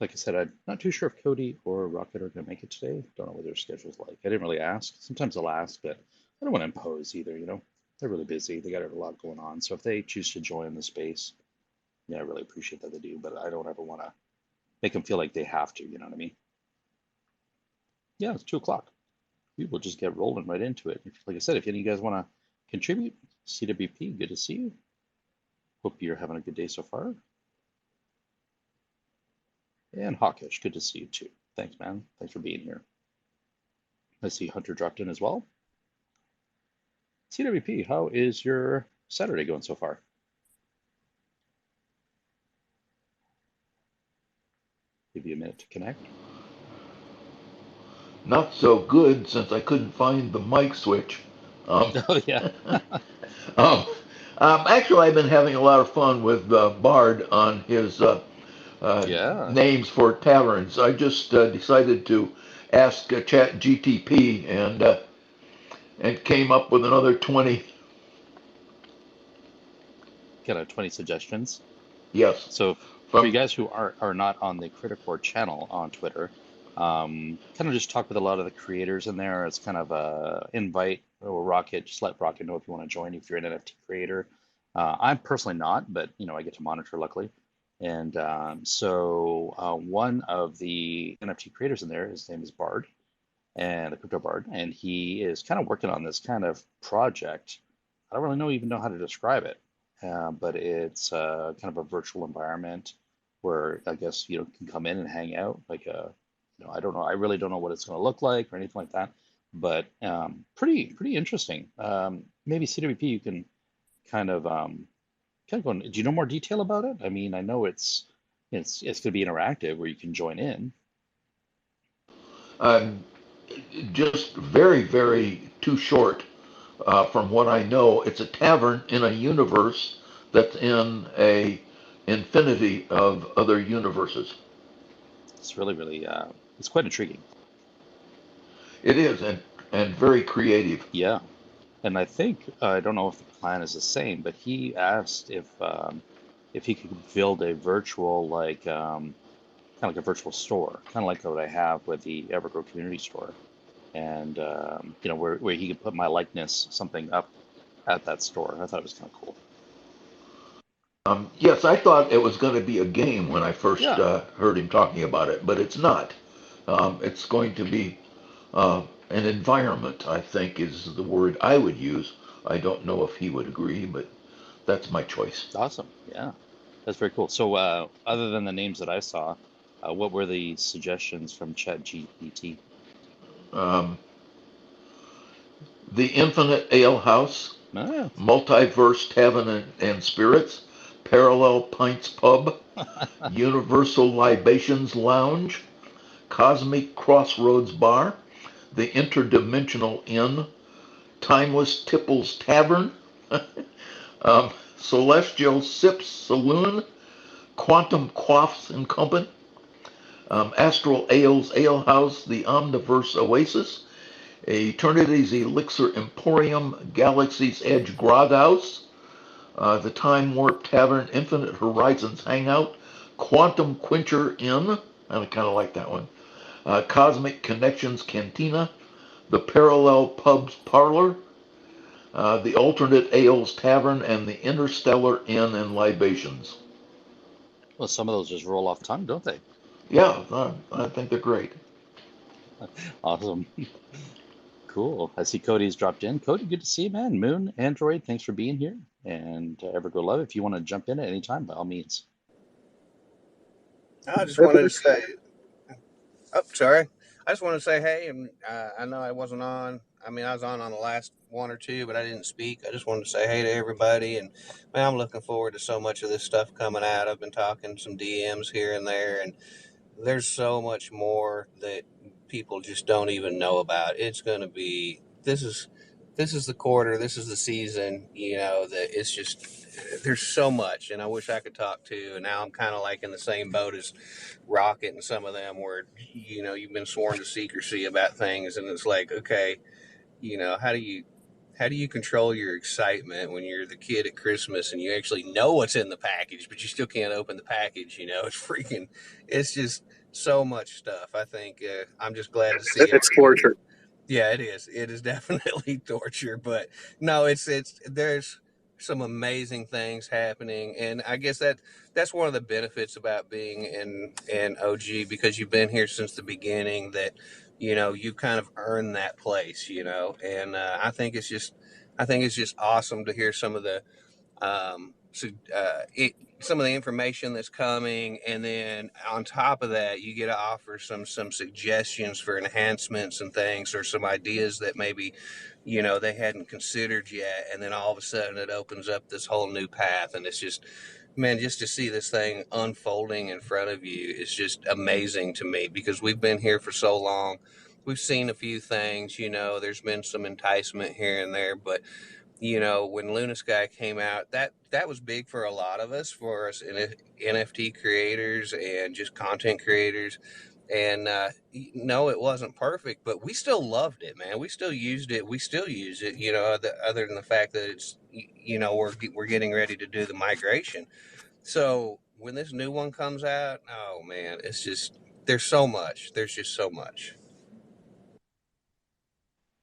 Like I said, I'm not too sure if Cody or Rocket are going to make it today. Don't know what their schedule's like. I didn't really ask. Sometimes I'll ask, but I don't want to impose either, you know. They're really busy. They got a lot going on. So if they choose to join the space, yeah, I really appreciate that they do, but I don't ever want to make them feel like they have to, you know what I mean? Yeah, it's 2 o'clock. We will just get rolling right into it. Like I said, if any of you guys want to contribute, CWP, good to see you. Hope you're having a good day so far. And Hawkish, good to see you too. Thanks, man. Thanks for being here. I see Hunter dropped in as well. CWP, how is your Saturday going so far? Give you a minute to connect. Not so good since I couldn't find the mic switch. Um, Oh yeah, um, actually, I've been having a lot of fun with Bard on his uh, yeah. names for taverns. I just decided to ask Chat GTP and came up with another 20. Got 20 suggestions. Yes, So for you from guys who are not on the Criticor channel on Twitter, kind of just talk with a lot of the creators in there. It's kind of a invite or Rocket. Just let Rocket know if you want to join if you're an NFT creator. I'm personally not, but you know I get to monitor luckily. And one of the NFT creators in there, his name is Bard, and the Crypto Bard, and he is kind of working on this kind of project. I don't really even know how to describe it, but it's kind of a virtual environment where I guess you know can come in and hang out. Like you know, I don't know, I really don't know what it's going to look like or anything like that, but pretty interesting. Maybe CWP, you can kind of go. Do you know more detail about it? I mean, I know it's going to be interactive where you can join in. um, just very, very too short. From what I know, it's a tavern in a universe that's in a infinity of other universes. It's really it's quite intriguing. It is, and very creative. Yeah. And I think I don't know if the plan is the same, but he asked if he could build a virtual kind of like a virtual store, kind of like what I have with the EverGrow community store, and you know where he could put my likeness something up at that store. I thought it was kind of cool. Yes, I thought it was going to be a game when I first Yeah, heard him talking about it, but it's not. It's going to be an environment, I think, is the word I would use. I don't know if he would agree, but that's my choice. awesome. Yeah, that's very cool. So other than the names that I saw, what were the suggestions from ChatGPT? Um, the Infinite Ale House, Ah, Multiverse Tavern and Spirits, Parallel Pints Pub, Universal Libations Lounge, Cosmic Crossroads Bar, The Interdimensional Inn, Timeless Tipples Tavern, Celestial Sips Saloon, Quantum Quaffs and Company, Astral Ales Ale House, The Omniverse Oasis, Eternity's Elixir Emporium, Galaxy's Edge Grog House, the Time Warp Tavern, Infinite Horizons Hangout, Quantum Quencher Inn, I kind of like that one, Cosmic Connections Cantina, the Parallel Pubs Parlor, the Alternate Ales Tavern, and the Interstellar Inn and Libations. well, some of those just roll off tongue, don't they? Yeah, I think they're great. Awesome. Cool. I see Cody's dropped in. Cody, good to see you, man. Moon, Android, thanks for being here. And Evergo Love, if you want to jump in at any time, by all means. I just wanted to say, oh, sorry. I just wanted to say, hey, and I know I wasn't on. I mean, I was on the last one or two, but I didn't speak. I just wanted to say hey to everybody, and man, I'm looking forward to so much of this stuff coming out. I've been talking some DMs here and there, and there's so much more that people just don't even know about. It's going to be this is the quarter, this is the season. That it's just there's so much, and I wish I could talk to. And now I'm kind of like in the same boat as Rocket and some of them, where you've been sworn to secrecy about things, and it's like, okay, how do you how do you control your excitement when you're the kid at Christmas and you actually know what's in the package, but you still can't open the package? It's just so much stuff. I think I'm just glad to see It's everybody. torture. Yeah, it is. It is definitely torture, but no, it's there's some amazing things happening, and I guess that's one of the benefits about being in OG, because you've been here since the beginning. That you kind of earned that place, and I think it's just awesome to hear some of the some of the information that's coming, and then on top of that, you get to offer some suggestions for enhancements and things, or some ideas that maybe they hadn't considered yet, and then all of a sudden it opens up this whole new path, and it's just, man, just to see this thing unfolding in front of you is just amazing to me, because we've been here for so long. We've seen a few things, there's been some enticement here and there, but when LunaSky came out, that was big for a lot of us, for us NFT creators and just content creators. And no, it wasn't perfect, but we still loved it, man. We still used it. We still use it. Other than the fact that it's we're getting ready to do the migration. So when this new one comes out, oh man, it's just there's so much. There's just so much.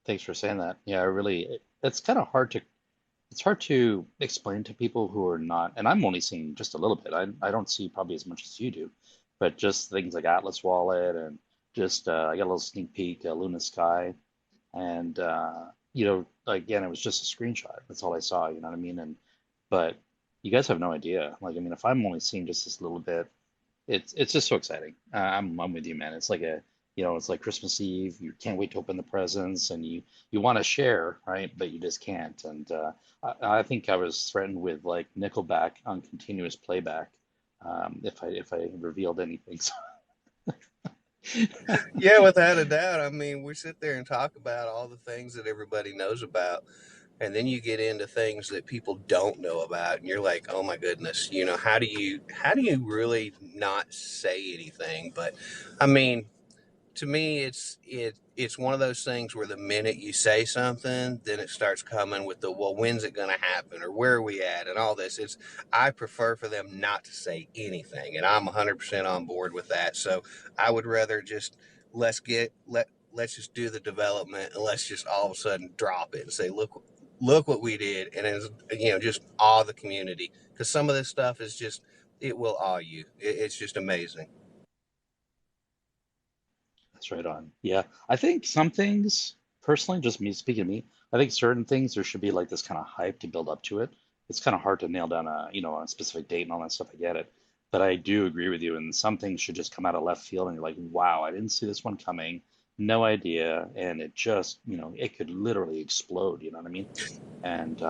Thanks for saying that. Yeah, it's kind of hard to it's hard to explain to people who are not, and I'm only seeing just a little bit. I don't see probably as much as you do, but just things like Atlas Wallet, and just I got a little sneak peek, Luna Sky, and again, it was just a screenshot. That's all I saw. You know what I mean? But you guys have no idea. Like, I mean, if I'm only seeing just this little bit, it's just so exciting. I'm with you, man. It's like it's like Christmas Eve. You can't wait to open the presents, and you want to share, right? But you just can't. And I think I was threatened with like Nickelback on continuous playback if I revealed anything. Yeah, without a doubt. I mean, we sit there and talk about all the things that everybody knows about, and then you get into things that people don't know about, and you're like, oh my goodness, how do you really not say anything? But I mean, to me, it's one of those things where the minute you say something, then it starts coming with the, well, when's it going to happen, or where are we at, and all this. I prefer for them not to say anything, and I'm 100% on board with that. So I would rather just let's just do the development, and let's just all of a sudden drop it and say, look what we did, and it's, just awe the community, because some of this stuff is just, it will awe you. It's just amazing. That's right on. Yeah, I think some things, personally, just me speaking to me, I think certain things there should be like this kind of hype to build up to it. It's kind of hard to nail down a specific date and all that stuff. I get it, but I do agree with you. And some things should just come out of left field, and you're like, wow, I didn't see this one coming, no idea, and it just, it could literally explode. You know what I mean? And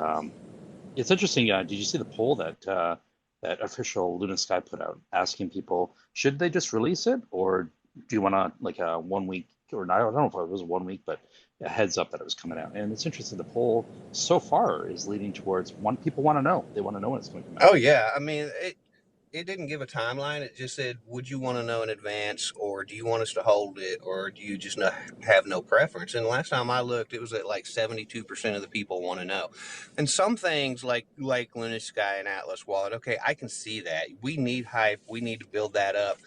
it's interesting. Did you see the poll that official Luna Sky put out, asking people, should they just release it, or do you want to like a 1 week, or I don't know if it was 1 week, but a heads up that it was coming out? And it's interesting. The poll so far is leaning towards one. People want to know. They want to know when it's going to come out. Oh yeah, I mean, it didn't give a timeline. It just said, would you want to know in advance, or do you want us to hold it, or do you just not have no preference? And last time I looked, it was at like 72% of the people want to know. And some things like LunaSky and Atlas Wallet, okay, I can see that. We need hype. We need to build that up.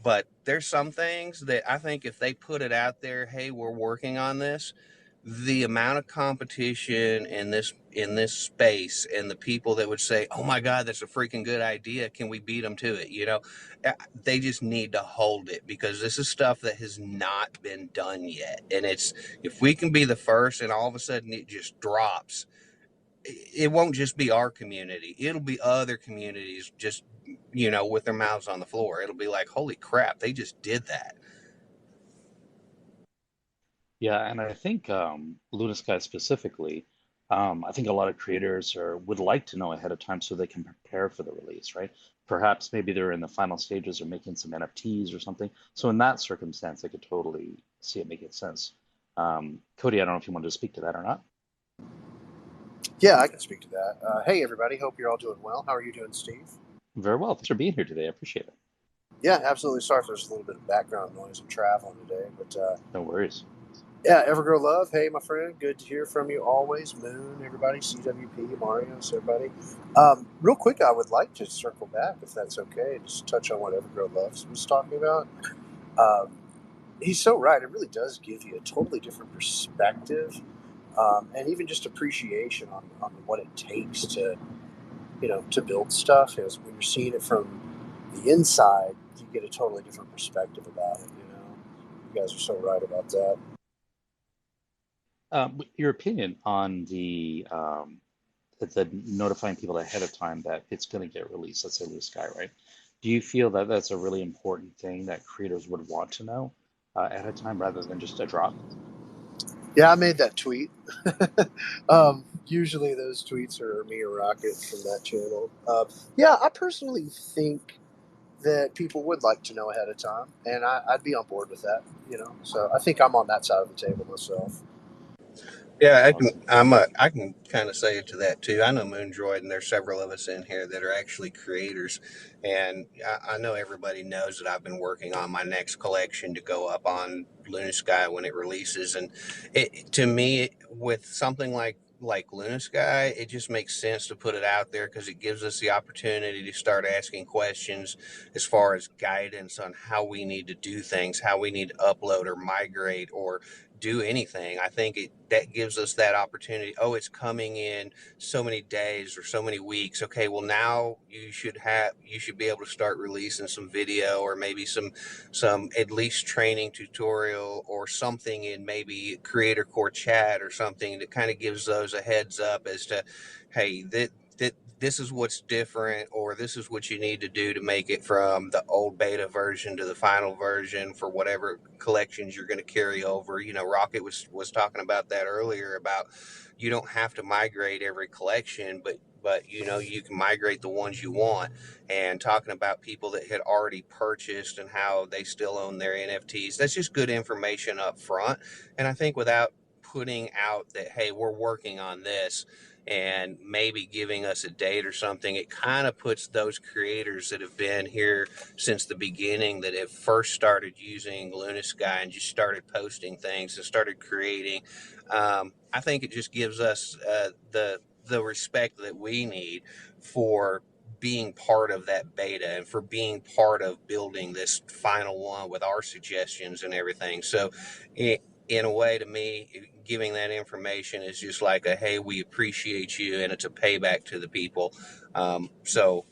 But there's some things that I think if they put it out there, hey, we're working on this, the amount of competition in this space, and the people that would say, "Oh my God, that's a freaking good idea. Can we beat them to it?" They just need to hold it, because this is stuff that has not been done yet. And it's, if we can be the first, and all of a sudden it just drops, it won't just be our community. It'll be other communities just with their mouths on the floor. It'll be like, holy crap, they just did that. Yeah, and I think Luna Sky specifically, I think a lot of creators would like to know ahead of time so they can prepare for the release, right? Perhaps maybe they're in the final stages of making some NFTs or something. So in that circumstance, I could totally see it making sense. Cody, I don't know if you wanted to speak to that or not. Yeah, I can speak to that. Hey, everybody. Hope you're all doing well. How are you doing, Steve? Very well. Thanks for being here today. I appreciate it. Yeah, absolutely. Sorry if there's a little bit of background noise. I'm traveling today, but No worries. Yeah, Evergrow Love. Hey, my friend. Good to hear from you always. Moon, everybody. CWP, Marios, everybody. Real quick, I would like to circle back, if that's okay, just touch on what Evergrow Love was talking about. Um, he's so right. It really does give you a totally different perspective, and even just appreciation on what it takes to, to build stuff. Is when you're seeing it from the inside, you get a totally different perspective about it. You guys are so right about that. Your opinion on the notifying people ahead of time that it's going to get released, let's say LunaSky, right? Do you feel that that's a really important thing that creators would want to know ahead of time rather than just a drop? Yeah, I made that tweet. Usually those tweets are me or Rocket from that channel. Yeah, I personally think that people would like to know ahead of time, and I'd be on board with that. So I think I'm on that side of the table myself. Yeah, Awesome. I can kind of say it to that too. I know Moondroid, and there's several of us in here that are actually creators, and I know everybody knows that I've been working on my next collection to go up on LunaSky when it releases, and to me, with something like LunaSky, it just makes sense to put it out there because it gives us the opportunity to start asking questions as far as guidance on how we need to do things, how we need to upload or migrate or do anything. I think that gives us that opportunity. Oh, it's coming in so many days or so many weeks. Okay, well now you should be able to start releasing some video or maybe some at least training tutorial or something in maybe Creator Core chat or something that kind of gives those a heads up as to, hey, that this is what's different, or this is what you need to do to make it from the old beta version to the final version for whatever collections you're going to carry over. Rocket was talking about that earlier about you don't have to migrate every collection, but you can migrate the ones you want, and talking about people that had already purchased and how they still own their NFTs. That's just good information up front. And I think without putting out that, hey, we're working on this, and maybe giving us a date or something, it kind of puts those creators that have been here since the beginning, that have first started using LunaSky and just started posting things and started creating. I think it just gives us the respect that we need for being part of that beta and for being part of building this final one with our suggestions and everything. So in a way, to me, giving that information is just like a, hey, we appreciate you, and it's a payback to the people. So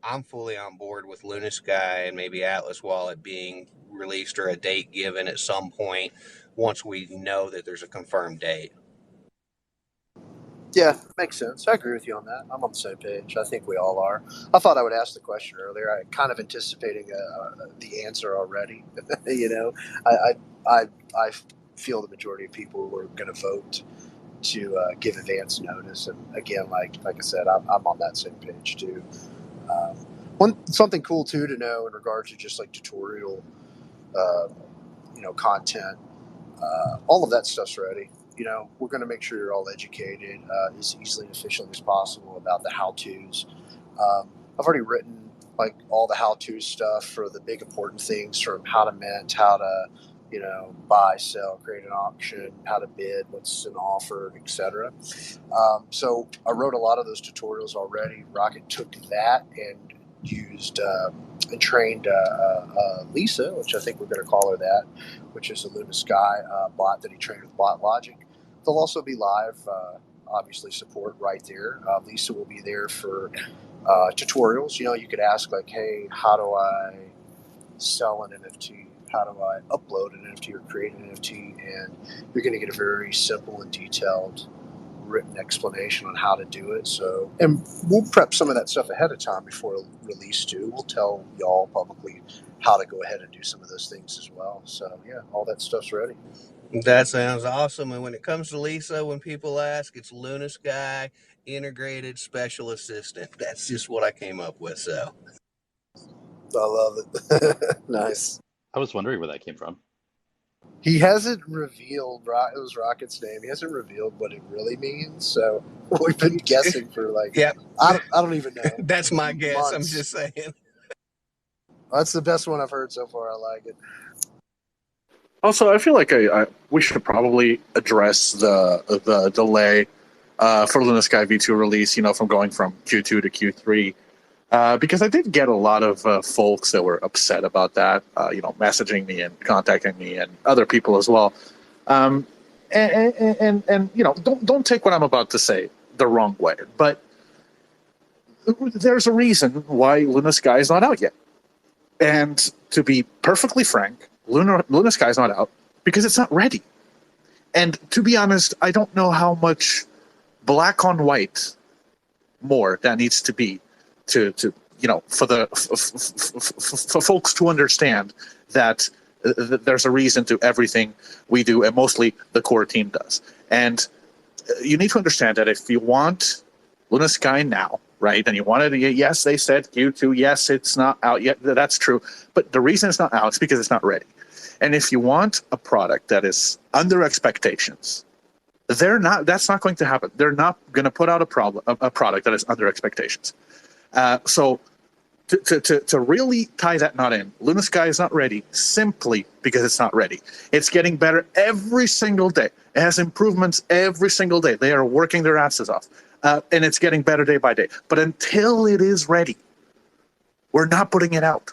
I'm fully on board with LunaSky and maybe Atlas Wallet being released or a date given at some point once we know that there's a confirmed date. Yeah, makes sense. I agree with you on that. I'm on the same page. I think we all are. I thought I would ask the question earlier. I kind of anticipating the answer already. I feel the majority of people were going to vote to give advance notice. And again, like I said, I'm on that same page too. Something cool too to know in regard to just like tutorial, uh, content. All of that stuff's ready. We're going to make sure you're all educated as easily and efficiently as possible about the how-tos. I've already written like all the how-to stuff for the big important things, from how to mint, how to buy, sell, create an auction, how to bid, what's an offer, etc. So I wrote a lot of those tutorials already. Rocket took that and used and trained Lisa, which I think we're going to call her that, which is a LunaSky bot that he trained with Bot Logic. They'll also be live, obviously support right there. Lisa will be there for tutorials. You could ask like, hey, how do I sell an NFT? How do I upload an NFT or create an NFT? And you're going to get a very simple and detailed written explanation on how to do it. So, and we'll prep some of that stuff ahead of time before release too. We'll tell y'all publicly how to go ahead and do some of those things as well. So yeah, all that stuff's ready. That sounds awesome. And when it comes to Lisa, when people ask, it's LunaSky Integrated Special Assistant. That's just what I came up with. So I love it. Nice. I was wondering where that came from. He hasn't revealed, it was Rocket's name. He hasn't revealed what it really means. So we've been guessing for like, yep, I don't even know. that's my guess. Months. I'm just saying. That's the best one I've heard so far. I like it. Also, I feel like we should probably address the delay for LunaSky V2 release, from going from Q2 to Q3. Because I did get a lot of folks that were upset about that, messaging me and contacting me and other people as well. And don't take what I'm about to say the wrong way, but there's a reason why LunaSky is not out yet. And to be perfectly frank, LunaSky is not out because it's not ready. And to be honest, I don't know how much black on white more that needs to be to for folks to understand that there's a reason to everything we do, and mostly the core team does. And you need to understand that if you want LunaSky now, right, and you wanted, yes, they said Q2, yes, it's not out yet, that's true, but the reason it's not out is because it's not ready. And if you want a product that is under expectations, that's not going to happen. They're not going to put out a product that is under expectations. So to really tie that knot in, LunaSky is not ready simply because it's not ready. It's getting better every single day. It has improvements every single day. They are working their asses off. And it's getting better day by day. But until it is ready, we're not putting it out.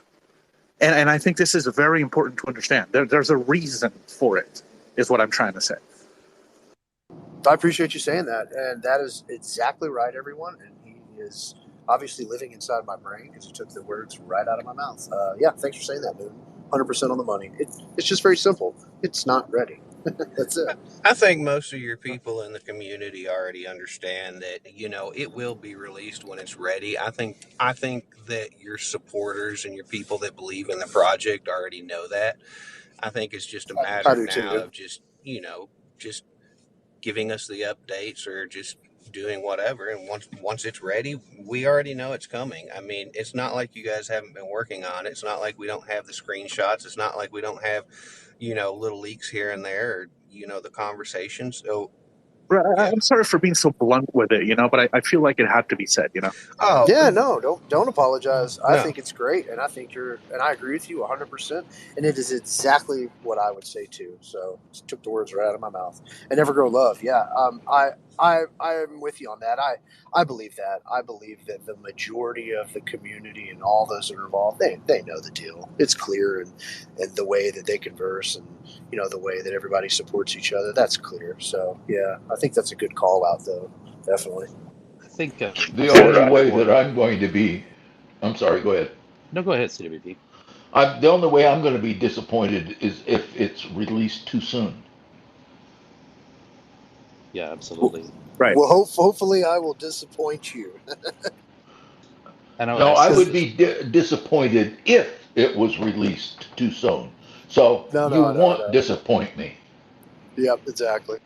And I think this is very important to understand. There's a reason for it, is what I'm trying to say. I appreciate you saying that. And that is exactly right, everyone. And he is obviously living inside my brain because he took the words right out of my mouth. Yeah, thanks for saying that, dude. 100% on the money. It's just very simple. It's not ready. That's it. I think most of your people in the community already understand that, it will be released when it's ready. I think that your supporters and your people that believe in the project already know that. I think it's just a matter I do now too. of just giving us the updates or just doing whatever. And once it's ready, we already know it's coming. I mean, it's not like you guys haven't been working on it. It's not like we don't have the screenshots. It's not like we don't have, little leaks here and there, or, the conversations. So, yeah. I'm sorry for being so blunt with it, but I feel like it had to be said, Oh, Yeah, no, don't apologize. I no. think it's great, and I think I agree with you 100%. And it is exactly what I would say too. So just took the words right out of my mouth. And EverGrow Love, yeah. I'm with you on that. I believe that. I believe that the majority of the community and all those that are involved, they know the deal. It's clear, and the way that they converse, and the way that everybody supports each other, that's clear. So yeah, I think that's a good call out, though. Definitely. I think The only way that I'm going to be, I'm sorry, go ahead. No, go ahead, CWP. The only way I'm going to be disappointed is if it's released too soon. Yeah, absolutely. Right. Well, hopefully I will disappoint you. No, I would be disappointed if it was released too soon. So you won't disappoint me. Yep, exactly.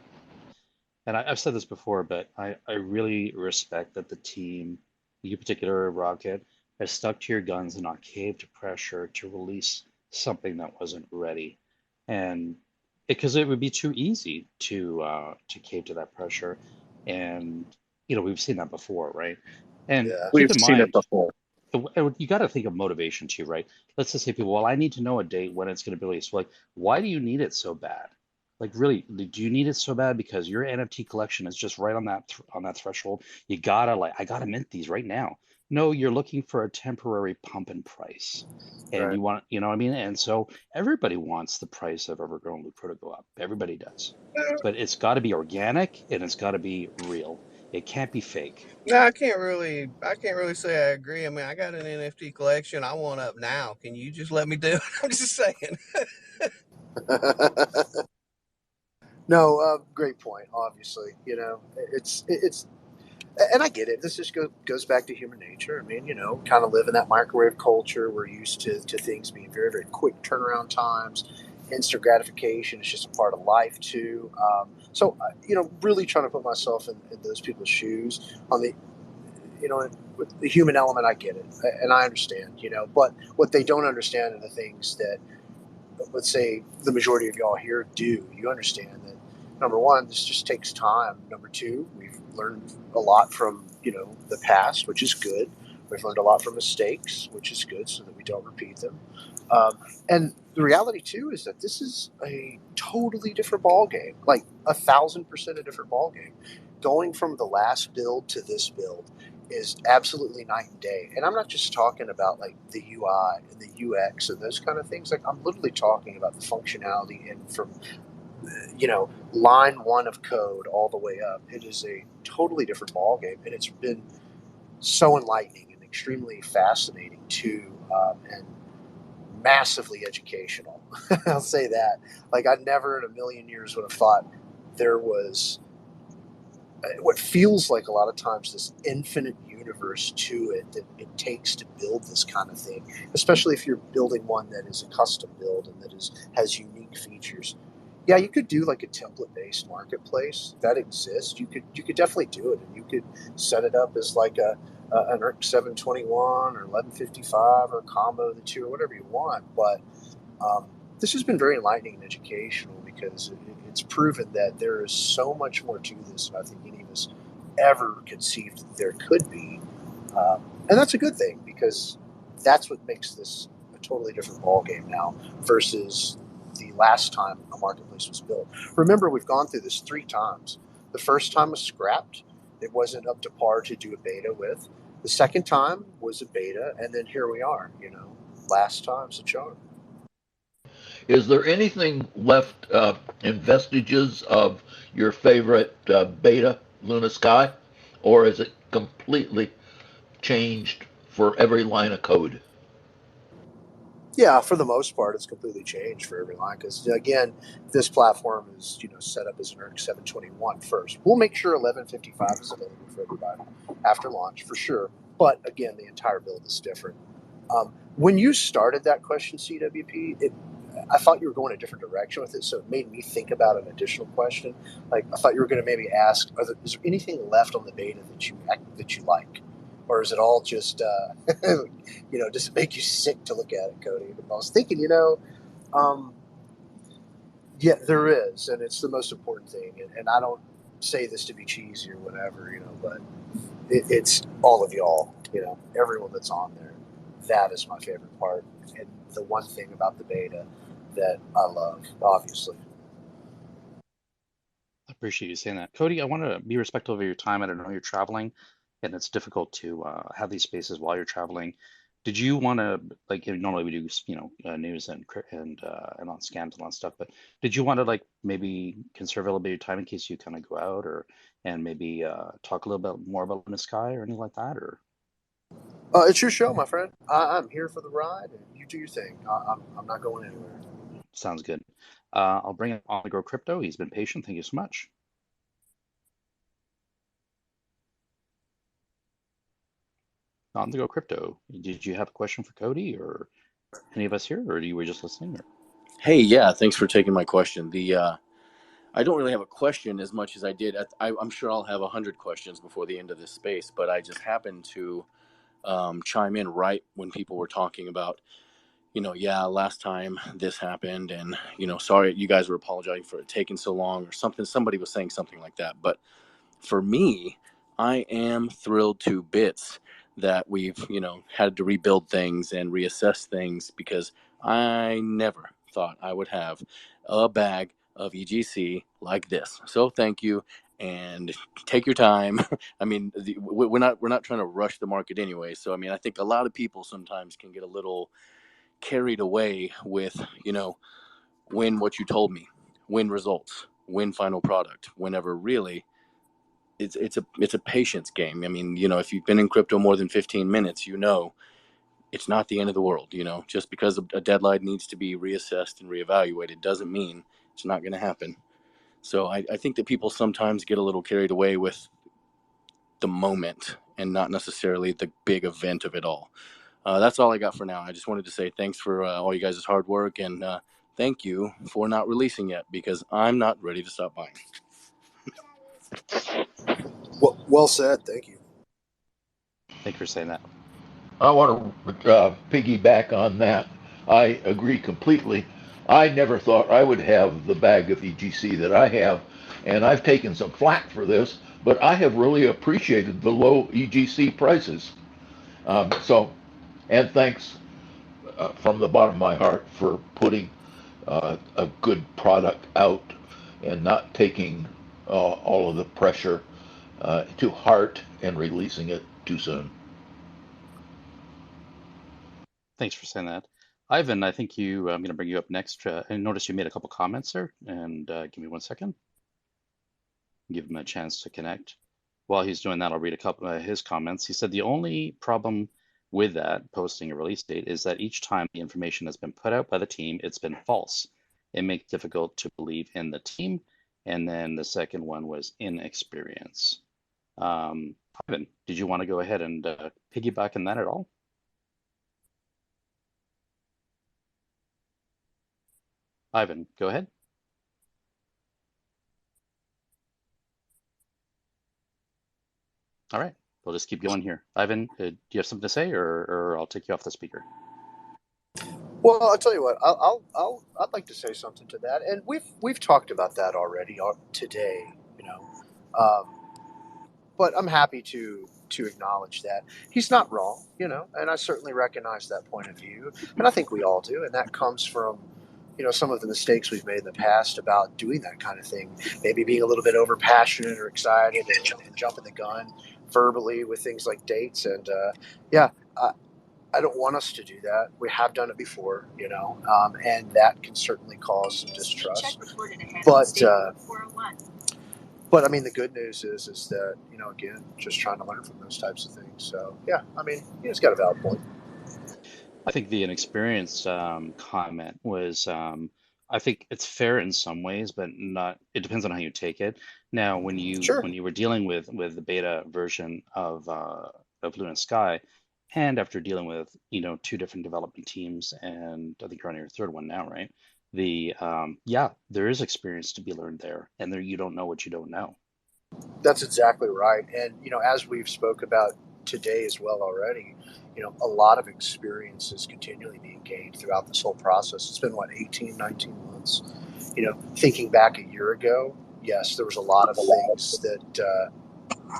And I've said this before, but I really respect that the team, you in particular, Rocket, has stuck to your guns and not caved to pressure to release something that wasn't ready. And because it would be too easy to cave to that pressure. And, we've seen that before, right? And Yeah. We've keep in seen it mind, before. you got to think of motivation too, right? Let's just say people, well, I need to know a date when it's going to be released. Like, why do you need it so bad? Like, really, do you need it so bad because your NFT collection is just right on that threshold? You gotta I gotta mint these right now. No, you're looking for a temporary pump in price, and Right. you want, what I mean. And so everybody wants the price of EverGrow and Lucro to go up. Everybody does, but it's got to be organic and it's got to be real. It can't be fake. No, I can't really say I agree. I mean, I got an NFT collection I want up now. Can you just let me do it? I'm just saying. No, great point. Obviously, it's, and I get it. This just goes back to human nature. I mean, kind of live in that microwave culture. We're used to things being very, very quick turnaround times, instant gratification. It's just a part of life too. So, really trying to put myself in those people's shoes on the, with the human element. I get it, and I understand. But what they don't understand are the things that, let's say, the majority of y'all here do. You understand that, number one, this just takes time. Number two, we've learned a lot from the past, which is good. We've learned a lot from mistakes, which is good so that we don't repeat them. And the reality too is that this is a totally different ball game, like 1,000% a different ball game. Going from the last build to this build is absolutely night and day. And I'm not just talking about like the UI and the UX and those kind of things. Like I'm literally talking about the functionality and from line one of code all the way up. It is a totally different ball game, and it's been so enlightening and extremely fascinating too, and massively educational. I'll say that. Like I never in a million years would have thought there was what feels like a lot of times this infinite universe to it that it takes to build this kind of thing, especially if you're building one that is a custom build and that has unique features. Yeah, you could do like a template-based marketplace that exists. You could definitely do it, and you could set it up as like an ERC 721 or 1155 or a combo of the two or whatever you want. But this has been very enlightening and educational because it's proven that there is so much more to this than I think any of us ever conceived there could be, and that's a good thing because that's what makes this a totally different ballgame now versus the last time a marketplace was built. Remember, we've gone through this 3 times. The first time was scrapped. It wasn't up to par to do a beta with. The second time was a beta, and then here we are, last time's a charm. Is there anything left in vestiges of your favorite beta, LunaSky, or is it completely changed for every line of code? Yeah, for the most part, it's completely changed for every line because, again, this platform is set up as an ERC 721 first. We'll make sure 1155 is available for everybody after launch for sure. But, again, the entire build is different. When you started that question, CWP, I thought you were going a different direction with it, so it made me think about an additional question. Like I thought you were going to maybe ask, is there anything left on the beta that you like? Or is it all just, does it make you sick to look at it, Cody? I was thinking, yeah, there is, and it's the most important thing. And I don't say this to be cheesy or whatever, but it's all of y'all, everyone that's on there. That is my favorite part, and the one thing about the beta that I love, obviously. I appreciate you saying that. Cody, I want to be respectful of your time. I don't know you're traveling, and it's difficult to have these spaces while you're traveling. Did you want to, like, normally we do, news and on scams and all that stuff, but did you want to, like, maybe conserve a little bit of your time in case you kind of go out and maybe talk a little bit more about LunaSky or anything like that, or? It's your show, my friend. I'm here for the ride, and you do your thing. I'm not going anywhere. Sounds good. I'll bring it on to Grow Crypto. He's been patient. Thank you so much. On to Go Crypto. Did you have a question for Cody or any of us here, or you were just listening? Or? Hey, yeah, thanks for taking my question. I don't really have a question as much as I did. I'm sure I'll have 100 questions before the end of this space, but I just happened to chime in right when people were talking about, last time this happened, and sorry, you guys were apologizing for it taking so long or something. Somebody was saying something like that, but for me, I am thrilled to bits that we've, had to rebuild things and reassess things because I never thought I would have a bag of EGC like this. So thank you, and take your time. I mean, we're not trying to rush the market anyway. So I mean, I think a lot of people sometimes can get a little carried away with, when what you told me, when results, when final product, whenever really it's a patience game. I mean, if you've been in crypto more than 15 minutes, it's not the end of the world. Just because a deadline needs to be reassessed and reevaluated doesn't mean it's not going to happen. So I think that people sometimes get a little carried away with the moment and not necessarily the big event of it all. That's all I got for now. I just wanted to say thanks for all you guys' hard work, and thank you for not releasing yet because I'm not ready to stop buying. Well said. Thank you. Thank you for saying that. I want to piggyback on that. I agree completely. I never thought I would have the bag of EGC that I have, and I've taken some flack for this, but I have really appreciated the low EGC prices. And thanks from the bottom of my heart for putting a good product out and not taking all of the pressure to heart and releasing it too soon. Thanks for saying that. Ivan, I think I'm going to bring you up next. I noticed you made a couple comments there, and give me 1 second. Give him a chance to connect. While he's doing that, I'll read a couple of his comments. He said the only problem with that posting a release date is that each time the information has been put out by the team, it's been false. It makes it difficult to believe in the team. And then the second one was inexperience. Ivan, did you want to go ahead and piggyback on that at all? Ivan, go ahead. All right, we'll just keep going here. Ivan, do you have something to say, or I'll take you off the speaker? Well, I'll tell you what. I'd like to say something to that, and we've talked about that already today. But I'm happy to acknowledge that he's not wrong. And I certainly recognize that point of view, and I think we all do, and that comes from some of the mistakes we've made in the past about doing that kind of thing, maybe being a little bit over passionate or excited and jumping the gun verbally with things like dates. And I don't want us to do that. We have done it before, and that can certainly cause some distrust. But I mean, the good news is that, again, just trying to learn from those types of things. So, yeah, I mean, it's got a valid point. I think the inexperienced comment was, I think it's fair in some ways, but not. It depends on how you take it. Now, when you were dealing with the beta version of LunaSky, and after dealing with 2 different development teams, and I think you're on your 3rd one now, right? There is experience to be learned there, and there you don't know what you don't know. That's exactly right. And as we've spoke about today as well already, a lot of experience is continually being gained throughout this whole process. It's been 18, 19 months. Thinking back a year ago, yes, there was a lot of things that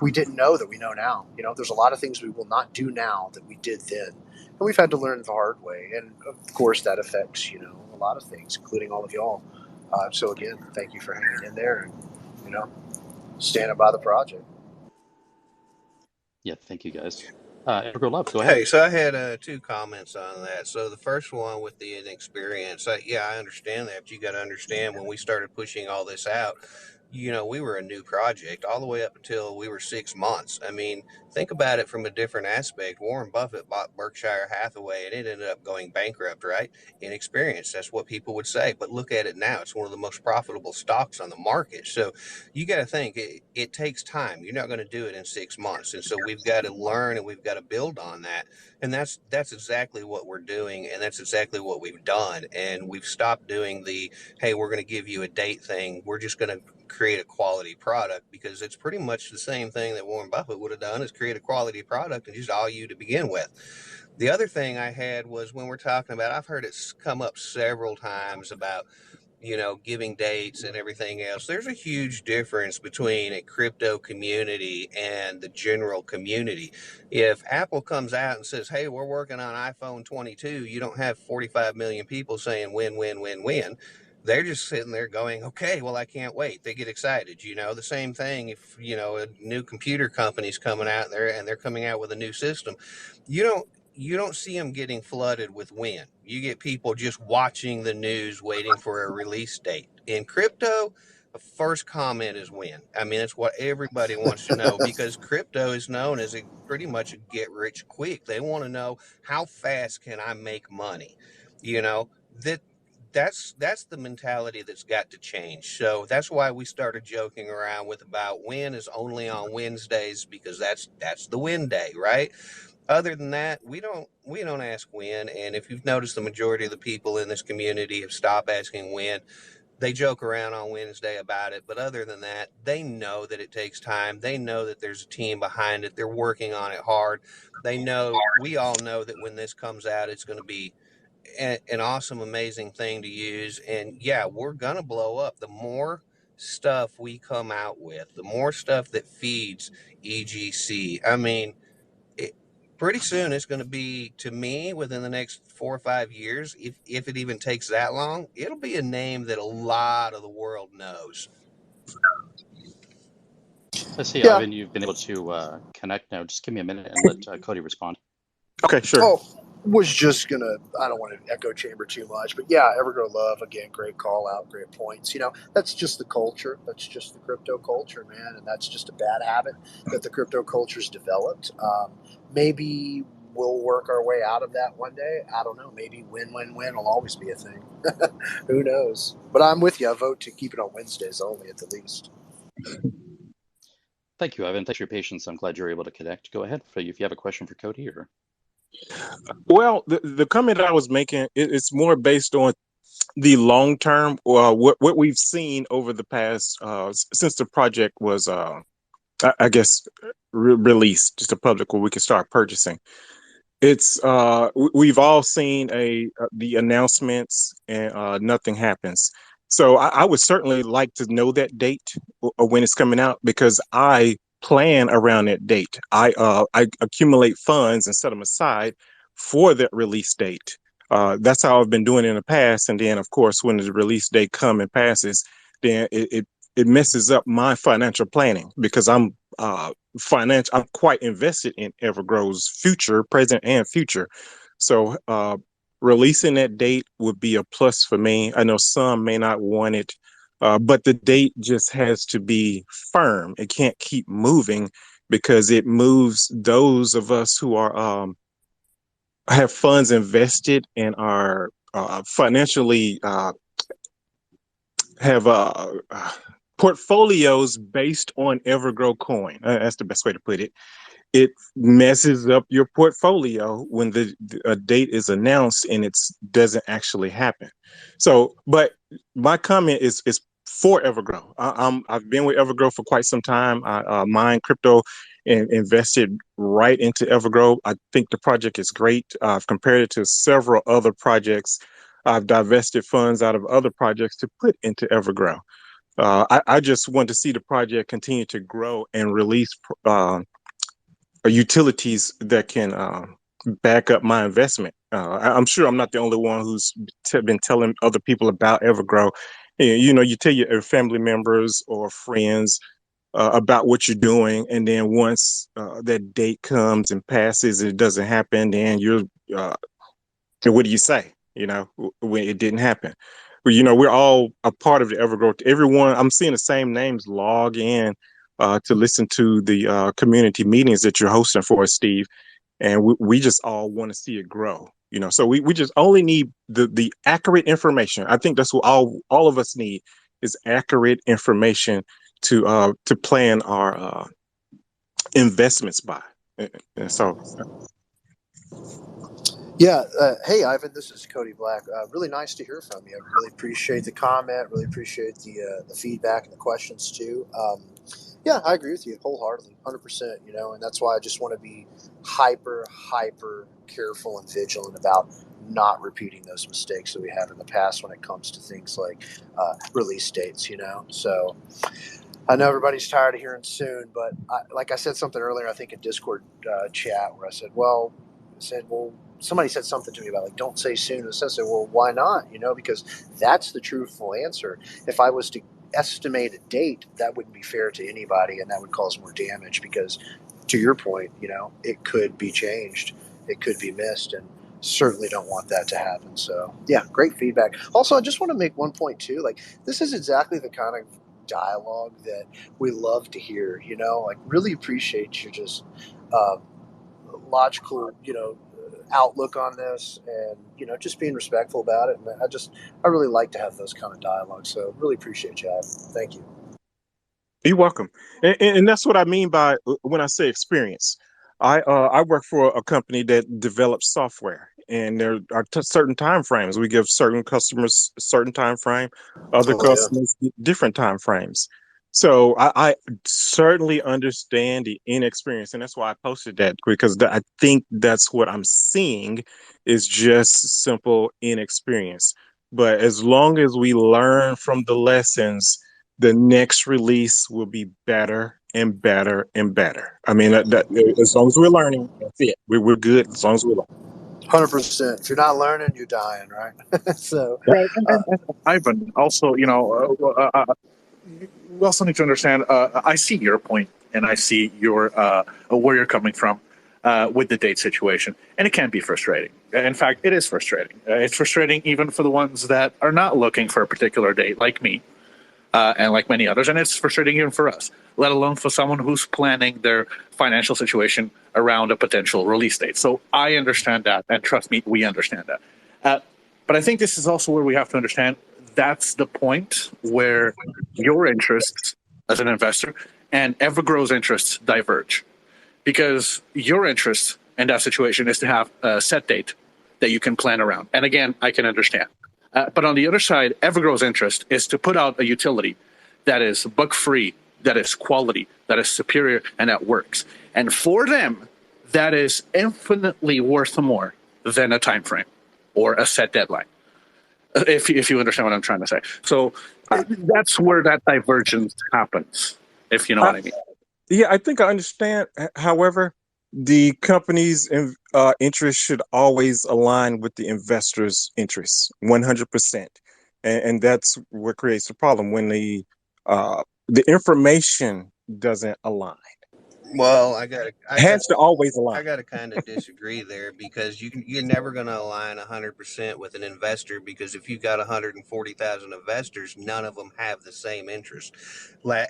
we didn't know that we know now. There's a lot of things we will not do now that we did then, and we've had to learn the hard way. And of course, that affects a lot of things, including all of y'all. So again, thank you for hanging in there and standing by the project. Yeah, thank you guys. EverGrow Love, go ahead. Hey, so I had 2 comments on that. So the first one with the inexperience, I understand that, but you got to understand when we started pushing all this out, we were a new project all the way up until we were 6 months. I mean, think about it from a different aspect. Warren Buffett bought Berkshire Hathaway and it ended up going bankrupt, right? Inexperience, that's what people would say. But look at it now. It's one of the most profitable stocks on the market. So you got to think it takes time. You're not going to do it in 6 months. And so we've got to learn and we've got to build on that. And that's exactly what we're doing. And that's exactly what we've done. And we've stopped doing the, hey, we're going to give you a date thing. We're just going to create a quality product, because it's pretty much the same thing that Warren Buffett would have done, is create a quality product and just all you to begin with. The other thing I had was, when we're talking about, I've heard it come up several times about, giving dates and everything else. There's a huge difference between a crypto community and the general community. If Apple comes out and says, hey, we're working on iPhone 22, you don't have 45 million people saying win, win, win, win. They're just sitting there going, okay, well, I can't wait. They get excited. The same thing if, a new computer company's coming out there and they're coming out with a new system. You don't see them getting flooded with win. You get people just watching the news, waiting for a release date. In crypto, the first comment is win. I mean, that's what everybody wants to know, because crypto is known as pretty much a get rich quick. They want to know, how fast can I make money? That's the mentality that's got to change. So that's why we started joking around with about win is only on Wednesdays, because that's the win day, right? Other than that, we don't ask when. And if you've noticed, the majority of the people in this community have stopped asking when. They joke around on Wednesday about it, but other than that, they know that it takes time. They know that there's a team behind it. They're working on it hard. We all know that when this comes out, it's going to be an awesome, amazing thing to use. And yeah, we're going to blow up. The more stuff we come out with, the more stuff that feeds EGC. I mean, pretty soon it's going to be, to me, within the next 4 or 5 years, if it even takes that long, it'll be a name that a lot of the world knows. I see, Yeah. Ivan, you've been able to connect now. Just give me a minute and let Cody respond. Okay, sure. Oh, was just gonna. I don't want to echo chamber too much, but yeah, EverGrow Love again. Great call out, great points. You know, that's just the culture. That's just the crypto culture, man, and that's just a bad habit that the crypto culture's developed. Maybe we'll work our way out of that one day. I don't know. Maybe win will always be a thing. Who knows? But I'm with you. I vote to keep it on Wednesdays only, at the least. Thank you, Ivan. Thanks for your patience. I'm glad you're able to connect. Go ahead if you have a question for Cody. Or Well, the comment I was making, it's more based on the long term, what we've seen over the past since the project was, I guess, released to the public where we can start purchasing. It's we've all seen the announcements and nothing happens. So I would certainly like to know that date or when it's coming out, because I plan around that date. I accumulate funds and set them aside for that release date. That's how I've been doing in the past. And then, of course, when the release date comes and passes, then it messes up my financial planning, because I'm quite invested in EverGrow's future, present and future. So releasing that date would be a plus for me. I know some may not want it, but the date just has to be firm. It can't keep moving, because it moves those of us who are have funds invested and are financially have portfolios based on EverGrowCoin. That's the best way to put it. It messes up your portfolio when the date is announced and it doesn't actually happen. So, but my comment is for EverGrow. I've been with EverGrow for quite some time. I mine crypto and invested right into EverGrow. I think the project is great. I've compared it to several other projects. I've divested funds out of other projects to put into EverGrow. I just want to see the project continue to grow and release utilities that can back up my investment. I'm sure I'm not the only one who's been telling other people about EverGrow. You know, you tell your family members or friends about what you're doing, and then once that date comes and passes, and it doesn't happen, then you're what do you say? You know, when it didn't happen. But, you know, we're all a part of the EverGrow. Everyone, I'm seeing the same names log in to listen to the community meetings that you're hosting for us, Steve. And we just all want to see it grow. You know, so we just only need the accurate information. I think that's what all of us need, is accurate information to plan our investments by. And so. Yeah. Hey, Ivan, this is Cody Black. Really nice to hear from you. I really appreciate the comment. Really appreciate the feedback and the questions too. Yeah, I agree with you wholeheartedly, 100%. You know, and that's why I just want to be hyper careful and vigilant about not repeating those mistakes that we have in the past when it comes to things like release dates. You know, so I know everybody's tired of hearing soon, but like I said something earlier, I think in Discord chat, where I said, well, somebody said something to me about, like, don't say soon. And I said, well, why not? You know, because that's the truthful answer. If I was to estimate a date, that wouldn't be fair to anybody, and that would cause more damage, because to your point, you know, it could be changed, it could be missed, and certainly don't want that to happen. So yeah, great feedback. Also, I just want to make one point too. Like, this is exactly the kind of dialogue that we love to hear. You know, like, really appreciate your just logical, you know, outlook on this, and, you know, just being respectful about it. And I really like to have those kind of dialogues. So really appreciate you, Adam. Thank you. You're welcome. And that's what I mean by when I say experience. I work for a company that develops software, and there are certain time frames. We give certain customers a certain time frame, other customers different time frames. So I certainly understand the inexperience, and that's why I posted that, because I think that's what I'm seeing is just simple inexperience. But as long as we learn from the lessons, the next release will be better and better and better. I mean, as long as we're learning, that's it. We're good as long as we're learning. 100%. If you're not learning, you're dying, right? So, Right. And Ivan, also, we also need to understand. I see your point, and I see your where you're coming from with the date situation, and it can be frustrating. In fact, it is frustrating. It's frustrating even for the ones that are not looking for a particular date, like me, and like many others, and it's frustrating even for us. Let alone for someone who's planning their financial situation around a potential release date. So I understand that, and trust me, we understand that. But I think this is also where we have to understand that's the point where your interests as an investor and EverGrow's interests diverge. Because your interest in that situation is to have a set date that you can plan around. And again, I can understand. But on the other side, EverGrow's interest is to put out a utility that is bug-free, that is quality, that is superior, and that works. And for them, that is infinitely worth more than a time frame or a set deadline, if you understand what I'm trying to say. So that's where that divergence happens, if you know what I mean. Yeah, I think I understand. However, the company's interest should always align with the investor's interests, 100%, and that's what creates the problem when the information doesn't align. Well, Has to always I align. got to kind of disagree there because you're never going to align 100% with an investor, because if you've got 140,000 investors, none of them have the same interest.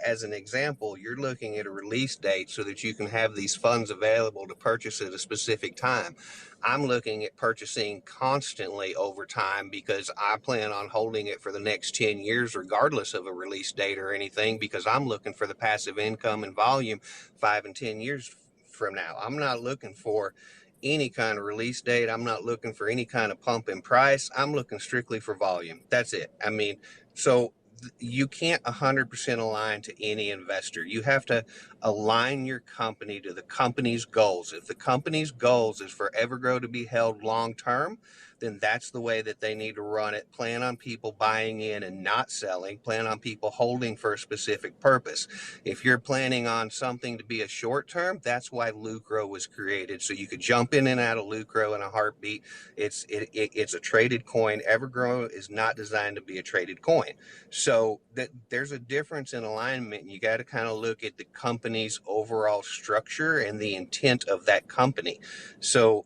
As an example, you're looking at a release date so that you can have these funds available to purchase at a specific time. I'm looking at purchasing constantly over time because I plan on holding it for the next 10 years, regardless of a release date or anything, because I'm looking for the passive income and volume 5 and 10 years from now. I'm not looking for any kind of release date. I'm not looking for any kind of pump in price. I'm looking strictly for volume. That's it. I mean, so you can't 100% align to any investor. You have to align your company to the company's goals. If the company's goals is for EverGrow to be held long term, then that's the way that they need to run it. Plan on people buying in and not selling. Plan on people holding for a specific purpose. If you're planning on something to be a short term, that's why Lucro was created. So you could jump in and out of Lucro in a heartbeat. It's a traded coin. EverGrow is not designed to be a traded coin. So there's a difference in alignment, and you got to kind of look at the company's overall structure and the intent of that company. So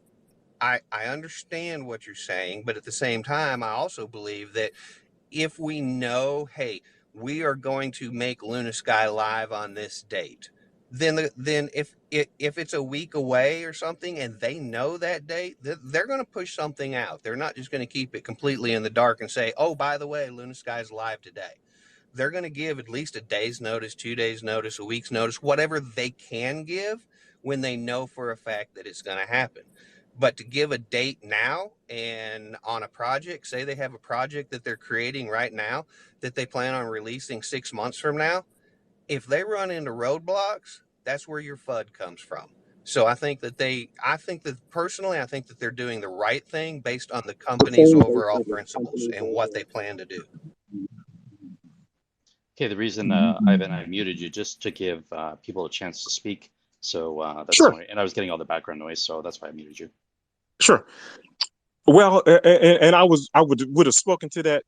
I understand what you're saying, but at the same time, I also believe that if we know, hey, we are going to make LunaSky live on this date, then if it's a week away or something and they know that date, they're going to push something out. They're not just going to keep it completely in the dark and say, oh, by the way, LunaSky's live today. They're going to give at least a day's notice, 2 days notice, a week's notice, whatever they can give when they know for a fact that it's going to happen. But to give a date now and on a project, say they have a project that they're creating right now that they plan on releasing 6 months from now, if they run into roadblocks, that's where your FUD comes from. So I think that personally, I think that they're doing the right thing based on the company's overall principles and what they plan to do. Okay, the reason Ivan, I muted you just to give people a chance to speak. So that's Sure. only, and I was getting all the background noise, so that's why I muted you. Sure. Well, and I would have spoken to that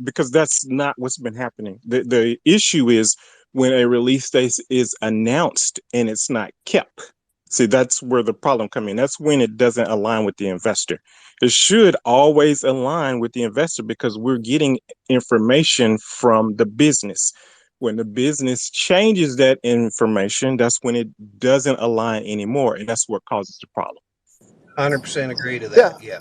because that's not what's been happening. The issue is when a release date is announced and it's not kept. See, that's where the problem comes in. That's when it doesn't align with the investor. It should always align with the investor because we're getting information from the business. When the business changes that information, that's when it doesn't align anymore, and that's what causes the problem. 100% agree to that. Yeah.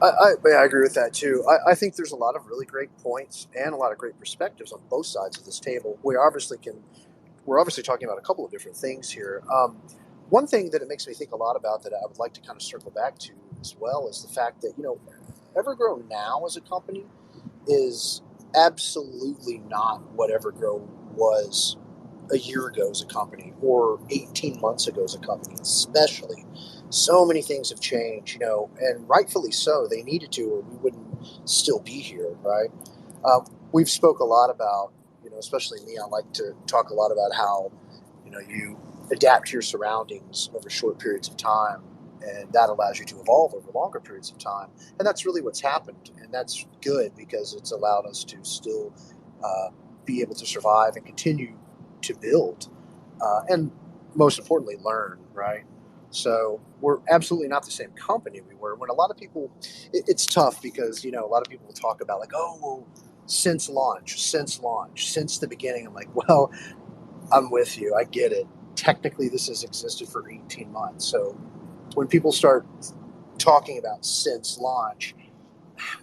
I agree with that too. I think there's a lot of really great points and a lot of great perspectives on both sides of this table. We're obviously talking about a couple of different things here. One thing that it makes me think a lot about that I would like to kind of circle back to as well is the fact that, EverGrow now as a company is absolutely not what EverGrow was a year ago as a company or 18 months ago as a company, especially. So many things have changed, and rightfully so. They needed to, or we wouldn't still be here, right? We've spoke a lot about especially me, I like to talk a lot about how, you adapt to your surroundings over short periods of time, and that allows you to evolve over longer periods of time. And that's really what's happened. And that's good because it's allowed us to still be able to survive and continue to build. And most importantly, learn, right? So we're absolutely not the same company we were. When a lot of people, it's tough because, a lot of people will talk about like, oh, well, since launch, since the beginning. I'm like, well, I'm with you. I get it. Technically, this has existed for 18 months. So when people start talking about since launch,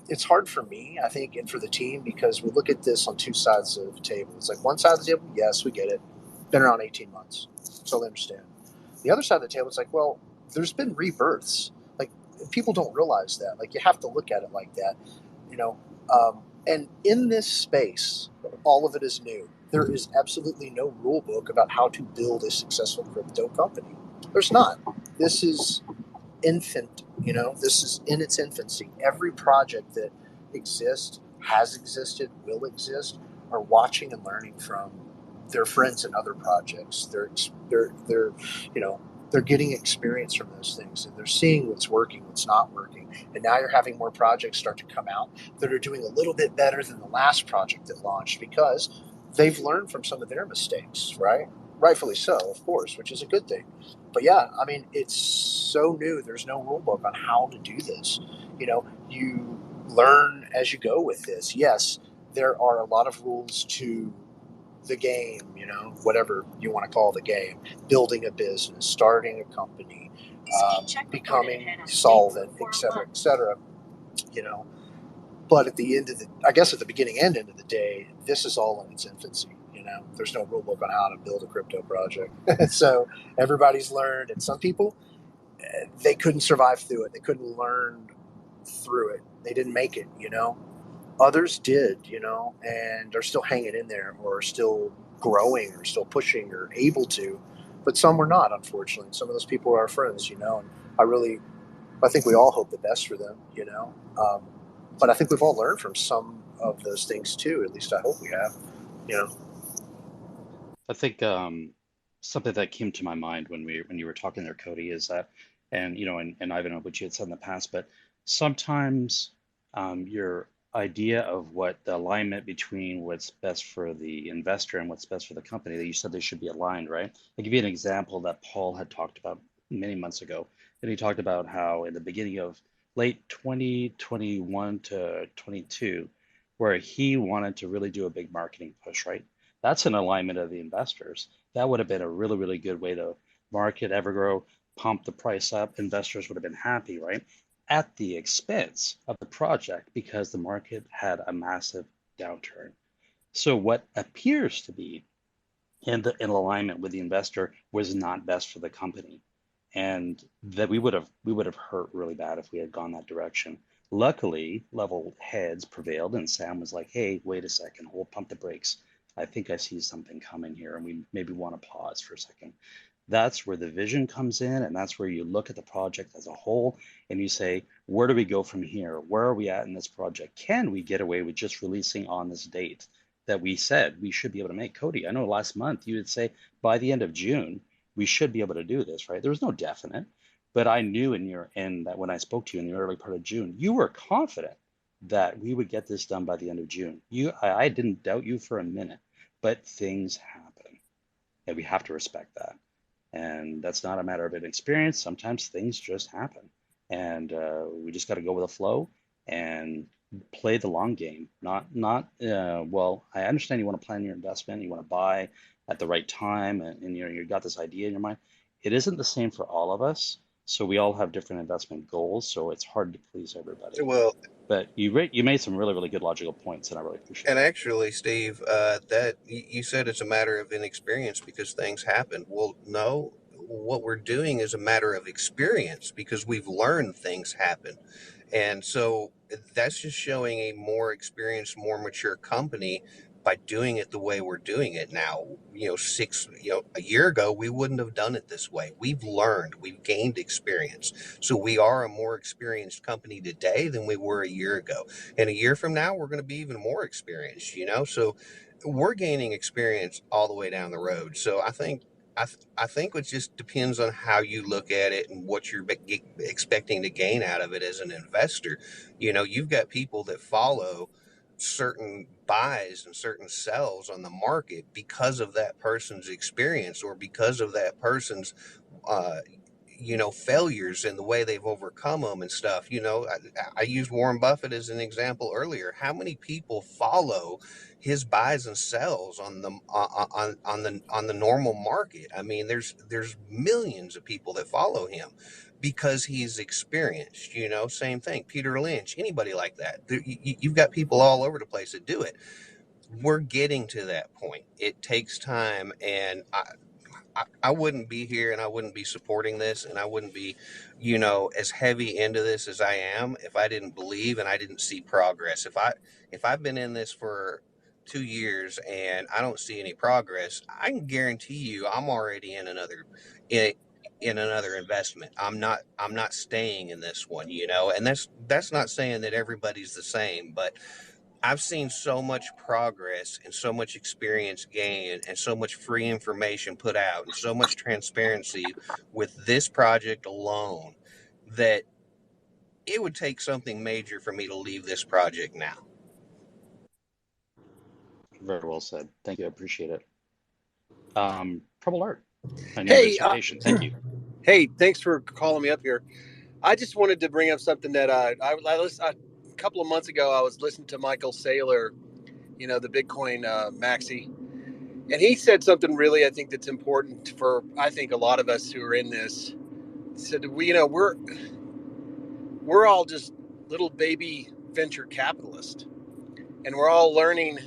it's hard for me, I think, and for the team, because we look at this on two sides of the table. It's like one side of the table, yes, we get it. Been around 18 months. Totally understand. The other side of the table, it's like, well, there's been rebirths. Like, people don't realize that. Like, you have to look at it like that, you know. And in this space, all of it is new. There is absolutely no rule book about how to build a successful crypto company. There's not. This is infant, this is in its infancy. Every project that exists, has existed, will exist, are watching and learning from their friends and other projects. They're they're getting experience from those things, and they're seeing what's working, what's not working. And now you're having more projects start to come out that are doing a little bit better than the last project that launched because they've learned from some of their mistakes, right? Rightfully so, of course, which is a good thing. But yeah, I mean, it's so new. There's no rule book on how to do this. You learn as you go with this. Yes, there are a lot of rules to the game, whatever you want to call the game, building a business, starting a company, becoming solvent, et cetera, you know. But at the end of at the beginning and end of the day, this is all in its infancy. There's no rule book on how to build a crypto project. So everybody's learned, and some people, they couldn't survive through it. They couldn't learn through it. They didn't make it, Others did, and are still hanging in there or still growing or still pushing or able to. But some were not, unfortunately. Some of those people are our friends, and I think we all hope the best for them, but I think we've all learned from some of those things too. At least I hope we have, you know. I think something that came to my mind when you were talking there, Cody, is that, and I don't know what you had said in the past, but sometimes your idea of what the alignment between what's best for the investor and what's best for the company, that you said they should be aligned, right? I'll give you an example that Paul had talked about many months ago. And he talked about how in the beginning of late 2021 to 22, where he wanted to really do a big marketing push, right? That's an alignment of the investors. That would have been a really, really good way to market EverGrow, pump the price up. Investors would have been happy, right? At the expense of the project because the market had a massive downturn. So what appears to be in alignment with the investor was not best for the company, and that we would have hurt really bad if we had gone that direction. Luckily, level heads prevailed, and Sam was like, "Hey, wait a second, hold, pump the brakes. I think I see something coming here, and we maybe want to pause for a second." That's where the vision comes in, and that's where you look at the project as a whole and you say, where do we go from here? Where are we at in this project? Can we get away with just releasing on this date that we said we should be able to make? Cody, I know last month you would say by the end of June, we should be able to do this, right? There was no definite, but I knew in your end that when I spoke to you in the early part of June, you were confident that we would get this done by the end of June. I didn't doubt you for a minute, but things happen, and we have to respect that. And that's not a matter of inexperience. Sometimes things just happen, and we just got to go with the flow and play the long game. Not well. I understand you want to plan your investment, you want to buy at the right time, and you got this idea in your mind. It isn't the same for all of us, so we all have different investment goals. So it's hard to please everybody. Well, But you made some really, really good logical points, and I really appreciate and it. actually, Steve, that you said it's a matter of inexperience because things happen. Well, no, what we're doing is a matter of experience because we've learned things happen. And so that's just showing a more experienced, more mature company by doing it the way we're doing it now. A year ago, we wouldn't have done it this way. We've learned, we've gained experience. So we are a more experienced company today than we were a year ago. And a year from now, we're going to be even more experienced, So we're gaining experience all the way down the road. So I think it just depends on how you look at it and what you're expecting to gain out of it as an investor. You've got people that follow certain buys and certain sells on the market because of that person's experience or because of that person's uh, failures and the way they've overcome them and stuff. I used Warren Buffett as an example earlier. How many people follow his buys and sells on the normal market? I mean, there's millions of people that follow him because he's experienced. Same thing. Peter Lynch, anybody like that. You've got people all over the place that do it. We're getting to that point. It takes time, and I wouldn't be here and I wouldn't be supporting this and I wouldn't be, as heavy into this as I am if I didn't believe and I didn't see progress. If I've been in this for 2 years and I don't see any progress, I can guarantee you I'm already in in another investment. I'm not staying in this one, and that's not saying that everybody's the same, but I've seen so much progress and so much experience gained and so much free information put out and so much transparency with this project alone that it would take something major for me to leave this project now. Very well said. Thank you. I appreciate it. Trouble Art. I know Hey, you're patient. Thank you. Hey, thanks for calling me up here. I just wanted to bring up something that a couple of months ago, I was listening to Michael Saylor, the Bitcoin maxi, and he said something really, I think that's important for, I think, a lot of us who are in this. He said, we're all just little baby venture capitalists, and we're all learning,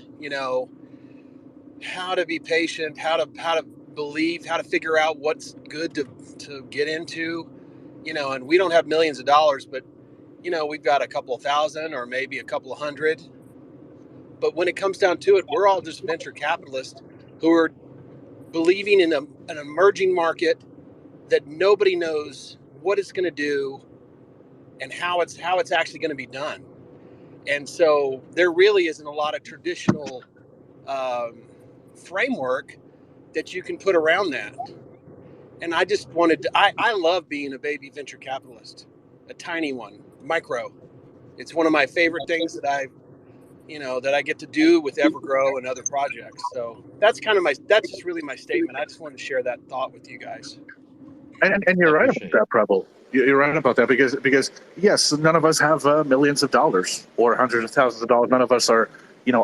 how to be patient, how to believe, how to figure out what's good to get into, and we don't have millions of dollars, but we've got a couple of thousand or maybe a couple of hundred. But when it comes down to it, we're all just venture capitalists who are believing in an emerging market that nobody knows what it's going to do and how it's actually going to be done. And so there really isn't a lot of traditional framework that you can put around that. And I just I love being a baby venture capitalist, a tiny one, micro. It's one of my favorite things that I get to do with EverGrow and other projects. So that's just really my statement. I just wanted to share that thought with you guys. And you're right about that, Preble. You're right about that because yes, none of us have millions of dollars or hundreds of thousands of dollars. None of us are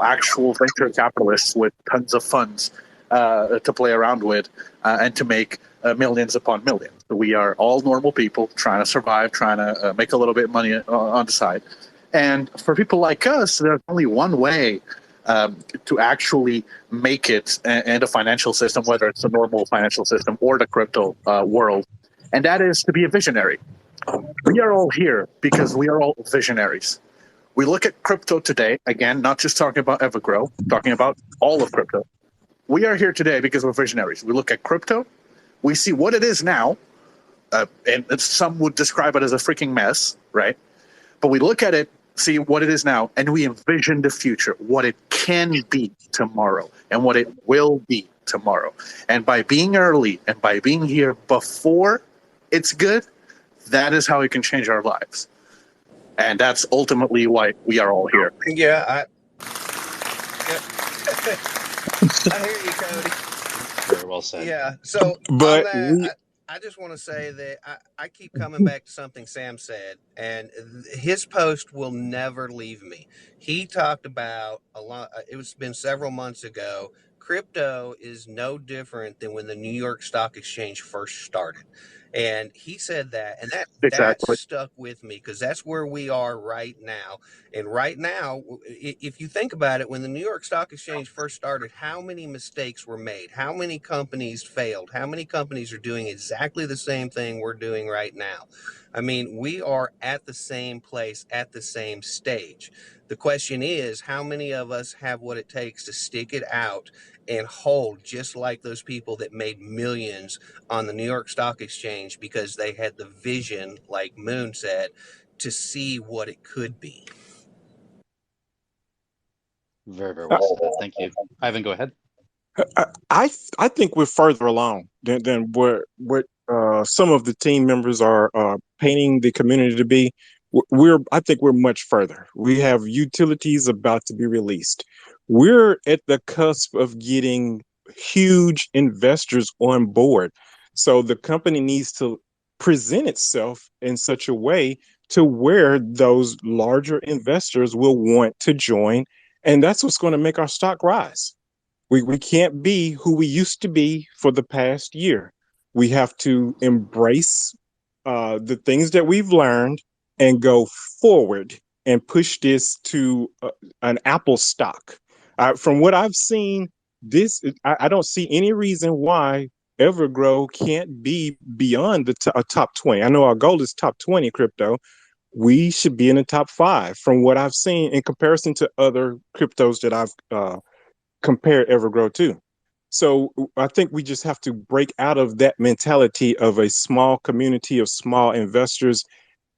actual venture capitalists with tons of funds to play around with and to make millions upon millions. We are all normal people trying to survive, trying to make a little bit of money on the side. And for people like us, there's only one way to actually make it in the financial system, whether it's the normal financial system or the crypto world, and that is to be a visionary. We are all here because we are all visionaries. We look at crypto today, again, not just talking about EverGrow, talking about all of crypto. We are here today because we're visionaries. We look at crypto, we see what it is now, and some would describe it as a freaking mess, right? But we look at it, see what it is now, and we envision the future, what it can be tomorrow, and what it will be tomorrow. And by being early and by being here before it's good, that is how it can change our lives. And that's ultimately why we are all here. Yeah, I hear you, Cody. Very well said. Yeah. So, But I just want to say that I keep coming back to something Sam said, and his post will never leave me. He talked about a lot. It's been several months ago. Crypto is no different than when the New York Stock Exchange first started. And he said that, and that stuck with me because that's where we are right now. And right now, if you think about it, when the New York Stock Exchange first started, how many mistakes were made? How many companies failed? How many companies are doing exactly the same thing we're doing right now? I mean, we are at the same place at the same stage. The question is, how many of us have what it takes to stick it out and hold, just like those people that made millions on the New York Stock Exchange because they had the vision, like Moon said, to see what it could be. Very, very well said. Thank you. Ivan, go ahead. I think we're further along than what some of the team members are painting the community to be. I think we're much further. We have utilities about to be released. We're at the cusp of getting huge investors on board. So the company needs to present itself in such a way to where those larger investors will want to join, and that's what's going to make our stock rise. We can't be who we used to be for the past year. We have to embrace the things that we've learned and go forward and push this to an Apple stock. From what I've seen, I don't see any reason why EverGrow can't be beyond the top 20. I know our goal is top 20 crypto. We should be in the top 5 from what I've seen in comparison to other cryptos that I've compare EverGrow to. So I think we just have to break out of that mentality of a small community of small investors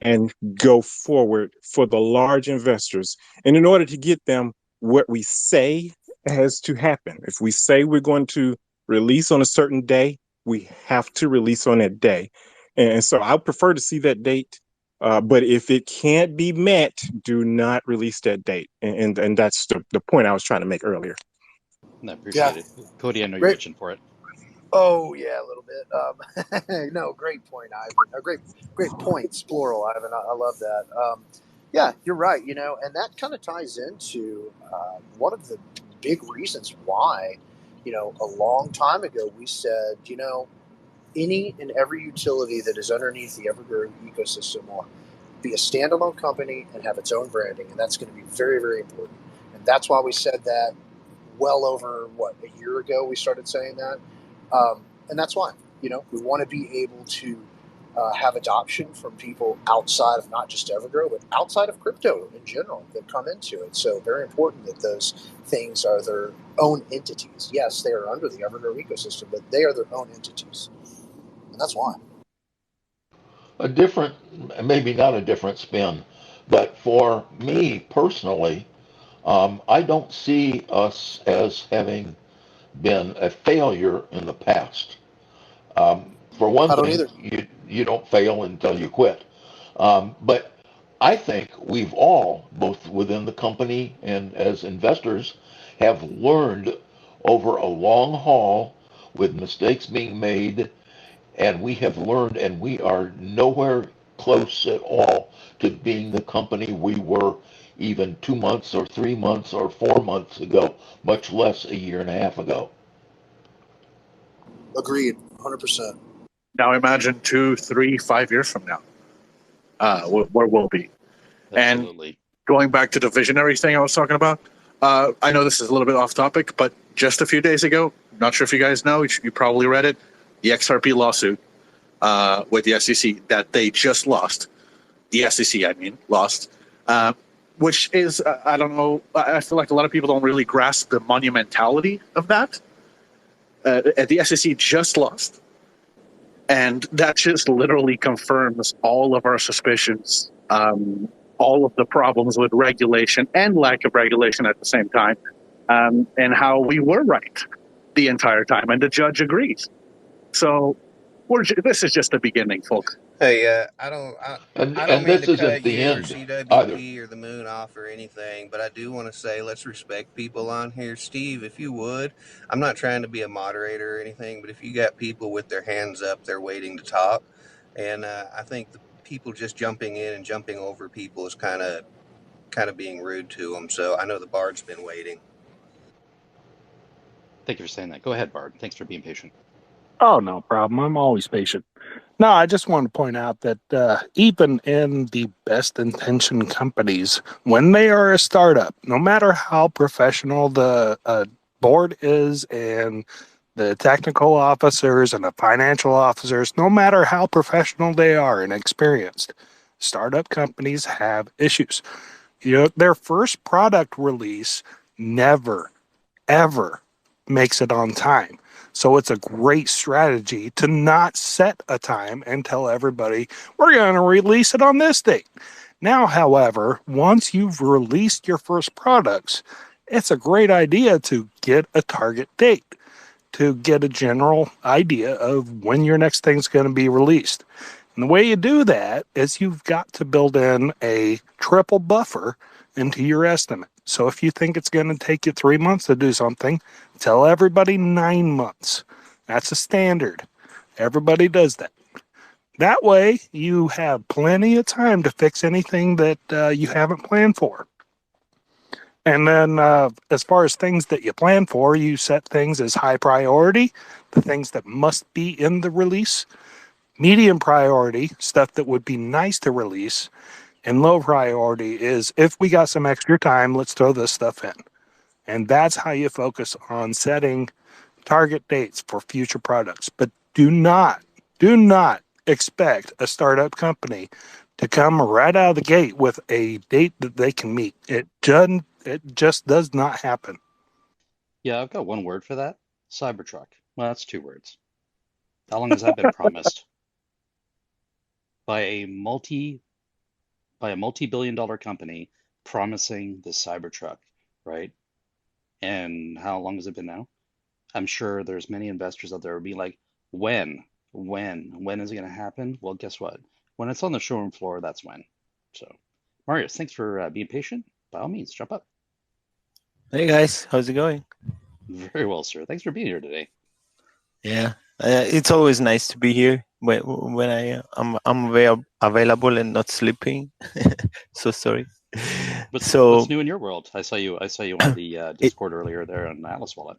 and go forward for the large investors. And in order to get them, what we say has to happen. If we say we're going to release on a certain day, we have to release on that day. And so I prefer to see that date. But if it can't be met, do not release that date. And that's the point I was trying to make earlier. I appreciate it. Cody, I know you're Great. itching for it. Oh yeah, a little bit. No, great point, Ivan. Great points, plural, Ivan. I love that. Yeah, you're right. And that kind of ties into one of the big reasons why, a long time ago we said, any and every utility that is underneath the EverGrow ecosystem will be a standalone company and have its own branding, and that's going to be very, very important. And that's why we said that well over a year ago we started saying that, and that's why we want to be able to have adoption from people outside of not just EverGrow but outside of crypto in general that come into it. So very important that those things are their own entities. Yes, they are under the EverGrow ecosystem, but they are their own entities, and that's why. A different, maybe not a different spin, but for me personally, I don't see us as having been a failure in the past. For one I don't thing, either. you don't fail until you quit. But I think we've all, both within the company and as investors, have learned over a long haul with mistakes being made, and we have learned, and we are nowhere close at all to being the company we were even 2 months or 3 months or 4 months ago, much less a year and a half ago. Agreed, 100%. Now imagine 2, 3, 5 years from now, where we'll be. Absolutely. And going back to the visionary thing I was talking about, I know this is a little bit off topic, but just a few days ago, not sure if you guys know, you probably read it, the XRP lawsuit with the SEC that they just lost. The SEC, lost. Which is, I don't know, I feel like a lot of people don't really grasp the monumentality of that. The SEC just lost. And that just literally confirms all of our suspicions, all of the problems with regulation and lack of regulation at the same time, and how we were right the entire time, and the judge agrees. So this is just the beginning, folks. Hey, I don't And mean this to isn't cut the you or end either. CWP or the Moon off or anything, but I do want to say let's respect people on here. Steve, if you would, I'm not trying to be a moderator or anything, but if you got people with their hands up, they're waiting to talk, and I think the people just jumping in and jumping over people is kind of being rude to them. So I know the Bard's been waiting. Thank you for saying that. Go ahead, Bard. Thanks for being patient. Oh, no problem. I'm always patient. No, I just want to point out that even in the best intentioned companies, when they are a startup, no matter how professional the board is and The technical officers and the financial officers, no matter how professional they are and experienced, startup companies have issues. Their first product release never, ever makes it on time. So it's a great strategy to not set a time and tell everybody, we're going to release it on this date. Now, however, once you've released your first products, it's a great idea to get a target date, to get a general idea of when your next thing's going to be released. And the way you do that is you've got to build in a triple buffer into your estimate. So if you think it's going to take you 3 months to do something, tell everybody 9 months. That's a standard. Everybody does that. That way, you have plenty of time to fix anything that you haven't planned for. And then as far as things that you plan for, you set things as high priority, the things that must be in the release, medium priority, stuff that would be nice to release, and low priority is, if we got some extra time, let's throw this stuff in. And that's how you focus on setting target dates for future products. But do not expect a startup company to come right out of the gate with a date that they can meet. It just does not happen. Yeah, I've got one word for that. Cybertruck. Well, that's 2 words. How long has that been promised? By a multi-billion-dollar company promising the Cybertruck, right? And how long has it been now? I'm sure there's many investors out there who be like, when is it going to happen? Well, guess what? When it's on the showroom floor, that's when. So, Marius, thanks for being patient. By all means, jump up. Hey guys, how's it going? Very well, sir. Thanks for being here today. Yeah, it's always nice to be here when I'm available and not sleeping. So sorry. What's new in your world? I saw you on the Discord earlier there on Atlas Wallet.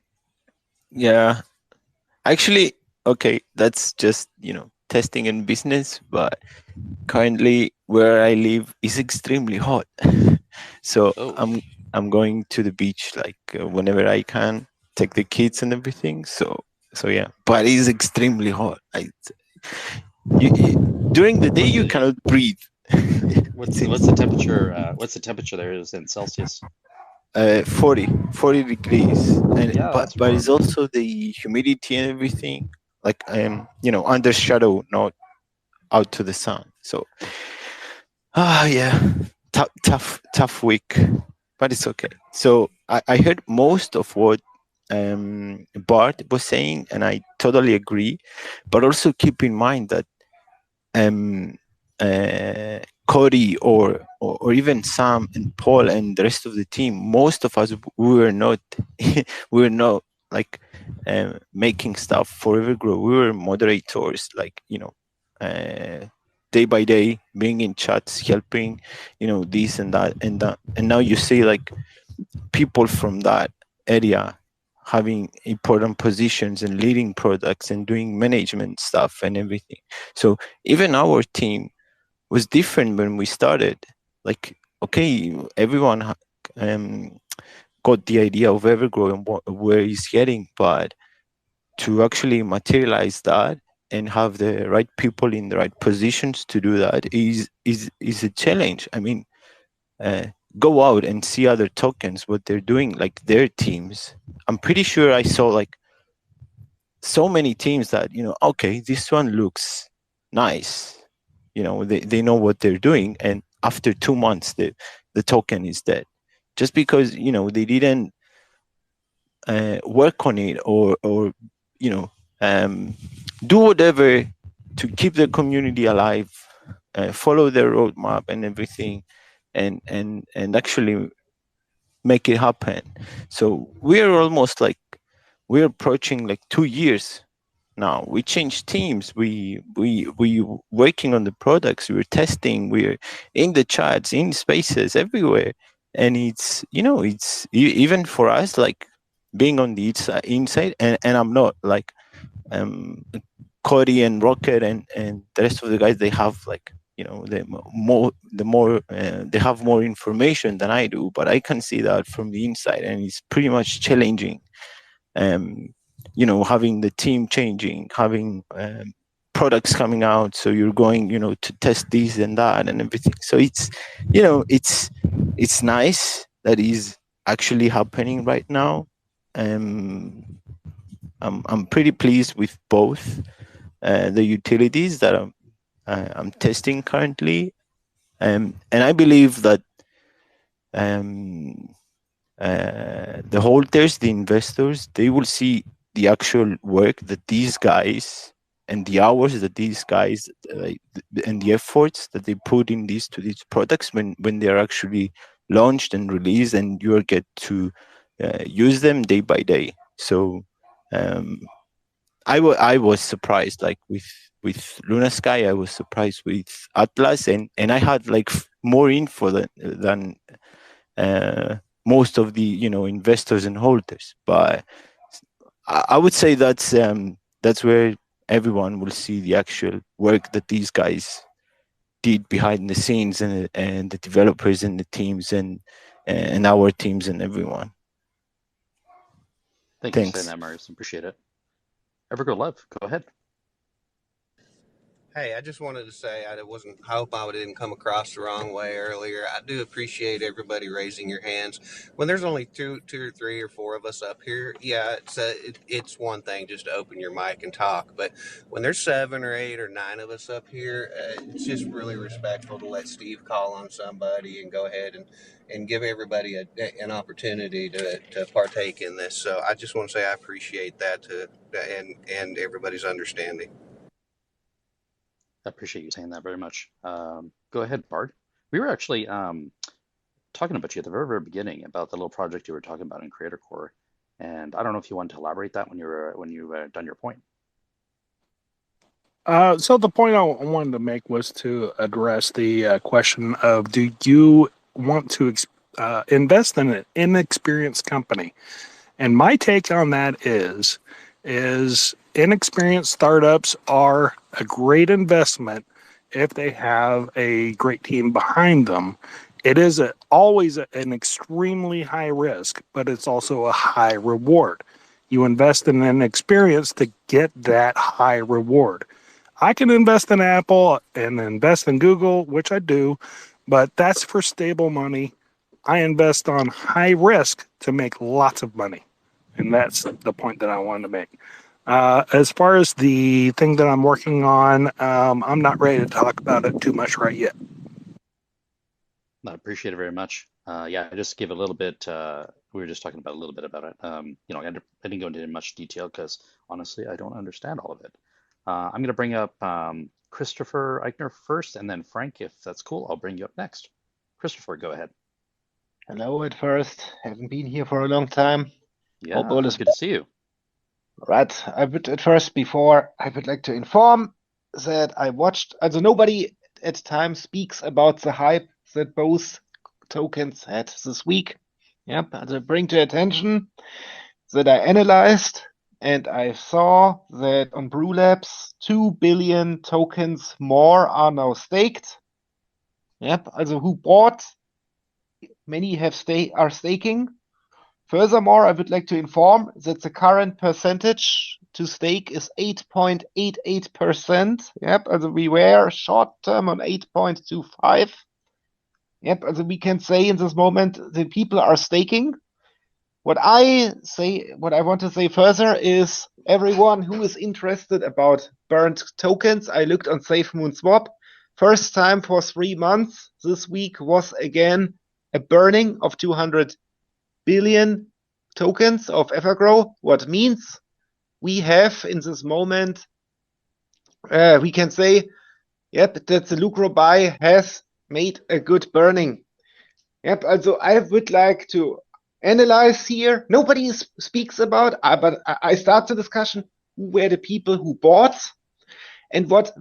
Yeah, actually, okay, that's just testing in business, but currently where I live is extremely hot. So I'm going to the beach like whenever I can, take the kids and everything. So yeah, but it's extremely hot. During the day you cannot breathe. What's the temperature? What's the temperature there is in Celsius? 40 degrees, and yeah, but it's also the humidity and everything. Like under shadow, not out to the sun. So yeah, tough week, but it's okay. So I heard most of what Bart was saying, and I totally agree. But also keep in mind that Cody or even Sam and Paul and the rest of the team, most of us we were not like making stuff for EverGrow. We were moderators, like day by day, being in chats, helping, this and that and that. And now you see like people from that area having important positions and leading products and doing management stuff and everything. So even our team was different when we started. Like, okay, everyone got the idea of EverGrow and where he's heading, but to actually materialize that and have the right people in the right positions to do that is a challenge. I mean, go out and see other tokens, what they're doing, like their teams. I'm pretty sure I saw like so many teams that, okay, this one looks nice. They know what they're doing. And after 2 months, the token is dead. Just because, they didn't work on it or do whatever to keep the community alive, follow their roadmap and everything, and actually make it happen. So we're approaching like 2 years now. We changed teams. We working on the products. We're testing. We're in the chats, in spaces, everywhere. And it's even for us, like being on the inside. And I'm not like Cody and Rocket and the rest of the guys. They have like they have more information than I do, but I can see that from the inside, and it's pretty much challenging having the team changing, having products coming out, so you're going to test this and that and everything. So it's nice that is actually happening right now. I'm pretty pleased with both the utilities that I'm testing currently, and I believe that the holders, the investors, they will see the actual work that these guys and the hours that these guys and the efforts that they put in these products when they're actually launched and released, and you get to use them day by day. So I was surprised, like with LunaSky, I was surprised with Atlas, and I had like more info than most of the investors and holders. But I would say that's where everyone will see the actual work that these guys did behind the scenes, and the developers and the teams and our teams and everyone. Thanks for saying that, Marius. Appreciate it. EverGrow Love, go ahead. Hey, I just wanted to say I hope I didn't come across the wrong way earlier. I do appreciate everybody raising your hands. When there's only two or three or four of us up here, yeah, it's one thing just to open your mic and talk. But when there's 7 or 8 or 9 of us up here, it's just really respectful to let Steve call on somebody and go ahead and give everybody an opportunity to partake in this. So I just want to say I appreciate that and everybody's understanding. I appreciate you saying that very much. Go ahead, Bard. We were actually talking about you at the very, very beginning about the little project you were talking about in Creator Core, and I don't know if you wanted to elaborate that when you done your point. So the point I wanted to make was to address the question of, do you want to invest in an inexperienced company? And my take on that is inexperienced startups are a great investment if they have a great team behind them. It is always an extremely high risk, but it's also a high reward. You invest in an experience to get that high reward. I can invest in Apple and invest in Google, which I do, but that's for stable money. I invest on high risk to make lots of money. And that's the point that I wanted to make. As far as the thing that I'm working on, I'm not ready to talk about it too much right yet. I appreciate it very much. Yeah, I just gave a little bit. We were just talking about a little bit about it. I didn't go into much detail because honestly, I don't understand all of it. I'm going to bring up Christopher Eichner first, and then Frank, if that's cool, I'll bring you up next. Christopher, go ahead. Hello at first. Haven't been here for a long time. Yeah, good to see you. Right. I would like to inform that I watched, nobody at time speaks about the hype that both tokens had this week. Yep. I bring to attention that I analyzed, and I saw that on Brew Labs, 2 billion tokens more are now staked. Yep. Who bought? Many are staking. Furthermore, I would like to inform that the current percentage to stake is 8.88%. Yep, we were short term on 8.25. Yep, we can say in this moment the people are staking. What I want to say further is everyone who is interested about burnt tokens, I looked on SafeMoon Swap. First time for 3 months. This week was again a burning of 200 billion tokens of EverGrow. What means we have in this moment, we can say, yep, that the Lucro buy has made a good burning. Yep, I would like to analyze here. Nobody speaks about, but I start the discussion. Who were the people who bought? And what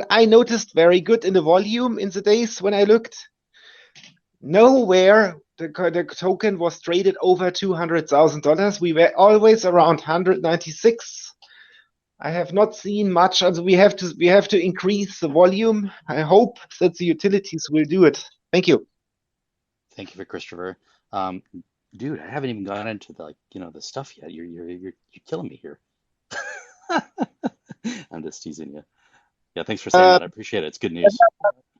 I noticed very good in the volume in the days when I looked, nowhere the token was traded over $200,000. We were always around 196. I have not seen much. We have to increase the volume. I hope that the utilities will do it. Thank you. Thank you for Christopher. Dude, I haven't even gone into the the stuff yet. You're killing me here. I'm just teasing you. Yeah, thanks for saying Uh, that. I appreciate it. It's good news.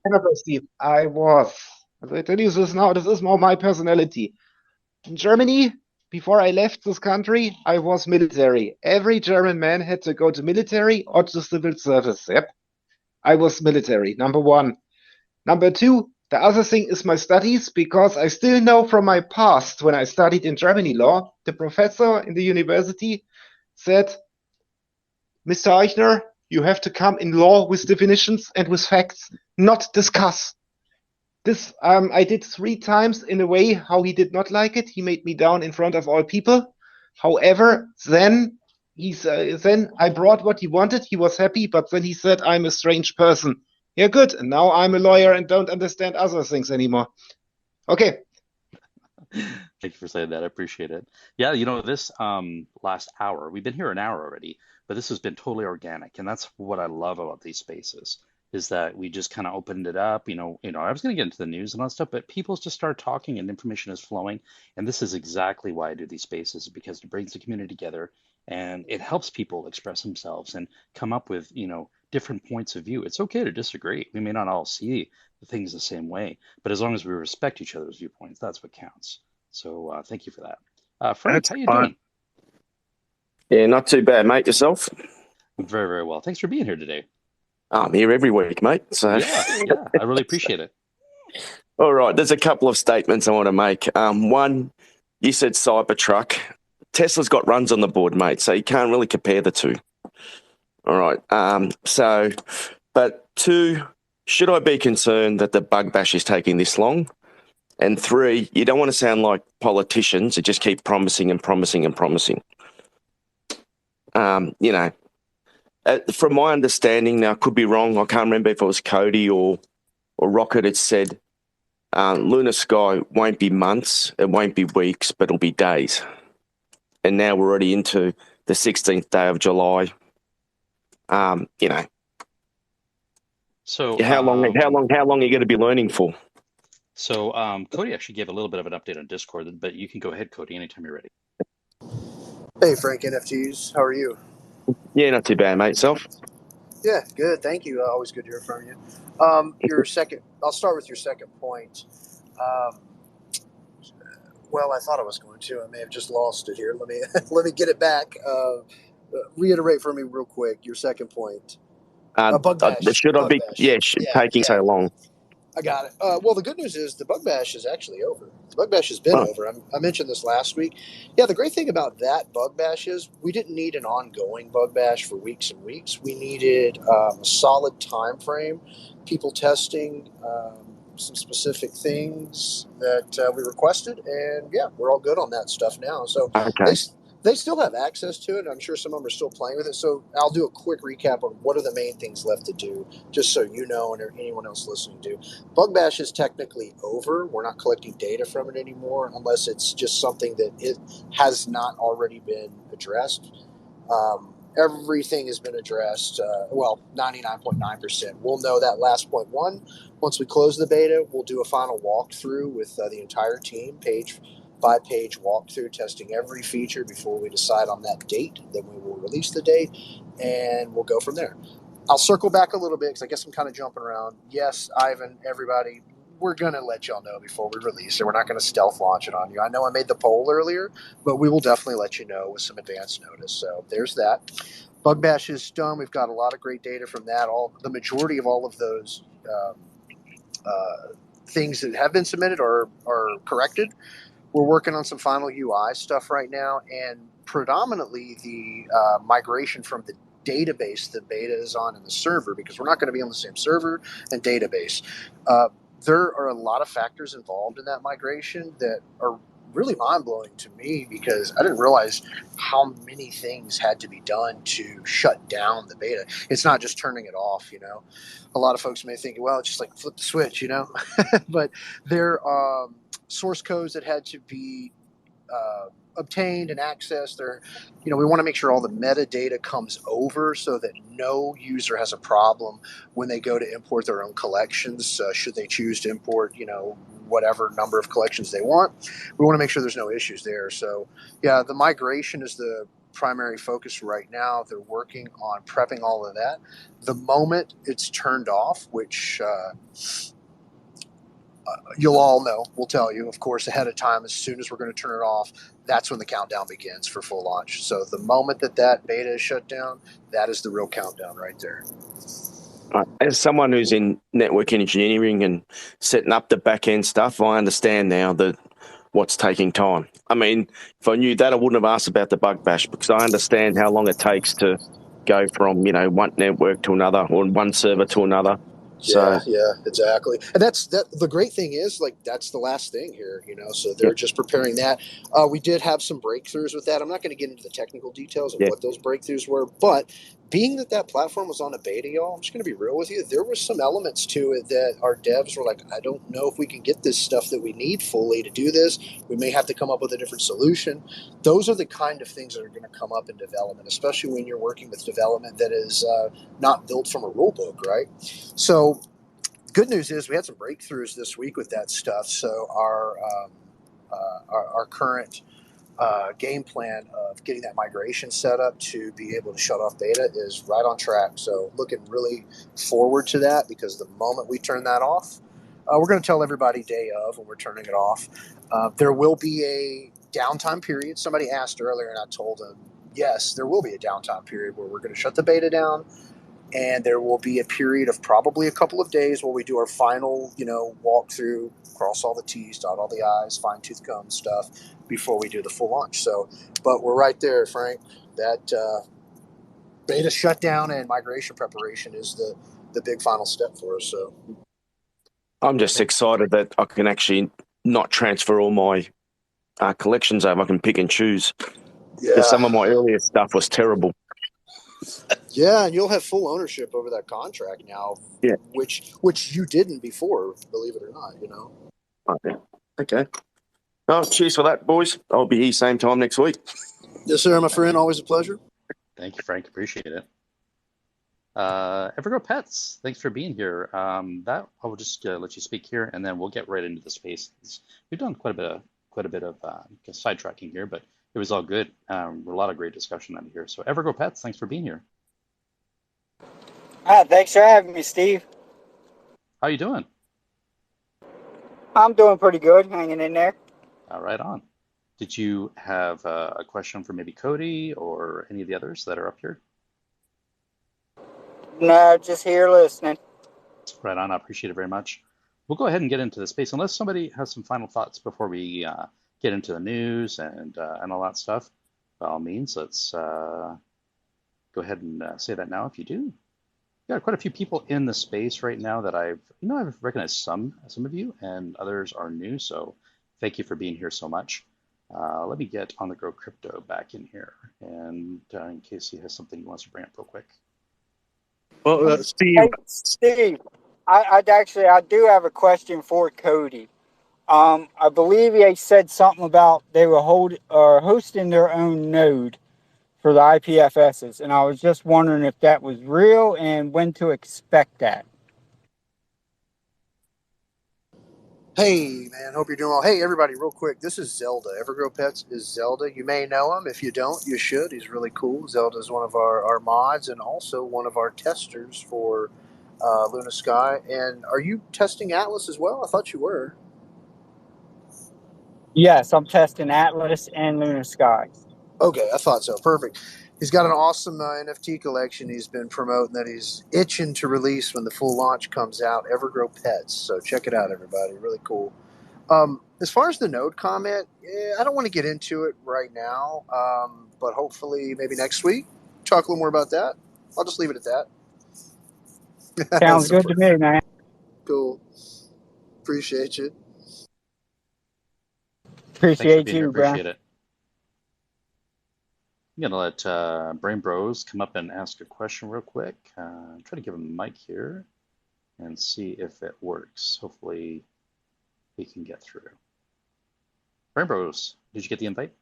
EverGrow Steve, as I tell you this now, this is more my personality. In Germany, before I left this country, I was military. Every German man had to go to military or to civil service. Yep, I was military, number one. Number two, the other thing is my studies, because I still know from my past when I studied in Germany law, the professor in the university said, Mr. Eichner, you have to come in law with definitions and with facts, not discuss. This I did 3 times in a way how he did not like it. He made me down in front of all people. However, then then I brought what he wanted. He was happy, but then he said, I'm a strange person. Yeah, good. And now I'm a lawyer and don't understand other things anymore. Okay. Thank you for saying that. I appreciate it. Yeah, this last hour, we've been here an hour already, but this has been totally organic, and that's what I love about these spaces is that we just kind of opened it up. I was going to get into the news and all that stuff, but people just start talking and information is flowing, and this is exactly why I do these spaces because it brings the community together and it helps people express themselves and come up with, different points of view. It's okay to disagree. We may not all see the things the same way, but as long as we respect each other's viewpoints, that's what counts. So thank you for that. Frank, That's how you fun. doing? Yeah, not too bad, mate. Yourself? Very, very well. Thanks for being here today. I'm here every week, mate. So Yeah, I really appreciate it. all right, there's a couple of statements I want to make. One, you said Cybertruck. Tesla's got runs on the board, mate, so you can't really compare the two. All right. But two, should I be concerned that the bug bash is taking this long? And three, you don't want to sound like politicians that just keep promising and promising and promising. From my understanding, now I could be wrong. I can't remember if it was Cody or Rocket. It said LunaSky won't be months, it won't be weeks, but it'll be days. And now we're already into the 16th day of July. So how long are you going to be learning for? So Cody actually gave a little bit of an update on Discord, but you can go ahead, Cody, anytime you're ready. Hey, Frank, NFTs. How are you? Yeah, not too bad, mate. Self? Yeah, good. Thank you. Always good to hear from you. I'll start with your second point. Well, I thought I was going to. I may have just lost it here. Let me get it back. Reiterate for me real quick your second point. Bug bash. Should I be? Yeah, taking so long. I got it. Well, the good news is the bug bash is actually over. The bug bash has been over. I mentioned this last week. Yeah, the great thing about that bug bash is we didn't need an ongoing bug bash for weeks and weeks. We needed a solid time frame, people testing some specific things that we requested, and yeah, we're all good on that stuff now. So they still have access to it. I'm sure some of them are still playing with it. So I'll do a quick recap on what are the main things left to do, just so you know and anyone else listening to. Bug bash is technically over. We're not collecting data from it anymore unless it's just something that it has not already been addressed. Everything has been addressed. 99.9%. We'll know that last 0.1. Once we close the beta, we'll do a final walkthrough with the entire team, page by page walkthrough, testing every feature before we decide on that date. Then we will release the date, and we'll go from there. I'll circle back a little bit because I guess I'm kind of jumping around. Yes, Ivan, everybody, we're going to let y'all know before we release it. We're not going to stealth launch it on you. I know I made the poll earlier, but we will definitely let you know with some advance notice. So there's that. Bug bash is done. We've got a lot of great data from that. The majority of all of those things that have been submitted are corrected. We're working on some final UI stuff right now, and predominantly the migration from the database the beta is on in the server, because we're not going to be on the same server and database. There are a lot of factors involved in that migration that are really mind-blowing to me, because I didn't realize how many things had to be done to shut down the beta. It's not just turning it off, A lot of folks may think, well, it's just like flip the switch, but there are source codes that had to be obtained and accessed. We want to make sure all the metadata comes over so that no user has a problem when they go to import their own collections. Should they choose to import, whatever number of collections they want, we want to make sure there's no issues there. So, yeah, the migration is the primary focus right now. They're working on prepping all of that. The moment it's turned off, which you'll all know, we'll tell you, of course, ahead of time, as soon as we're going to turn it off, that's when the countdown begins for full launch. So the moment that beta is shut down, that is the real countdown right there. As someone who's in network engineering and setting up the back end stuff, I understand now that what's taking time. I mean, if I knew that, I wouldn't have asked about the bug bash, because I understand how long it takes to go from, one network to another, or one server to another. So, yeah, exactly. And that's the great thing is, that's the last thing here, so they're just preparing that. We did have some breakthroughs with that. I'm not going to get into the technical details of what those breakthroughs were, but being that platform was on a beta, y'all, I'm just going to be real with you. There were some elements to it that our devs were like, I don't know if we can get this stuff that we need fully to do this. We may have to come up with a different solution. Those are the kind of things that are going to come up in development, especially when you're working with development that is not built from a rule book, right? So good news is we had some breakthroughs this week with that stuff. So our current game plan of getting that migration set up to be able to shut off beta is right on track. So looking really forward to that, because the moment we turn that off, we're going to tell everybody day of when we're turning it off. There will be a downtime period. Somebody asked earlier, and I told them, yes, there will be a downtime period where we're going to shut the beta down. And there will be a period of probably a couple of days where we do our final, walkthrough, cross all the T's, dot all the I's, fine tooth comb stuff before we do the full launch. So, but we're right there, Frank. That beta shutdown and migration preparation is the big final step for us. So, I'm just excited that I can actually not transfer all my collections over. I can pick and choose. yeah, Because some of my earlier stuff was terrible. Yeah, and you'll have full ownership over that contract now. Yeah. Which you didn't before, believe it or not. Oh, yeah. Okay. Oh, cheers for that, boys. I'll be here same time next week. Yes, sir, my friend. Always a pleasure. Thank you, Frank. Appreciate it. EverGrow Pets, thanks for being here. That I will just let you speak here, and then we'll get right into the space. We've done quite a bit of sidetracking here, but it was all good. A lot of great discussion out of here. So EverGrow Pets, thanks for being here. Thanks for having me, Steve. How you doing? I'm doing pretty good, hanging in there. Right on. Did you have a question for maybe Cody or any of the others that are up here? No, just here listening. Right on. I appreciate it very much. We'll go ahead and get into the space, unless somebody has some final thoughts before we get into the news and all that stuff. By all means, let's go ahead and say that now if you do. We've got quite a few people in the space right now that I've recognized some of you, and others are new. So thank you for being here so much. Let me get on the Grow Crypto back in here, and in case he has something he wants to bring up real quick. Well, Steve. Hey, Steve, I do have a question for Cody. I believe he said something about they were hosting their own node for the IPFSs, and I was just wondering if that was real and when to expect that. Hey, man, hope you're doing well. Hey, everybody, real quick, this is Zelda. EverGrow Pets is Zelda. You may know him. If you don't, you should. He's really cool. Zelda is one of our mods and also one of our testers for LunaSky. And are you testing Atlas as well? I thought you were. Yes, I'm testing Atlas and LunaSky. Okay, I thought so. Perfect. He's got an awesome NFT collection he's been promoting that he's itching to release when the full launch comes out, EverGrow Pets. So check it out, everybody. Really cool. As far as the node comment, I don't want to get into it right now, but hopefully maybe next week, talk a little more about that. I'll just leave it at that. Sounds good to me, man. Cool. Appreciate you. Appreciate you, bro. Appreciate it. I'm going to let Brain Bros come up and ask a question real quick. Try to give him a mic here and see if it works. Hopefully he can get through. Brain Bros, Did you get the invite?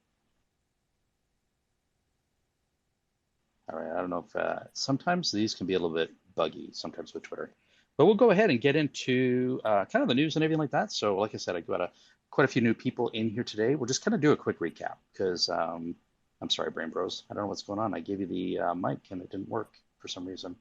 All right, I don't know if sometimes these can be a little bit buggy sometimes with Twitter, but we'll go ahead and get into kind of the news and everything like that. So like I said, I got quite a few new people in here today. We'll just kind of do a quick recap because I'm sorry, Brain Bros. I don't know what's going on. I gave you the mic and it didn't work for some reason.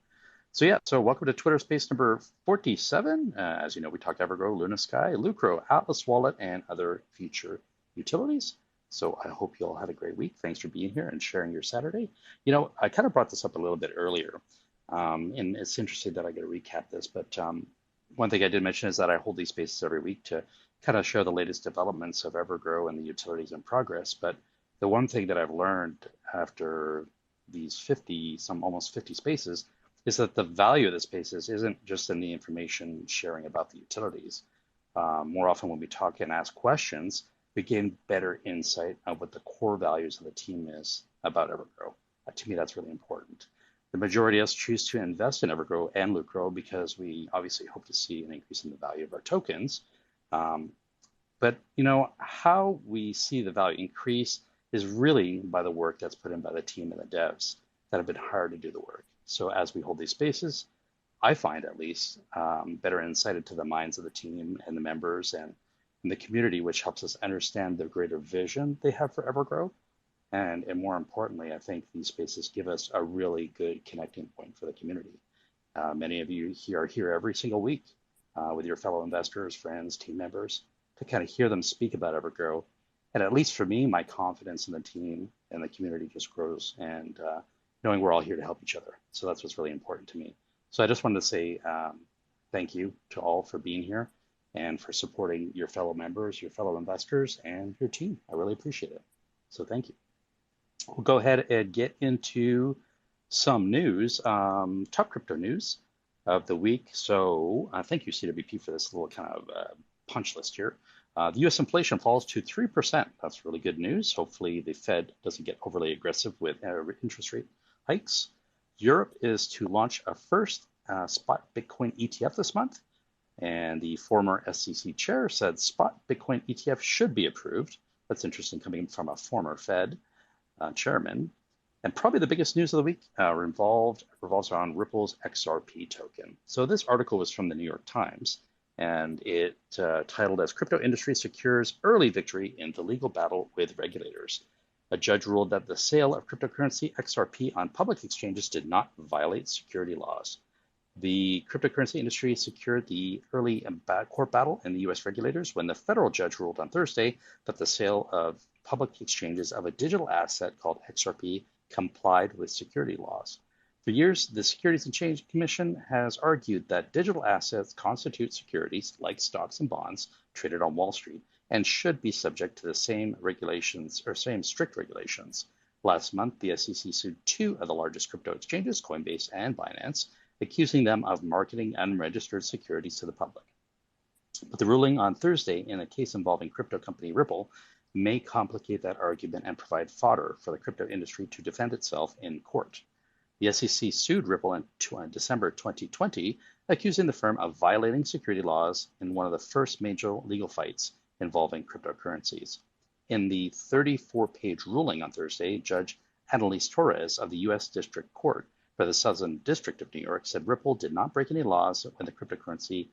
So yeah, so welcome to Twitter Space number 47. As you know, we talked EverGrow, LunaSky, Lucro, Atlas Wallet, and other future utilities. So I hope you all had a great week. Thanks for being here and sharing your Saturday. You know, I kind of brought this up a little bit earlier, and it's interesting that I get to recap this, but one thing I did mention is that I hold these spaces every week to kind of show the latest developments of EverGrow and the utilities in progress. But the one thing that I've learned after these almost 50 spaces, is that the value of the spaces isn't just in the information sharing about the utilities. More often when we talk and ask questions, we gain better insight on what the core values of the team is about EverGrow. To me, that's really important. The majority of us choose to invest in EverGrow and Lucro because we obviously hope to see an increase in the value of our tokens. But you know, how we see the value increase is really by the work that's put in by the team and the devs that have been hired to do the work. So as we hold these spaces, I find at least better insight into the minds of the team and the members and the community, which helps us understand the greater vision they have for EverGrow. And more importantly, I think these spaces give us a really good connecting point for the community. Many of you here are here every single week with your fellow investors, friends, team members, to kind of hear them speak about EverGrow. And at least for me, my confidence in the team and the community just grows, and knowing we're all here to help each other. So that's what's really important to me. So I just wanted to say thank you to all for being here and for supporting your fellow members, your fellow investors, and your team. I really appreciate it. So thank you. We'll go ahead and get into some news, top crypto news of the week. So thank you, CWP, for this little kind of punch list here. The U.S. inflation falls to 3%. That's really good news. Hopefully the Fed doesn't get overly aggressive with interest rate hikes. Europe is to launch a first spot Bitcoin ETF this month. And the former SEC chair said spot Bitcoin ETF should be approved. That's interesting coming from a former Fed chairman. And probably the biggest news of the week revolves around Ripple's XRP token. So this article was from the New York Times, and it titled as Crypto Industry Secures Early Victory in the Legal Battle with Regulators. A judge ruled that the sale of cryptocurrency XRP on public exchanges did not violate security laws. The cryptocurrency industry secured the early court battle in the U.S. regulators when the federal judge ruled on Thursday that the sale of public exchanges of a digital asset called XRP complied with security laws. For years, the Securities and Exchange Commission has argued that digital assets constitute securities like stocks and bonds traded on Wall Street and should be subject to the same regulations or same strict regulations. Last month, the SEC sued two of the largest crypto exchanges, Coinbase and Binance, accusing them of marketing unregistered securities to the public. But the ruling on Thursday in a case involving crypto company Ripple may complicate that argument and provide fodder for the crypto industry to defend itself in court. The SEC sued Ripple in December 2020, accusing the firm of violating security laws in one of the first major legal fights involving cryptocurrencies. In the 34-page ruling on Thursday, Judge Annalise Torres of the U.S. District Court for the Southern District of New York said Ripple did not break any laws when the cryptocurrency,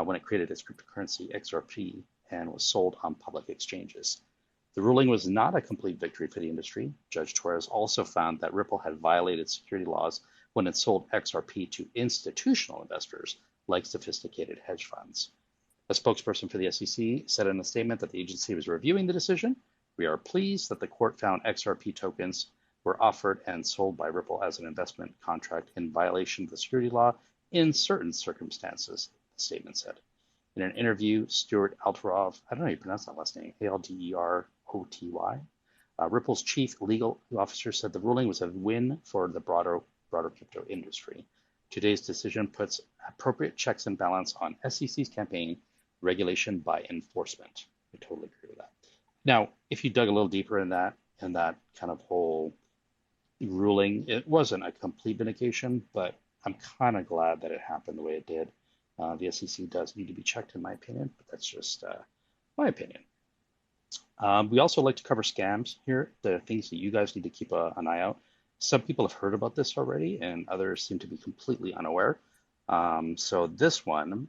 when it created its cryptocurrency XRP and was sold on public exchanges. The ruling was not a complete victory for the industry. Judge Torres also found that Ripple had violated security laws when it sold XRP to institutional investors like sophisticated hedge funds. A spokesperson for the SEC said in a statement that the agency was reviewing the decision. We are pleased that the court found XRP tokens were offered and sold by Ripple as an investment contract in violation of the security law in certain circumstances, the statement said. In an interview, Stuart Alderov, I don't know how you pronounce that last name, Alderoty, Ripple's chief legal officer, said the ruling was a win for the broader crypto industry. Today's decision puts appropriate checks and balance on SEC's campaign regulation by enforcement. I totally agree with that. Now, if you dug a little deeper in that kind of whole ruling, it wasn't a complete vindication, but I'm kind of glad that it happened the way it did. The SEC does need to be checked, in my opinion, but that's just my opinion. We also like to cover scams here, the things that you guys need to keep an eye out. Some people have heard about this already, and others seem to be completely unaware. So this one,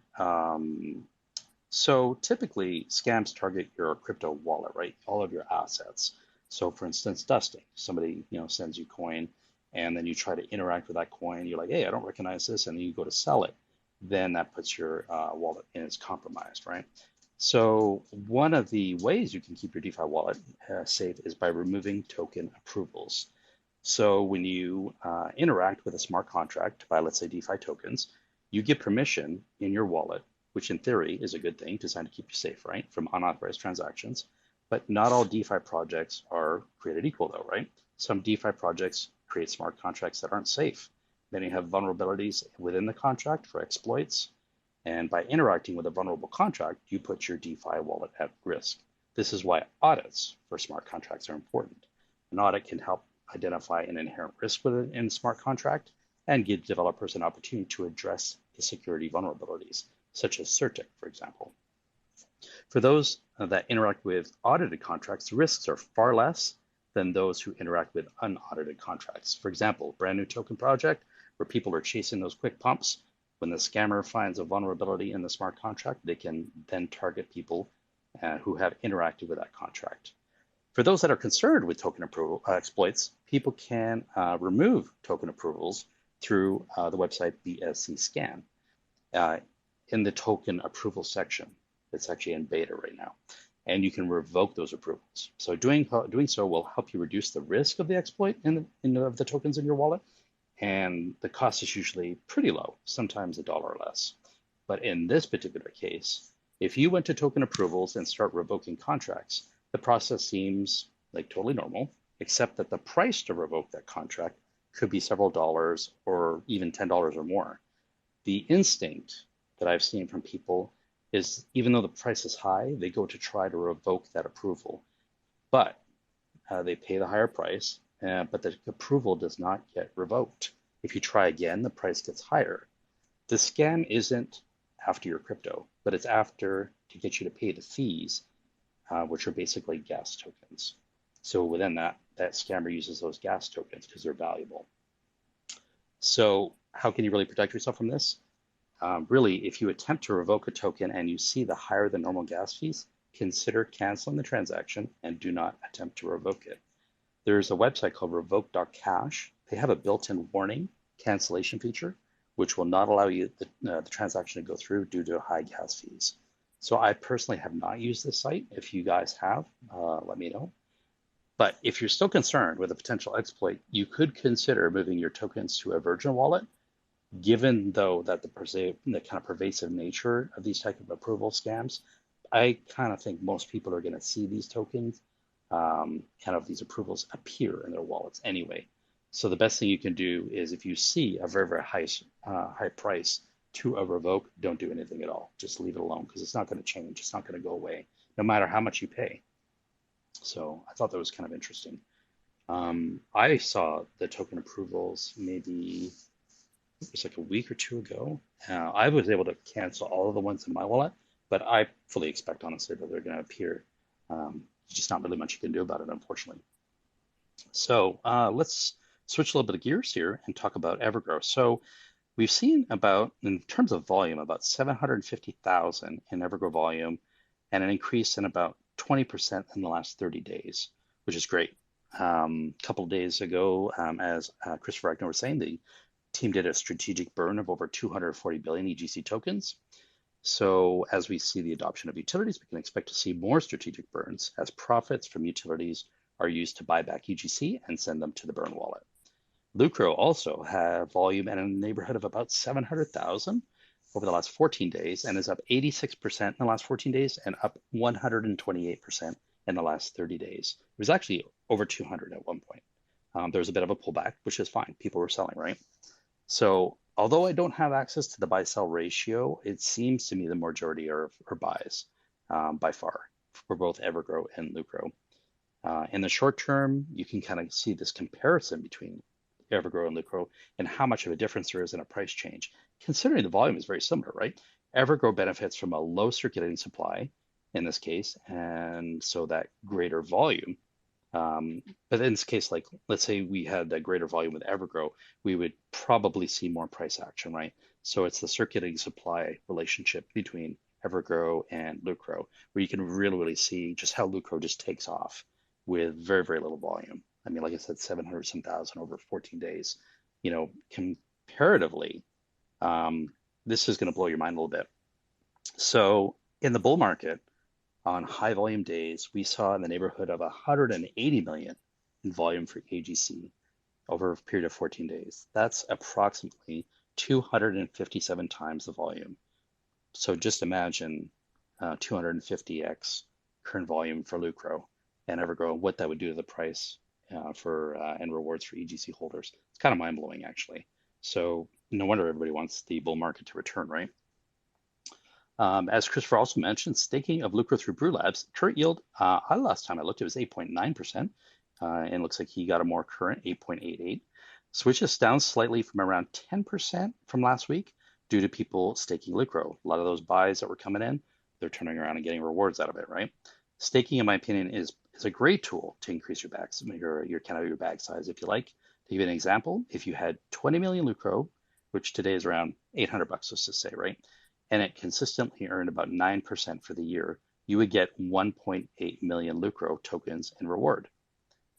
so typically scams target your crypto wallet, right? All of your assets. So for instance, dusting. Somebody, sends you coin, and then you try to interact with that coin. You're like, hey, I don't recognize this, and then you go to sell it. Then that puts your wallet in as compromised, right? So one of the ways you can keep your DeFi wallet safe is by removing token approvals. So when you interact with a smart contract to buy, let's say, DeFi tokens, you give permission in your wallet, which in theory is a good thing, designed to keep you safe, right, from unauthorized transactions. But not all DeFi projects are created equal, though, right? Some DeFi projects create smart contracts that aren't safe. Many have vulnerabilities within the contract for exploits. And by interacting with a vulnerable contract, you put your DeFi wallet at risk. This is why audits for smart contracts are important. An audit can help identify an inherent risk within a smart contract and give developers an opportunity to address the security vulnerabilities, such as CertiK, for example. For those that interact with audited contracts, the risks are far less than those who interact with unaudited contracts. For example, brand new token project where people are chasing those quick pumps. When the scammer finds a vulnerability in the smart contract, they can then target people who have interacted with that contract. For those that are concerned with token approval exploits, people can remove token approvals through the website BSC Scan in the token approval section. It's actually in beta right now, and you can revoke those approvals. So doing so will help you reduce the risk of the exploit of the tokens in your wallet. And the cost is usually pretty low, sometimes $1 or less. But in this particular case, if you went to token approvals and start revoking contracts, the process seems like totally normal, except that the price to revoke that contract could be several dollars or even $10 or more. The instinct that I've seen from people is even though the price is high, they go to try to revoke that approval. But they pay the higher price, but the approval does not get revoked. If you try again, the price gets higher. The scam isn't after your crypto, but it's after to get you to pay the fees, which are basically gas tokens. So within that scammer uses those gas tokens because they're valuable. So how can you really protect yourself from this? Really, if you attempt to revoke a token and you see the higher than normal gas fees, consider canceling the transaction and do not attempt to revoke it. There's a website called revoke.cash. They have a built-in warning cancellation feature, which will not allow you the transaction to go through due to high gas fees. So I personally have not used this site. If you guys have, let me know. But if you're still concerned with a potential exploit, you could consider moving your tokens to a Virgin wallet, given though that the kind of pervasive nature of these type of approval scams. I kind of think most people are going to see these tokens, kind of these approvals appear in their wallets anyway. So the best thing you can do is if you see a very, very high price to a revoke, don't do anything at all. Just leave it alone because it's not going to change. It's not going to go away, no matter how much you pay. So I thought that was kind of interesting. I saw the token approvals maybe it was like a week or two ago. I was able to cancel all of the ones in my wallet, but I fully expect, honestly, that they're going to appear. Just not really much you can do about it, unfortunately. So let's switch a little bit of gears here and talk about EverGrow. So we've seen about, in terms of volume, about 750,000 in EverGrow volume and an increase in about 20% in the last 30 days, which is great. A couple of days ago, as Christopher Agnew was saying, the team did a strategic burn of over 240 billion EGC tokens. So as we see the adoption of utilities, we can expect to see more strategic burns as profits from utilities are used to buy back EGC and send them to the burn wallet. Lucro also had volume in a neighborhood of about 700,000 over the last 14 days and is up 86% in the last 14 days and up 128% in the last 30 days. It was actually over 200 at one point. There was a bit of a pullback, which is fine. People were selling, right? So although I don't have access to the buy-sell ratio, it seems to me the majority are buys by far for both EverGrow and Lucro. In the short term, you can kind of see this comparison between EverGrow and Lucro and how much of a difference there is in a price change. Considering the volume is very similar, right? EverGrow benefits from a low circulating supply in this case, and so that greater volume. But in this case, like let's say we had a greater volume with EverGrow, we would probably see more price action, right? So it's the circulating supply relationship between EverGrow and Lucro, where you can really see just how Lucro just takes off with very, very little volume. I mean, like I said, 700 some thousand over 14 days. You know, comparatively, this is going to blow your mind a little bit. So in the bull market, on high volume days, we saw in the neighborhood of 180 million in volume for EGC over a period of 14 days. That's approximately 257 times the volume. So just imagine 250x current volume for Lucro and EverGrow, what that would do to the price and rewards for EGC holders. It's kind of mind blowing, actually. So no wonder everybody wants the bull market to return, right? As Christopher also mentioned, staking of Lucro through Brew Labs, current yield, last time I looked, it was 8.9%, and looks like he got a more current 8.88. Switches down slightly from around 10% from last week due to people staking Lucro. A lot of those buys that were coming in, they're turning around and getting rewards out of it, right? Staking, in my opinion, is a great tool to increase your your bag size, if you like. To give you an example, if you had 20 million Lucro, which today is around 800 bucks, let's just say, right? And it consistently earned about 9% for the year, you would get 1.8 million Lucro tokens in reward.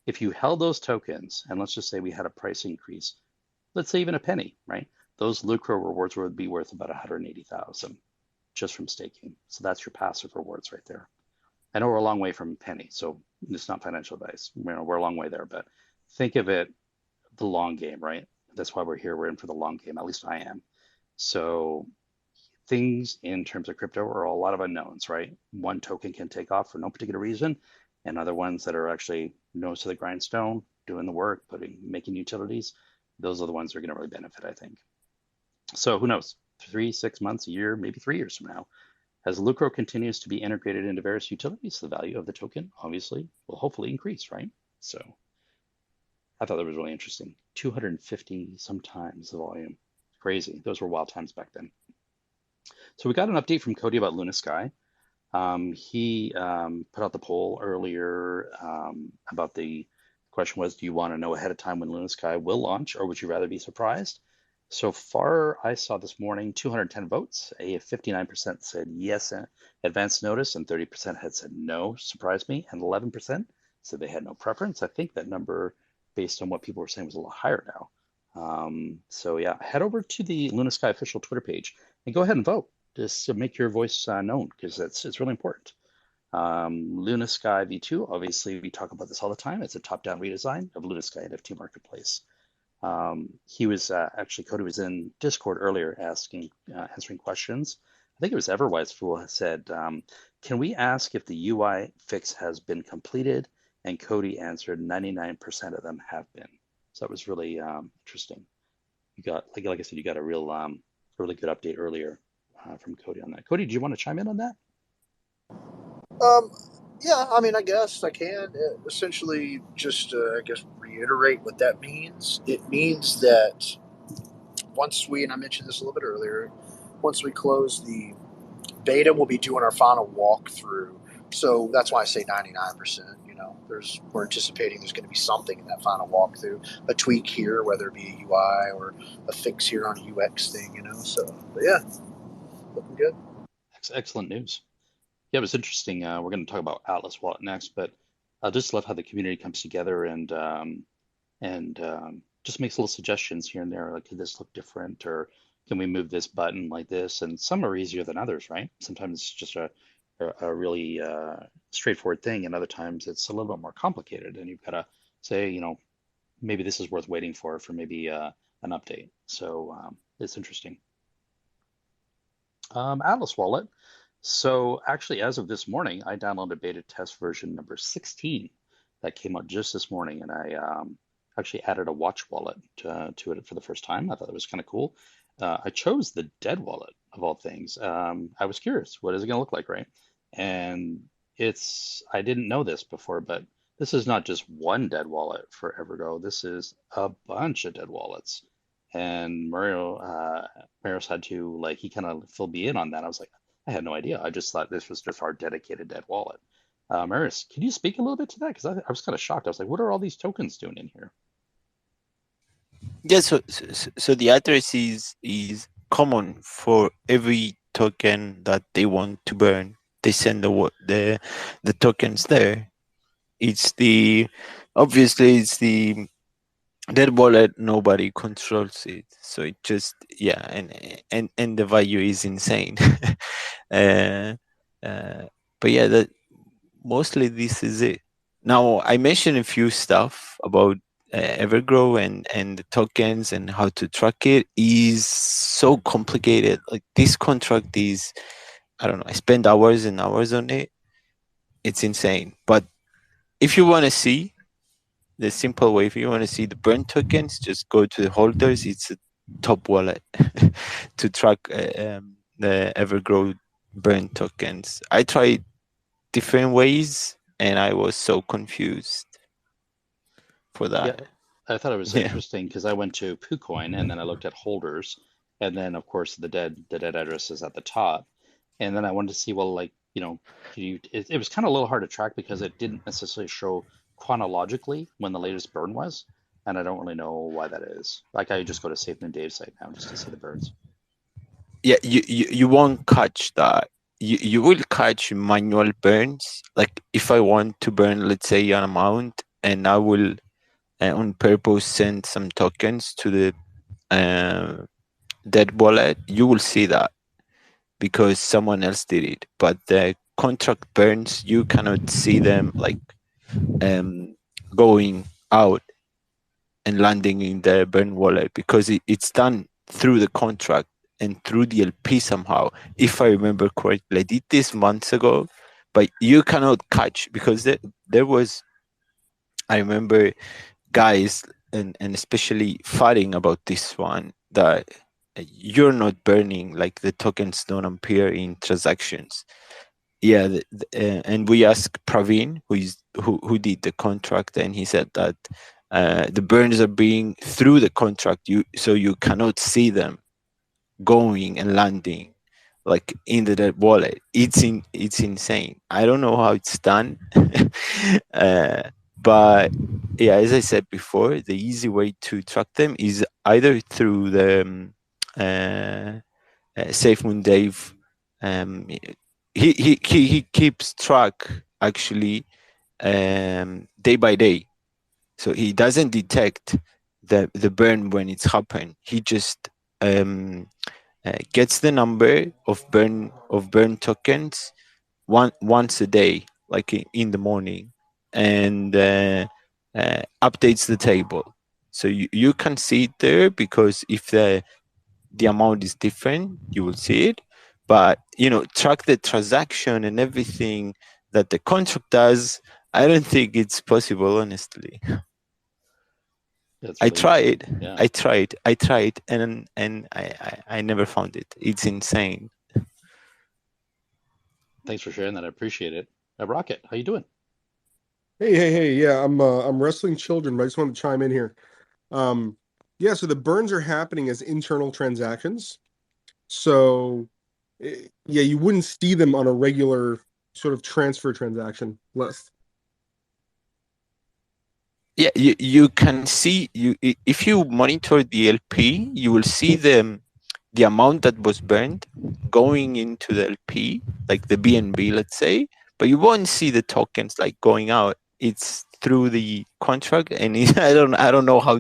If you held those tokens, and let's just say we had a price increase, let's say even a penny, right? Those Lucro rewards would be worth about 180,000 just from staking. So that's your passive rewards right there. I know we're a long way from a penny, so it's not financial advice. We're a long way there, but think of it the long game, right? That's why we're here. We're in for the long game. At least I am. So things in terms of crypto are a lot of unknowns, right? One token can take off for no particular reason, and other ones that are actually nose to the grindstone, doing the work, making utilities, those are the ones that are going to really benefit, I think. So who knows? 3, 6 months, a year, maybe 3 years from now, as Lucro continues to be integrated into various utilities, the value of the token obviously will hopefully increase, right? So I thought that was really interesting. 250 sometimes the volume. Crazy. Those were wild times back then. So we got an update from Cody about LunaSky. He put out the poll earlier about the question was, do you want to know ahead of time when LunaSky will launch, or would you rather be surprised? So far, I saw this morning 210 votes. 59% said yes, advance notice, and 30% had said no, surprised me, and 11% said they had no preference. I think that number, based on what people were saying, was a little higher now. So yeah, head over to the LunaSky official Twitter page and go ahead and vote. Just to make your voice known, because it's really important. LunaSky V2, obviously we talk about this all the time. It's a top-down redesign of LunaSky NFT Marketplace. He was actually, Cody was in Discord earlier answering questions. I think it was Everwise Fool has said, can we ask if the UI fix has been completed? And Cody answered 99% of them have been. So that was really interesting. You got, like I said, you got a really good update earlier from Cody on that. Cody, do you want to chime in on that? Yeah, I mean, I guess I can essentially just, I guess, reiterate what that means. It means that once and I mentioned this a little bit earlier, once we close the beta, we'll be doing our final walkthrough. So that's why I say 99%. You know, we're anticipating there's going to be something in that final walkthrough, a tweak here, whether it be a UI or a fix here on a UX thing. You know, so but yeah, looking good. Excellent news. Yeah, it was interesting. We're going to talk about Atlas Wallet next, but I just love how the community comes together and just makes little suggestions here and there, like, could this look different, or can we move this button like this? And some are easier than others, right? Sometimes it's just a really straightforward thing, and other times it's a little bit more complicated, and you've got to say, you know, maybe this is worth waiting for maybe an update. So it's interesting. Atlas Wallet. So actually, as of this morning, I downloaded beta test version number 16 that came out just this morning, and I actually added a watch wallet to it for the first time. I thought it was kind of cool. I chose the dead wallet of all things. I was curious, what is it going to look like, right? And I didn't know this before, but this is not just one dead wallet for EverGrow. This is a bunch of dead wallets. And Marios had to, like, he kind of filled me in on that. I was like, I had no idea. I just thought this was just our dedicated dead wallet. Maris, can you speak a little bit to that? Because I was kind of shocked. I was like, what are all these tokens doing in here? Yeah, so the address is common for every token that they want to burn. They send the tokens there. It's obviously it's the dead wallet. Nobody controls it, so it just and the value is insane. uh, but yeah, that mostly this is it. Now I mentioned a few stuff about EverGrow and the tokens and how to track it is so complicated. Like this contract is, I don't know. I spend hours and hours on it. It's insane. But if you want to see the simple way, if you want to see the burn tokens, just go to the holders. It's a top wallet to track the EverGrow burn tokens. I tried different ways and I was so confused for that. Yeah, I thought it was interesting because I went to PooCoin and then I looked at holders, and then of course the dead address is at the top, and then I wanted to see, well, like, it was kind of a little hard to track because it didn't necessarily show chronologically when the latest burn was, and I don't really know why that is. Like, I just go to Safe Moon Dave's site now just to see the burns. Yeah, you won't catch that. You will catch manual burns. Like if I want to burn, let's say, an amount, and I will on purpose send some tokens to the dead wallet, you will see that because someone else did it. But the contract burns, you cannot see them like going out and landing in the burn wallet because it's done through the contract and through the LP somehow. If I remember correctly, I did this months ago, but you cannot catch because there was, I remember guys and especially fighting about this one, that you're not burning, like the tokens don't appear in transactions. Yeah, and we asked Praveen, who did the contract, and he said that the burns are being through the contract, so you cannot see them going and landing like in the dead wallet. It's insane. I don't know how it's done. But yeah, as I said before, the easy way to track them is either through the Safe Moon Dave. He keeps track actually day by day, so he doesn't detect the burn when it's happened. He just gets the number of burn tokens once a day, like in the morning, and updates the table. So you can see it there, because if the amount is different, you will see it. But track the transaction and everything that the contract does, I don't think it's possible, honestly. That's I really tried. Yeah. I tried, and I never found it. It's insane. Thanks for sharing that. I appreciate it. Rocket, how you doing? Hey. Yeah, I'm wrestling children, but I just wanted to chime in here. Yeah, so the burns are happening as internal transactions. So, yeah, you wouldn't see them on a regular sort of transfer transaction list. Yeah, you can see, if you monitor the LP, you will see the amount that was burned going into the LP, like the BNB, let's say, but you won't see the tokens like going out. It's through the contract, and I don't know how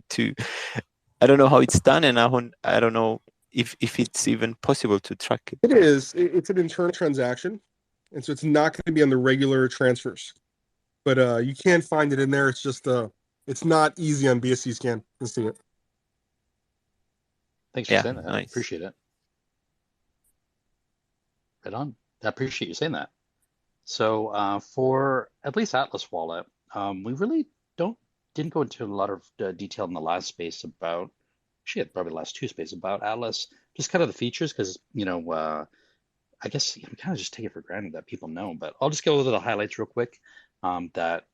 it's done, and I don't know if it's even possible to track it. It is. It's an internal transaction, and so it's not going to be on the regular transfers. But you can find it in there. It's just it's not easy on BSC scan to see it. Thanks for saying that. Nice. I appreciate it. Right on. I appreciate you saying that. So for at least Atlas Wallet, we really didn't go into a lot of detail in the last space about, probably the last two spaces about Atlas, just kind of the features, because I guess we kind of just take it for granted that people know. But I'll just go over the highlights real quick that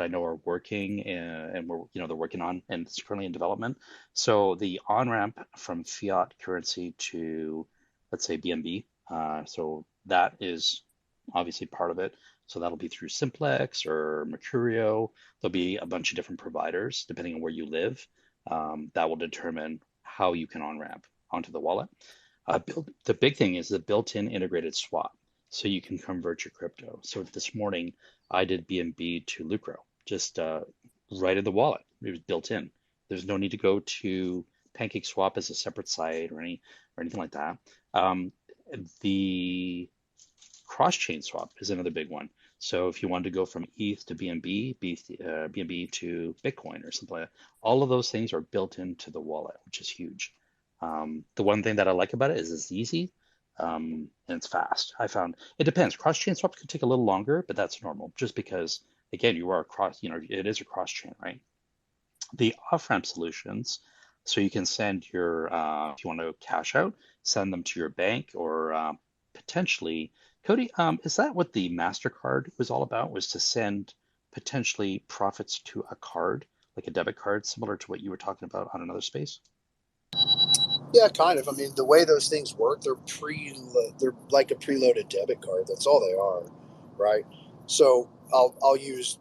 I know are working and we're they're working on, and it's currently in development. So the on ramp from fiat currency to, let's say, BNB, So that is obviously part of it. So that'll be through Simplex or Mercurio. There'll be a bunch of different providers depending on where you live. That will determine how you can on-ramp onto the wallet. The big thing is the built-in integrated swap. So you can convert your crypto. So this morning I did BNB to Lucro, just right in the wallet. It was built in. There's no need to go to PancakeSwap as a separate site or anything like that. The cross-chain swap is another big one. So if you wanted to go from ETH to BNB, BNB to Bitcoin or something like that, all of those things are built into the wallet, which is huge. The one thing that I like about it is it's easy and it's fast. I found it depends. Cross-chain swaps could take a little longer, but that's normal just because, again, you are it is a cross-chain, right? The off-ramp solutions, so you can send your, if you want to cash out, send them to your bank or potentially, Cody, is that what the MasterCard was all about? Was to send potentially profits to a card, like a debit card, similar to what you were talking about on another space? Yeah, kind of. I mean, the way those things work, they're like a preloaded debit card. That's all they are, right? So I'll use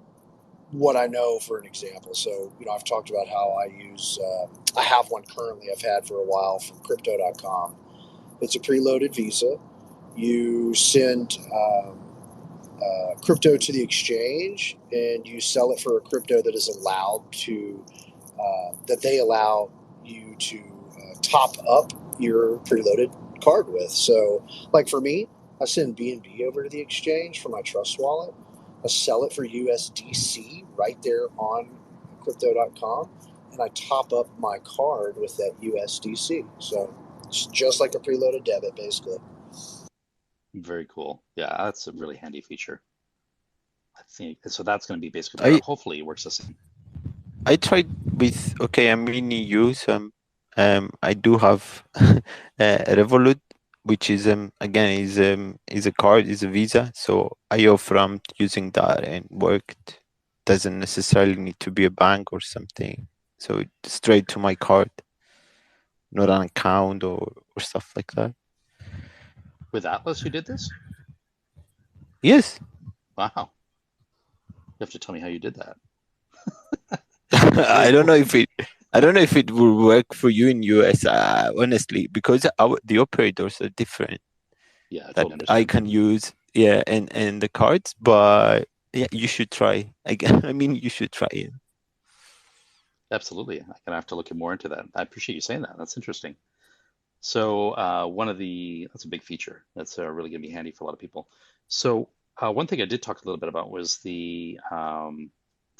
what I know for an example. So, I've talked about how I have one currently I've had for a while from crypto.com. It's a preloaded Visa. You send crypto to the exchange and you sell it for a crypto that is that they allow you to top up your preloaded card with. So, like for me, I send BNB over to the exchange for my Trust wallet. I sell it for USDC right there on crypto.com, and I top up my card with that USDC. So it's just like a preloaded debit, basically. Very cool. Yeah, that's a really handy feature. I think so. That's going to be basically, hopefully, it works the same. I tried with I'm really new. I do have a Revolut, which is again is a card, is a Visa. So I offer using that and worked. Doesn't necessarily need to be a bank or something. So straight to my card, not an account or stuff like that. With Atlas, you did this? Yes. Wow. You have to tell me how you did that. I don't know if it will work for you in US, honestly, because the operators are different. Yeah, I that totally I can use, and the cards, but yeah, you should try. I mean, you should try it. Absolutely. I'm gonna have to look more into that. I appreciate you saying that. That's interesting. So that's a big feature. That's really gonna be handy for a lot of people. So one thing I did talk a little bit about was the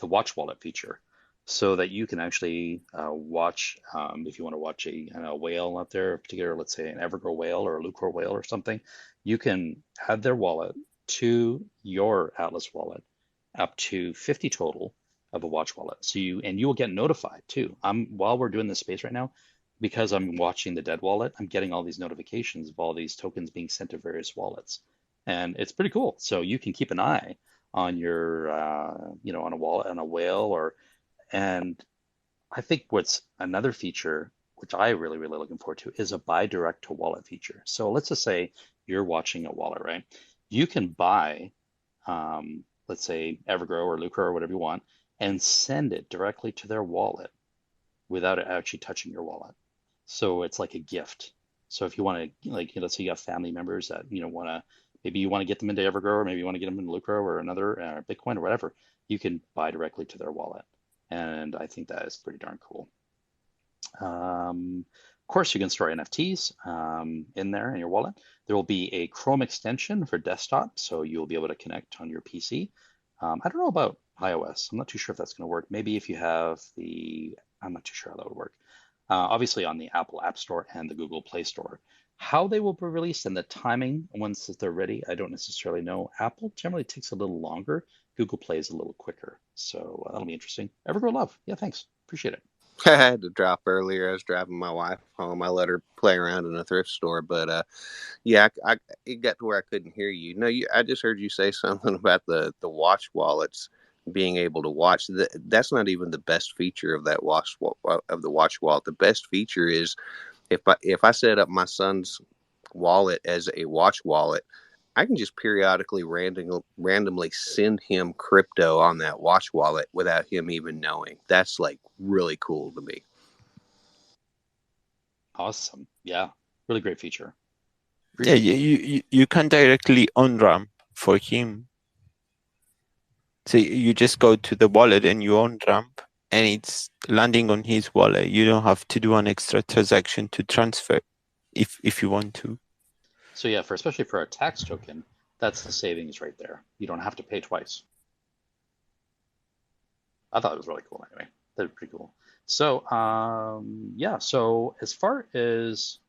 watch wallet feature, so that you can actually watch if you want to watch a whale out there, in particular, let's say an EverGrow whale or a Lucro whale or something, you can add their wallet to your Atlas wallet, up to 50 total of a watch wallet. So you will get notified too. While we're doing this space right now, because I'm watching the dead wallet, I'm getting all these notifications of all these tokens being sent to various wallets, and it's pretty cool. So you can keep an eye on your on a wallet, on a whale, and I think what's another feature which I really looking forward to is a buy direct to wallet feature. So let's just say you're watching a wallet, right? You can buy let's say EverGrow or Lucro or whatever you want, and send it directly to their wallet without it actually touching your wallet. So it's like a gift. So if you want to, like, let's say you have family members that maybe you want to get them into EverGrow, or maybe you want to get them into Lucro or another Bitcoin or whatever, you can buy directly to their wallet, and I think that is pretty darn cool. Of course, you can store NFTs in there in your wallet. There will be a Chrome extension for desktop, so you'll be able to connect on your PC. I don't know about iOS. I'm not too sure if that's going to work. Maybe if you have I'm not too sure how that would work. Obviously on the Apple App Store and the Google Play Store. How they will be released and the timing once they're ready, I don't necessarily know. Apple generally takes a little longer. Google Play is a little quicker. So that'll be interesting. EverGrow Love. Yeah, thanks. Appreciate it. I had to drop earlier. I was driving my wife home. I let her play around in a thrift store, but yeah, it got to where I couldn't hear you. No, I just heard you say something about the watch wallets being able to watch. That's not even the best feature of that watch wallet. The best feature is if I set up my son's wallet as a watch wallet, I can just periodically randomly send him crypto on that watch wallet without him even knowing. That's like really cool to me. Awesome. Yeah. Really great feature. Yeah, you can directly on ramp for him. So you just go to the wallet and you on ramp, and it's landing on his wallet. You don't have to do an extra transaction to transfer, if you want to. So yeah, especially for a tax token, that's the savings right there. You don't have to pay twice. I thought it was really cool anyway. That was pretty cool. So yeah, so as far as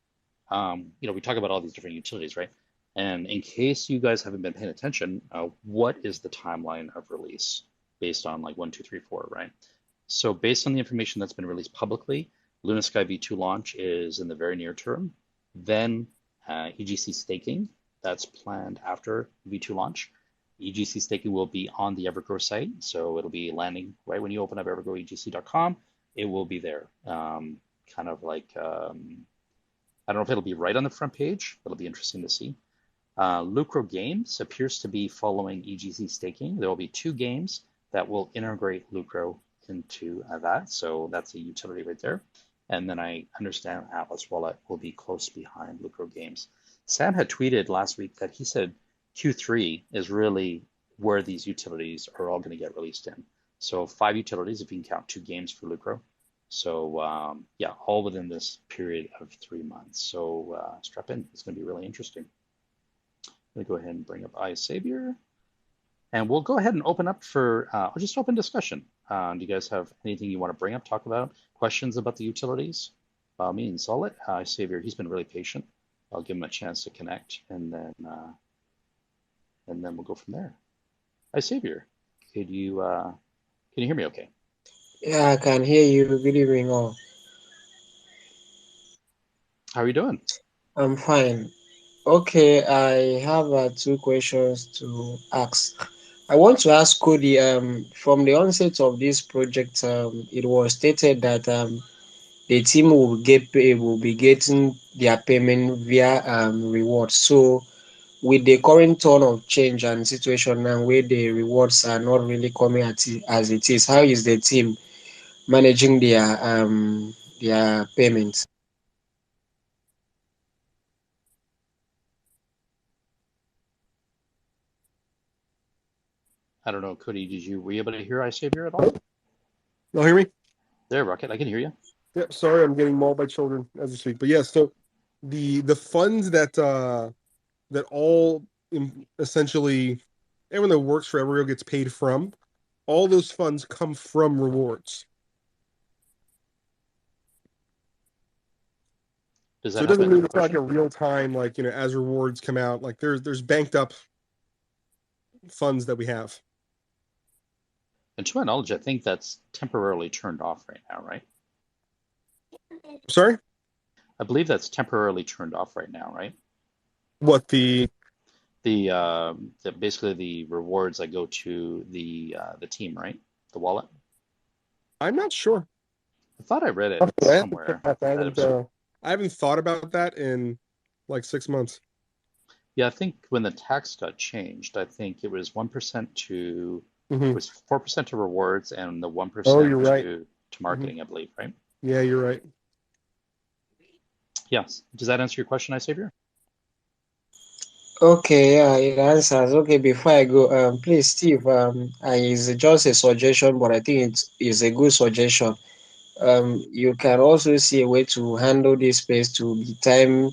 we talk about all these different utilities, right? And in case you guys haven't been paying attention, what is the timeline of release based on like 1, 2, 3, 4, right? So based on the information that's been released publicly, LunaSky V2 launch is in the very near term. Then EGC Staking, that's planned after V2 launch. EGC Staking will be on the EverGrow site, so it'll be landing right when you open up evergrowegc.com. It will be there, kind of like I don't know if it'll be right on the front page. It'll be interesting to see. Lucro Games appears to be following EGC Staking. There will be 2 games that will integrate Lucro into that, so that's a utility right there. And then I understand Atlas Wallet will be close behind Lucro Games. Sam had tweeted last week that he said Q3 is really where these utilities are all going to get released in. So 5 utilities, if you can count 2 games for Lucro. So yeah, all within this period of 3 months. So strap in, it's going to be really interesting. I'm going to go ahead and bring up iSavior. And we'll go ahead and open up for, I'll just open discussion. Do you guys have anything you want to bring up, talk about, questions about the utilities? By all means, I'll let iSavior, he's been really patient. I'll give him a chance to connect, and then we'll go from there. iSavior, can you hear me okay? Yeah, I can hear you. Good evening, all. How are you doing? I'm fine. Okay, I have 2 questions to ask. I want to ask Cody, from the onset of this project, it was stated that the team will be getting their payment via rewards. So with the current turn of change and situation now where the rewards are not really coming as it is, how is the team managing their payments? I don't know, Cody, were you able to hear iSavior at all? Y'all hear me? There, Rocket, I can hear you. Yeah, sorry, I'm getting mauled by children as we speak. But yeah, so the funds that all essentially everyone that works for EverGrow gets paid from, all those funds come from rewards. Does So that it doesn't happen? mean it's like a real time, like as rewards come out, like there's banked up funds that we have. And to my knowledge, I think that's temporarily turned off right now, right? Sorry? I believe that's temporarily turned off right now, right? What the basically the rewards that go to the team, right? The wallet. I'm not sure. I thought I read it somewhere. I haven't thought about that in like 6 months. Yeah, I think when the tax got changed, I think it was 1% to Mhm. it was 4% to rewards and the 1% Oh, you're right. to marketing, I believe, right? Yeah, you're right. Yes. Does that answer your question, iSavior? Okay, yeah, it answers. Okay, before I go, please, Steve, it's just a suggestion, but I think it is a good suggestion. You can also see a way to handle this space to be time,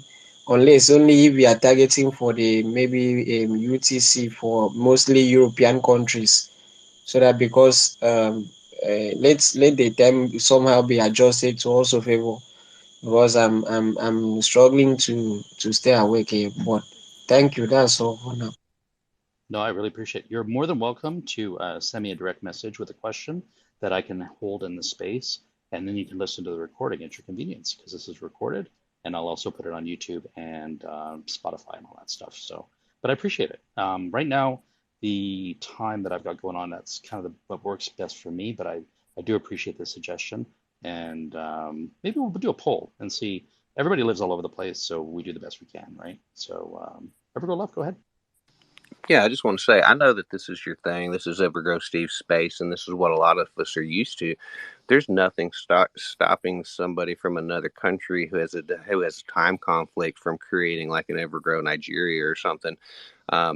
unless only if we are targeting for the maybe UTC for mostly European countries, so that because let the time somehow be adjusted to also favor, because I'm struggling to stay awake here. But thank you. That's all for now. No, I really appreciate it. You're more than welcome to send me a direct message with a question that I can hold in the space, and then you can listen to the recording at your convenience because this is recorded, and I'll also put it on YouTube and Spotify and all that stuff. So, but I appreciate it. Right now, the time that I've got going on, that's kind of what works best for me, but I do appreciate the suggestion, and maybe we'll do a poll and see everybody lives all over the place, so we do the best we can, right? So EverGrow Love, go ahead. Yeah, I just want to say, I know that this is your thing. This is EverGrow Steve's space, and this is what a lot of us are used to. There's nothing stopping somebody from another country who has a time conflict from creating like an EverGrow Nigeria or something,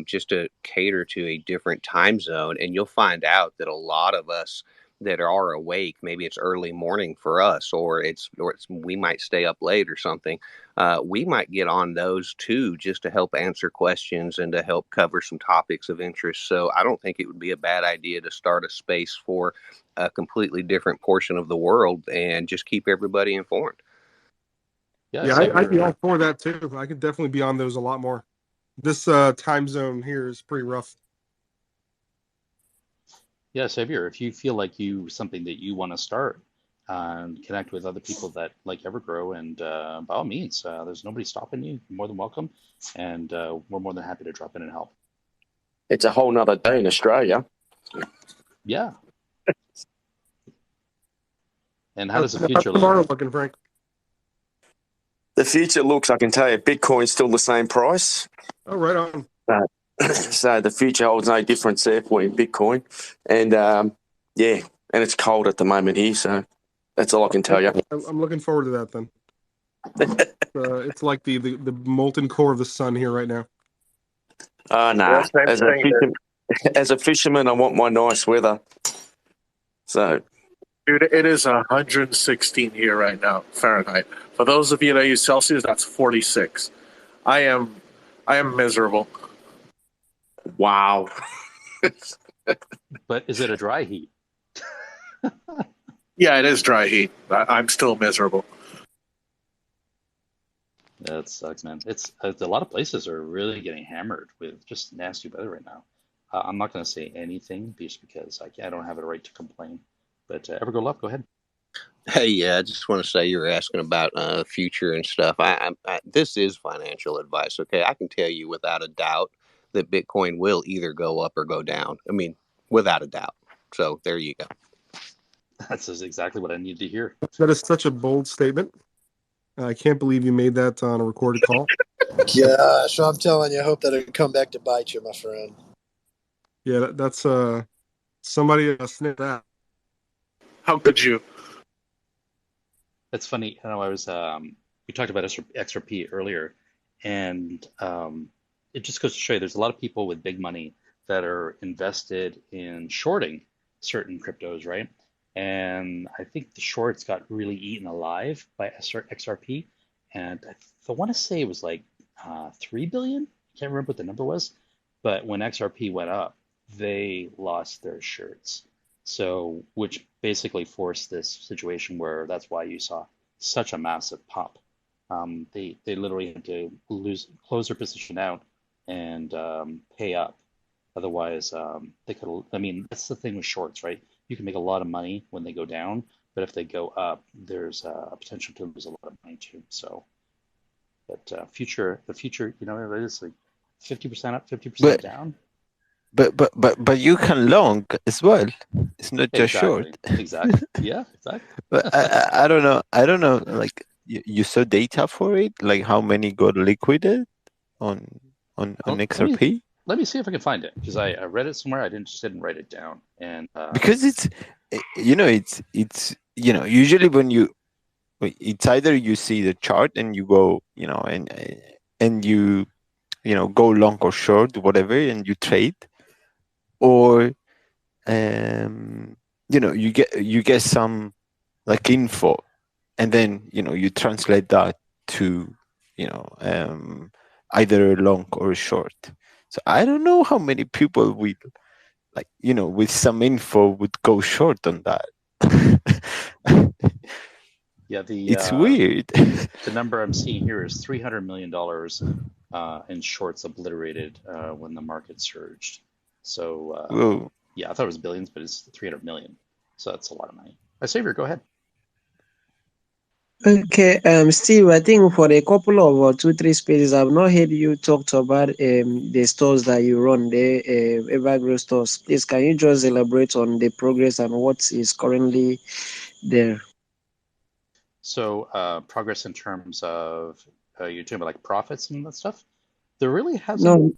just to cater to a different time zone. And you'll find out that a lot of us that are awake, maybe it's early morning for us, or we might stay up late or something. We might get on those too, just to help answer questions and to help cover some topics of interest. So I don't think it would be a bad idea to start a space for a completely different portion of the world and just keep everybody informed. Yeah, I'd be all for that too. I could definitely be on those a lot more. This time zone here is pretty rough. Yeah, Xavier, if you feel like something that you want to start and connect with other people that like EverGrow, and by all means, there's nobody stopping you. You're more than welcome, and we're more than happy to drop in and help. It's a whole nother day in Australia. Yeah. And how does the future look? Looking, Frank? The future looks, I can tell you, Bitcoin's still the same price. Oh, right on. So the future holds no difference there for you in Bitcoin. And yeah, and it's cold at the moment here, so that's all I can tell you. I'm looking forward to that then. It's like the molten core of the sun here right now. Nah. As a fisherman, I want my nice weather. So, dude, it is 116 here right now, Fahrenheit. For those of you that use Celsius, that's 46. I am miserable. Wow. But is it a dry heat? Yeah, it is dry heat. I'm still miserable. That sucks, man. It's a lot of places are really getting hammered with just nasty weather right now. I'm not going to say anything just because I don't have a right to complain. But EverGrow Love, go ahead. Hey, yeah, I just want to say, you're asking about future and stuff. This is financial advice, okay? I can tell you without a doubt that Bitcoin will either go up or go down. I mean, without a doubt. So there you go. That's exactly what I need to hear. That is such a bold statement. I can't believe you made that on a recorded call. Gosh, I'm telling you, I hope that it'll come back to bite you, my friend. Yeah, that's somebody sniffed that. How could you? That's funny. I know we talked about XRP earlier, and it just goes to show you there's a lot of people with big money that are invested in shorting certain cryptos, right? And I think the shorts got really eaten alive by XRP, and I want to say it was like 3 billion. I can't remember what the number was, but when XRP went up, they lost their shirts. So, which basically forced this situation where that's why you saw such a massive pop. They literally had to close their position out and pay up. Otherwise, they could. I mean, that's the thing with shorts, right? You can make a lot of money when they go down, but if they go up, there's a potential to lose a lot of money too. So, but the future, you know, it is like 50% up, 50% down. But you can long as well. It's not just short. Exactly. Yeah, exactly. But I don't know. Like you saw data for it, like how many got liquidated on XRP. Let me see if I can find it, because I read it somewhere. I just didn't write it down, and because it's usually when it's either you see the chart and you go and you go long or short, whatever, and you trade, or you get some like info, and then you translate that to either long or short. So I don't know how many people with some info would go short on that. Yeah, it's weird. The number I'm seeing here is $300 million in shorts obliterated when the market surged. So yeah, I thought it was billions, but it's 300 million. So that's a lot of money. Xavier, go ahead. Okay, Steve, I think for a couple of 2-3 spaces, I've not heard you talked about the stores that you run, the EverGrow stores. Please, can you just elaborate on the progress and what is currently there? So progress in terms of you're talking about like profits and that stuff. There really hasn't. No,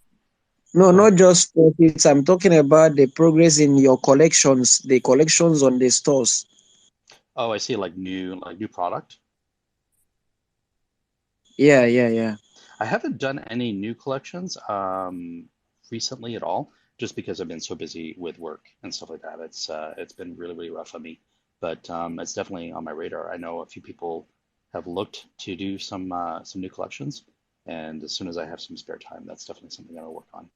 no, Go ahead. not just profits. I'm talking about the progress in your collections, the collections on the stores. Oh, I see. Like new product. Yeah, yeah, yeah. I haven't done any new collections recently at all, just because I've been so busy with work and stuff like that. It's been really rough on me, but it's definitely on my radar. I know a few people have looked to do some new collections, and as soon as I have some spare time, that's definitely something I'll work on.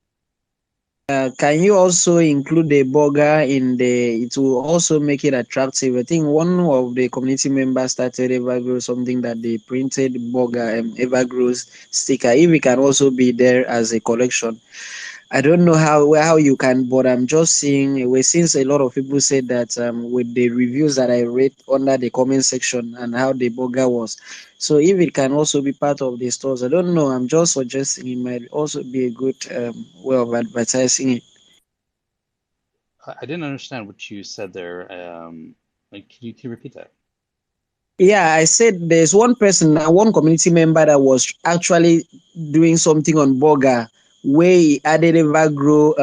Can you also include the burger in the? It will also make it attractive. I think one of the community members started EverGrow something that they printed burger and EverGrow's sticker. If it can also be there as a collection, I don't know how you can, but I'm just seeing away since a lot of people said that with the reviews that I read under the comment section and how the burger was. So if it can also be part of the stores, I don't know. I'm just suggesting it might also be a good way of advertising it. I didn't understand what you said there. Like, can you repeat that? Yeah, I said there's one person, one community member that was actually doing something on Burger where he added EverGrow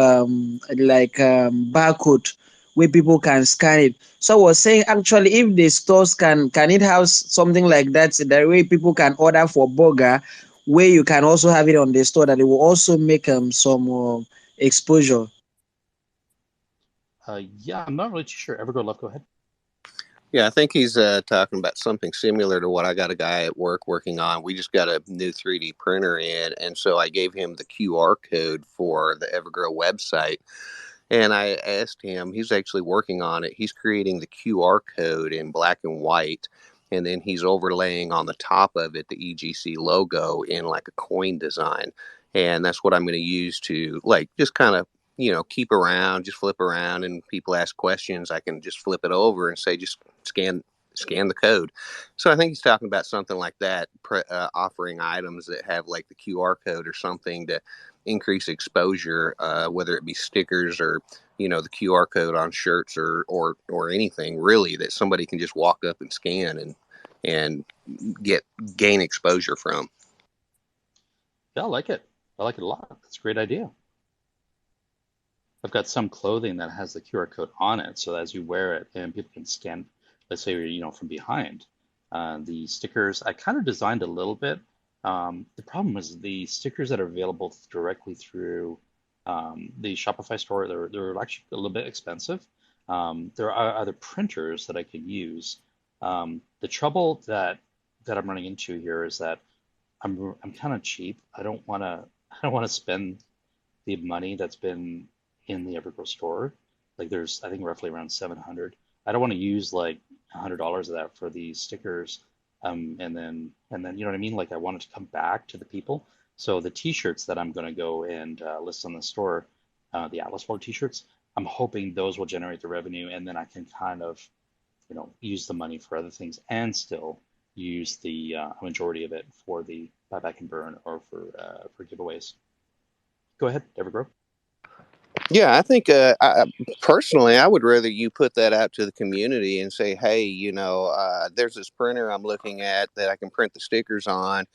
barcode where people can scan it. So I was saying actually if the stores can it have something like that, so that way people can order for Burger where you can also have it on the store that it will also make some exposure. Yeah, I'm not really too sure. Evergrow Love, go ahead. Yeah, I think he's talking about something similar to what I got a guy at work working on. We just got a new 3D printer in, and so I gave him the QR code for the EverGrow website. And I asked him, he's actually working on it. He's creating the QR code in black and white, and then he's overlaying on the top of it the EGC logo in like a coin design. And that's what I'm going to use to like just kind of, keep around, just flip around, and people ask questions. I can just flip it over and say, just scan the code. So I think he's talking about something like that, offering items that have like the QR code or something to increase exposure, whether it be stickers or the QR code on shirts or anything really that somebody can just walk up and scan and gain exposure from. Yeah, I like it. I like it a lot. That's a great idea. I've got some clothing that has the QR code on it, so as you wear it and people can scan, let's say, from behind. The stickers, I kind of designed a little bit. The problem is the stickers that are available directly through the Shopify store, they're actually a little bit expensive. There are other printers that I could use. The trouble that I'm running into here is that I'm kind of cheap. I don't want to spend the money that's been in the EverGrow store. Like there's, I think, roughly around 700. I don't want to use like $100 of that for these stickers. And then you know what I mean? Like I want it to come back to the people. So the t-shirts that I'm going to go and list on the store, the Atlas World t-shirts, I'm hoping those will generate the revenue, and then I can kind of, use the money for other things and still use the majority of it for the buyback and burn or for giveaways. Go ahead, EverGrow. Yeah, I think personally, I would rather you put that out to the community and say, hey, there's this printer I'm looking at that I can print the stickers on.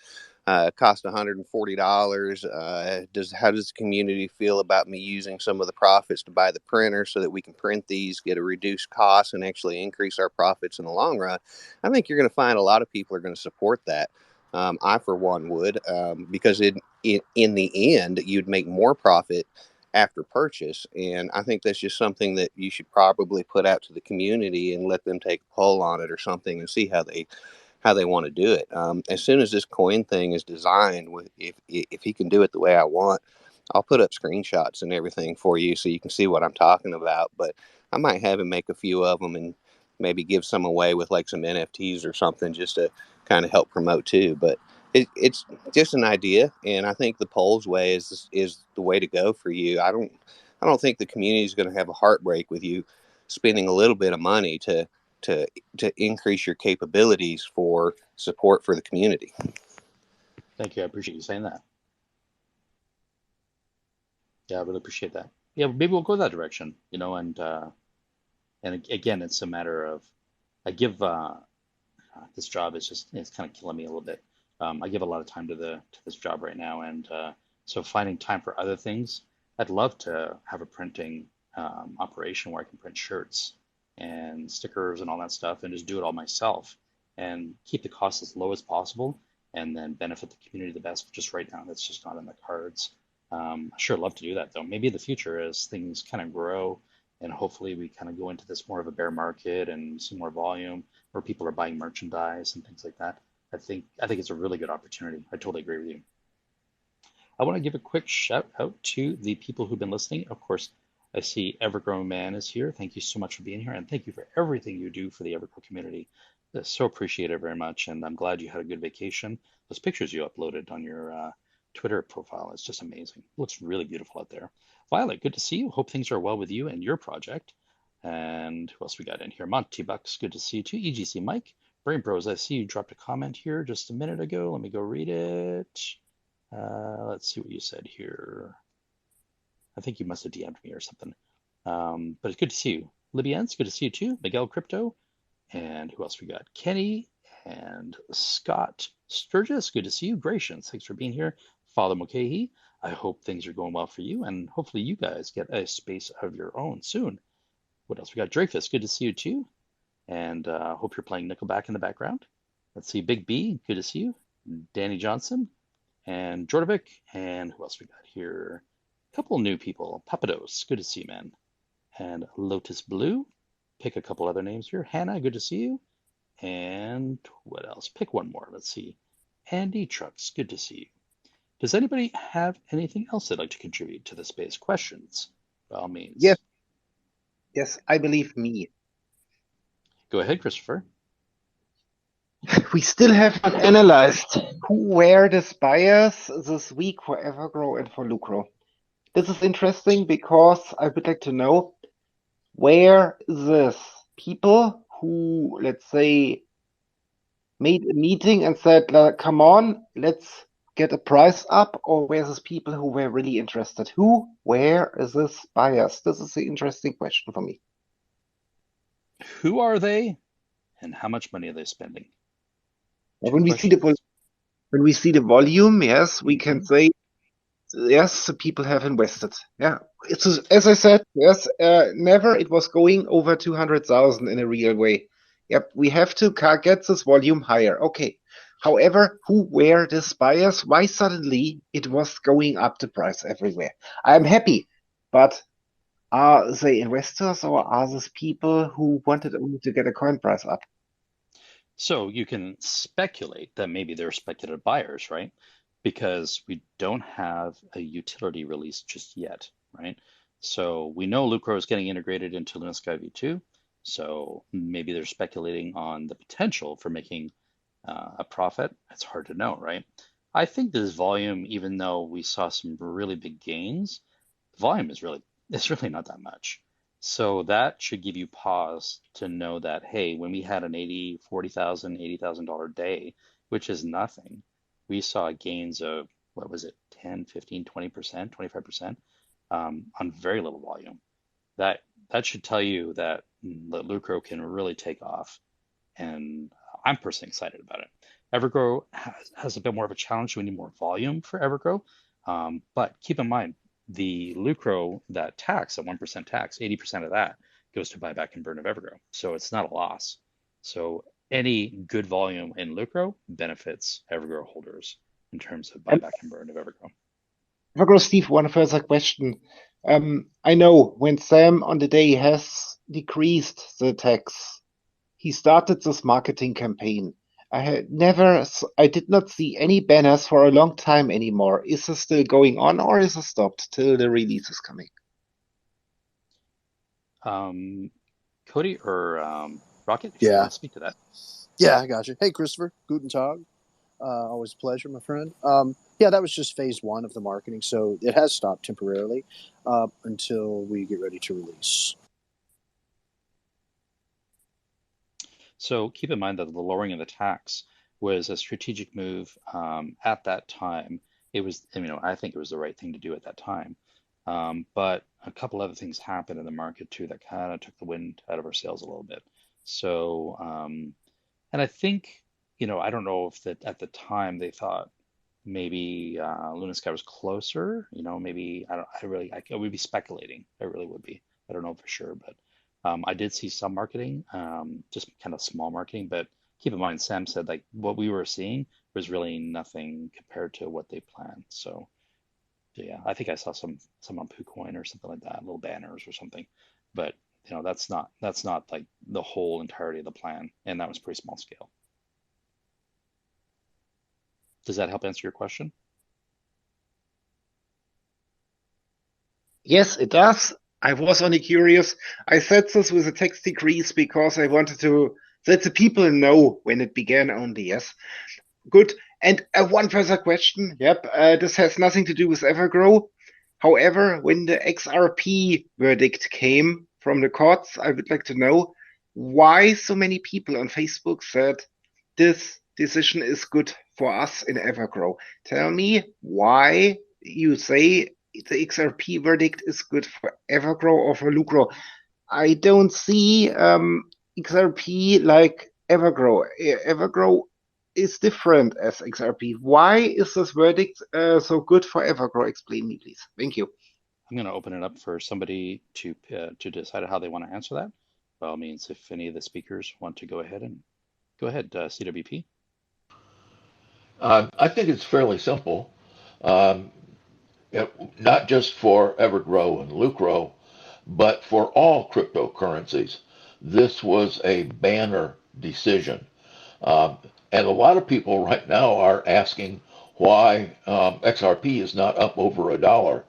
It cost $140. How does the community feel about me using some of the profits to buy the printer so that we can print these, get a reduced cost, and actually increase our profits in the long run? I think you're going to find a lot of people are going to support that. I, for one, would, because in the end, you'd make more profit after purchase. And I think that's just something that you should probably put out to the community and let them take a poll on it or something and see how they want to do it. As soon as this coin thing is designed, if he can do it the way I want, I'll put up screenshots and everything for you so you can see what I'm talking about. But I might have him make a few of them and maybe give some away with like some NFTs or something just to kind of help promote too. But it's just an idea, and I think the polls way is the way to go for you. I don't think the community is going to have a heartbreak with you spending a little bit of money to increase your capabilities for support for the community. Thank you. I appreciate you saying that. Yeah, I really appreciate that. Yeah, maybe we'll go that direction, and again, it's a matter of I give This job is just, it's kind of killing me a little bit. I give a lot of time to this job right now, and so finding time for other things. I'd love to have a printing operation where I can print shirts and stickers and all that stuff, and just do it all myself and keep the costs as low as possible, and then benefit the community the best. Just right now, that's just not in the cards. I sure love to do that though. Maybe in the future, as things kind of grow, and hopefully we kind of go into this more of a bear market and see more volume, where people are buying merchandise and things like that. I think it's a really good opportunity. I totally agree with you. I want to give a quick shout out to the people who've been listening. Of course, I see EverGrow Man is here. Thank you so much for being here, and thank you for everything you do for the EverGrow community. So appreciate it very much, and I'm glad you had a good vacation. Those pictures you uploaded on your Twitter profile is just amazing. It looks really beautiful out there. Violet, good to see you. Hope things are well with you and your project. And who else we got in here? Monty Bucks, good to see you too. EGC Mike, Brain Bros, I see you dropped a comment here just a minute ago. Let me go read it. Let's see what you said here. I think you must have DM'd me or something. But it's good to see you. Libyans, good to see you too. Miguel Crypto. And who else we got? Kenny and Scott Sturgis, good to see you. Gracians, thanks for being here. Father Mulcahy, I hope things are going well for you, and hopefully you guys get a space of your own soon. What else we got? Dreyfus, good to see you too. And hope you're playing Nickelback in the background. Let's see, Big B, good to see you. Danny Johnson and Jordovic, and who else we got here? A couple new people. Papados, good to see you, man. And Lotus Blue, pick a couple other names here. Hannah, good to see you. And what else? Pick one more. Let's see. Andy Trucks, good to see you. Does anybody have anything else they'd like to contribute to the space? Questions, by all means. Yes, I believe me. Go ahead, Christopher. We still have not analyzed who were the buyers this week for EverGrow and for Lucro. This is interesting because I would like to know where this people who, let's say, made a meeting and said, come on, let's get a price up, or where these people who were really interested? Where is this buyers? This is the interesting question for me. Who are they, and how much money are they spending? When we see the volume, yes, we can say yes, the people have invested. Yeah, it's as I said, yes, never it was going over 200,000 in a real way. Yep, we have to get this volume higher. Okay. However, who were these buyers? Why suddenly it was going up the price everywhere? I'm happy, but are they investors or are these people who wanted only to get a coin price up? So you can speculate that maybe they're speculative buyers, right? Because we don't have a utility release just yet, right? So we know Lucro is getting integrated into LunaSky V2. So maybe they're speculating on the potential for making a profit. It's hard to know, right? I think this volume, even though we saw some really big gains, the volume is really not that much. So that should give you pause to know that, hey, when we had an $40,000 day, which is nothing, we saw gains of, what was it, 10, 15, 20%, 25% on very little volume. That should tell you that Lucro can really take off. And I'm personally excited about it. EverGrow has a bit more of a challenge. We need more volume for EverGrow. But keep in mind, the Lucro, that tax, that 1% tax, 80% of that goes to buyback and burn of EverGrow. So it's not a loss. So any good volume in Lucro benefits EverGrow holders in terms of buyback and burn of EverGrow. EverGrow Steve, one further question. I know when Sam on the day has decreased the tax, he started this marketing campaign. I did not see any banners for a long time anymore. Is this still going on, or is it stopped till the release is coming? Cody or Rocket, if you want to speak to that. Yeah, I got you. Hey, Christopher, guten tag. Always a pleasure, my friend. Yeah, that was just phase one of the marketing, so it has stopped temporarily until we get ready to release. So keep in mind that the lowering of the tax was a strategic move at that time. It was, I think it was the right thing to do at that time. But a couple other things happened in the market too that kind of took the wind out of our sails a little bit. So And I think, I don't know if that at the time they thought maybe LunaSky was closer. Maybe I would be speculating. I really would be. I don't know for sure, but I did see some marketing, just kind of small marketing. But keep in mind, Sam said like what we were seeing was really nothing compared to what they planned. So yeah, I think I saw some on PooCoin or something like that, little banners or something. But that's not like the whole entirety of the plan, and that was pretty small scale. Does that help answer your question? Yes, it does. I was only curious. I said this with a text decrease because I wanted to let the people know when it began only. Yes. Good. And one further question. Yep. This has nothing to do with EverGrow. However, when the XRP verdict came from the courts, I would like to know why so many people on Facebook said this decision is good for us in EverGrow. Tell me why you say the XRP verdict is good for EverGrow or for Lucro. I don't see XRP like EverGrow. EverGrow is different as XRP. Why is this verdict so good for EverGrow? Explain me, please. Thank you. I'm going to open it up for somebody to decide how they want to answer that. By all means, if any of the speakers want to go ahead, CWP. I think it's fairly simple. Um, Not just for EverGrow and Lucro, but for all cryptocurrencies. This was a banner decision. Um, and a lot of people right now are asking why XRP is not up over $1.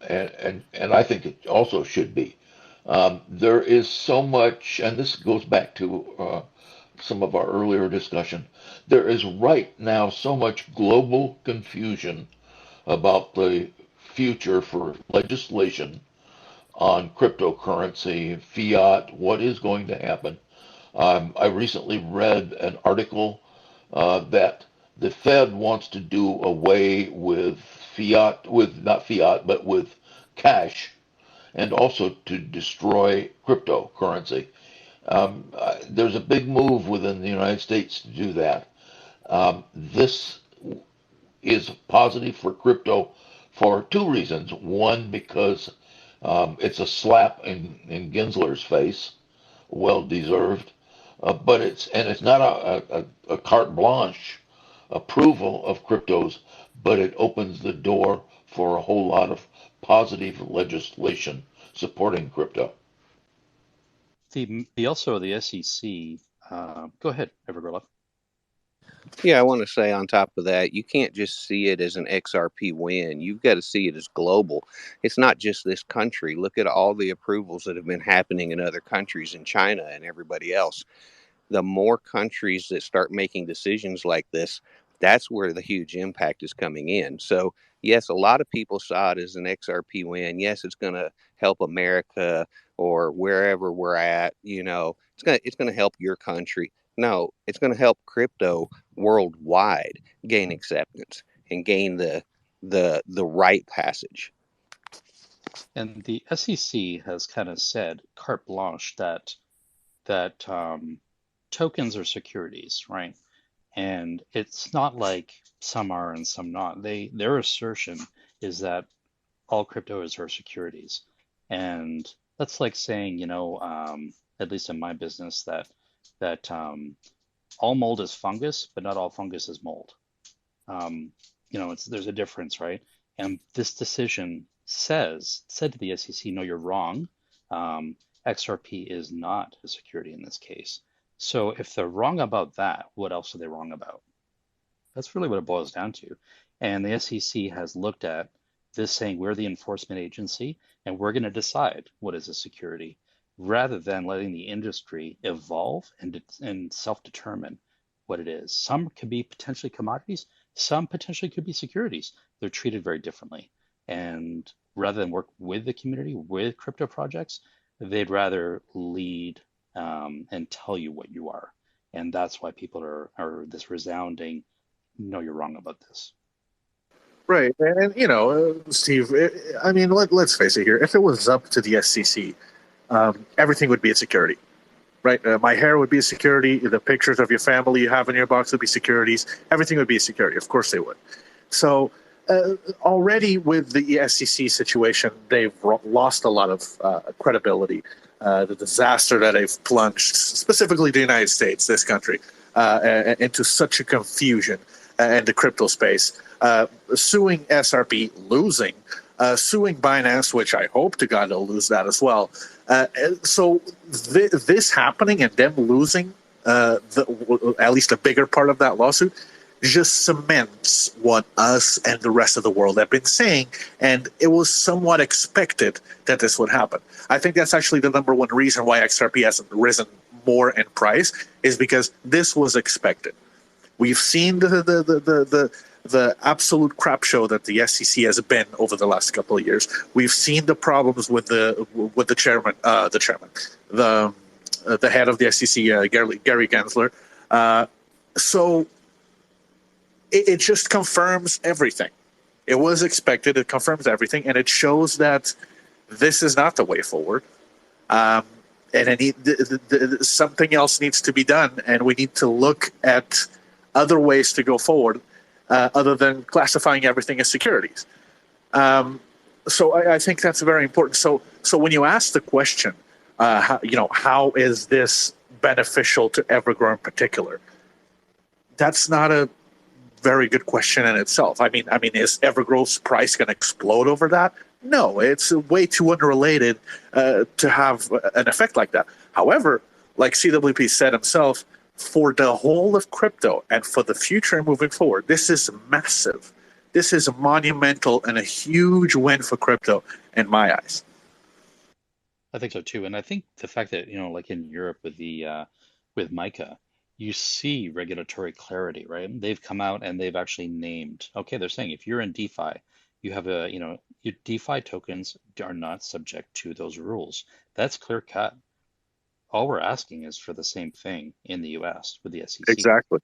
And I think it also should be. There is so much, and this goes back to some of our earlier discussion. There is right now so much global confusion about the future for legislation on cryptocurrency, fiat, what is going to happen. I recently read an article that the Fed wants to do away with fiat, with not fiat, but with cash, and also to destroy cryptocurrency. There's a big move within the United States to do that. This is positive for crypto for two reasons. One, because it's a slap in Gensler's face, well deserved. But it's not a carte blanche approval of cryptos, but it opens the door for a whole lot of positive legislation supporting crypto. The SEC. Go ahead, EverGrow. Yeah, I want to say on top of that, you can't just see it as an XRP win. You've got to see it as global. It's not just this country. Look at all the approvals that have been happening in other countries, in China and everybody else. The more countries that start making decisions like this, that's where the huge impact is coming in. So, yes, a lot of people saw it as an XRP win. Yes, it's going to help America or wherever we're at. It's going to help your country. No, it's going to help crypto worldwide gain acceptance and gain the right passage. And the SEC has kind of said carte blanche that tokens are securities, right? And it's not like some are and some not. Their assertion is that all cryptos are securities, and that's like saying, at least in my business, that all mold is fungus, but not all fungus is mold. There's a difference, right? And this decision said to the SEC, no, you're wrong. XRP is not a security in this case. So if they're wrong about that, what else are they wrong about? That's really what it boils down to. And the SEC has looked at this saying we're the enforcement agency and we're going to decide what is a security rather than letting the industry evolve and self-determine what it is. Some could be potentially commodities, some potentially could be securities. They're treated very differently. And rather than work with the community, with crypto projects, they'd rather lead and tell you what you are. And that's why people are this resounding, no, you're wrong about this. Right. And, Steve, let's face it here. If it was up to the SEC, everything would be a security, right? My hair would be a security. The pictures of your family you have in your box would be securities. Everything would be a security. Of course they would. So already with the SEC situation, they've lost a lot of credibility. The disaster that they've plunged, specifically the United States, this country, into such a confusion in the crypto space. Suing SRP, losing. Suing Binance, which I hope to God they'll lose that as well. So this happening and them losing at least a bigger part of that lawsuit just cements what us and the rest of the world have been saying, and it was somewhat expected that this would happen. I think that's actually the number one reason why XRP hasn't risen more in price, is because this was expected. We've seen the absolute crap show that the SEC has been over the last couple of years. We've seen the problems with the chairman, the head of the SEC, Gary Gensler. So it just confirms everything. It was expected. It confirms everything, and it shows that this is not the way forward. And something else needs to be done, and we need to look at other ways to go forward, other than classifying everything as securities. So I think that's very important. So when you ask the question, how is this beneficial to EverGrow in particular? That's not a very good question in itself. I mean, is EverGrow's price going to explode over that? No, it's way too unrelated to have an effect like that. However, like CWP said himself, for the whole of crypto and for the future and moving forward, this is massive. This is monumental and a huge win for crypto in my eyes. I think so too, and I think the fact that like in Europe with the with MiCA, you see regulatory clarity, right? They've come out and they've actually named. Okay, they're saying if you're in DeFi, you have your DeFi tokens are not subject to those rules. That's clear cut. All we're asking is for the same thing in the US with the SEC. Exactly.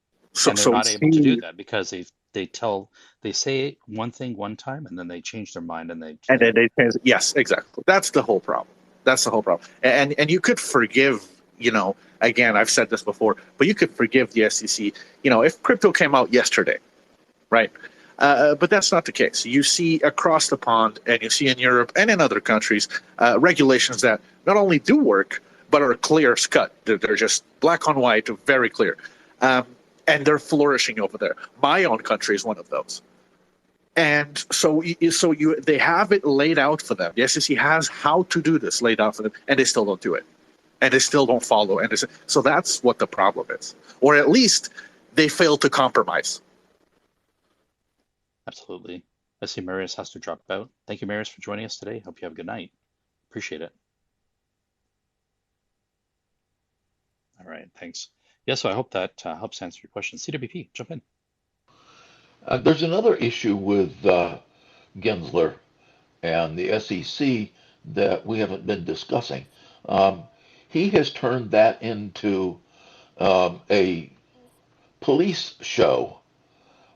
And they're not able to do that because they say one thing one time and then they change their mind and they change. Yes, exactly. That's the whole problem. That's the whole problem. And you could forgive, again, I've said this before, but you could forgive the SEC, if crypto came out yesterday, right? But that's not the case. You see across the pond, and you see in Europe and in other countries, regulations that not only do work, but are clear cut. They're just black on white, very clear. And they're flourishing over there. My own country is one of those. And so they have it laid out for them. The SEC has how to do this laid out for them, and they still don't do it. And they still don't follow. So that's what the problem is. Or at least they fail to compromise. Absolutely. I see Marius has to drop out. Thank you, Marius, for joining us today. Hope you have a good night. Appreciate it. All right, thanks. Yeah, so I hope that helps answer your question. CWP, jump in. There's another issue with Gensler and the SEC that we haven't been discussing. He has turned that into a police show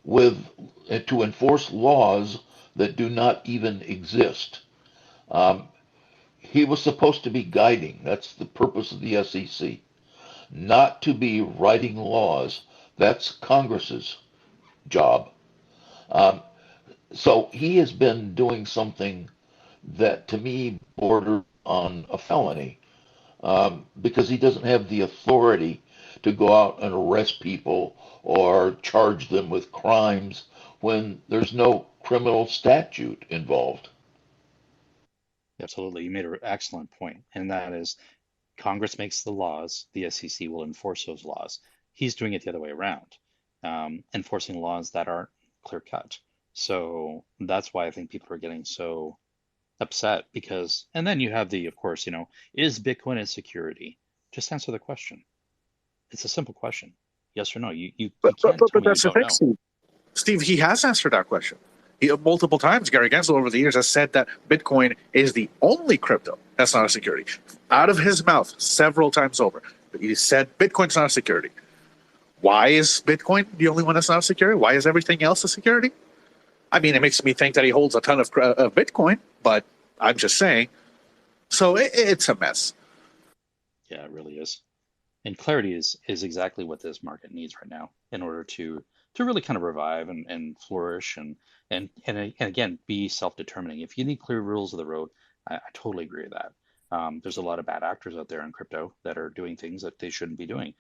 to enforce laws that do not even exist. He was supposed to be guiding. That's the purpose of the SEC. Not to be writing laws. That's Congress's job. So he has been doing something that to me borders on a felony because he doesn't have the authority to go out and arrest people or charge them with crimes when there's no criminal statute involved. Absolutely. You made an excellent point, and that is Congress makes the laws, the SEC will enforce those laws. He's doing it the other way around, enforcing laws that aren't clear cut. So that's why I think people are getting so upset because, and then you have of course, is Bitcoin a security? Just answer the question. It's a simple question. Yes or no. You can't tell me that's you the don't thing, know. Steve, he has answered that question. Multiple times, Gary Gensler over the years has said that Bitcoin is the only crypto that's not a security. Out of his mouth, several times over. He said Bitcoin's not a security. Why is Bitcoin the only one that's not a security? Why is everything else a security? I mean, it makes me think that he holds a ton of Bitcoin, but I'm just saying. So it's a mess. Yeah, it really is. And clarity is exactly what this market needs right now in order to really kind of revive and flourish and again be self-determining. If you need clear rules of the road, I totally agree with that. There's a lot of bad actors out there in crypto that are doing things that they shouldn't be doing.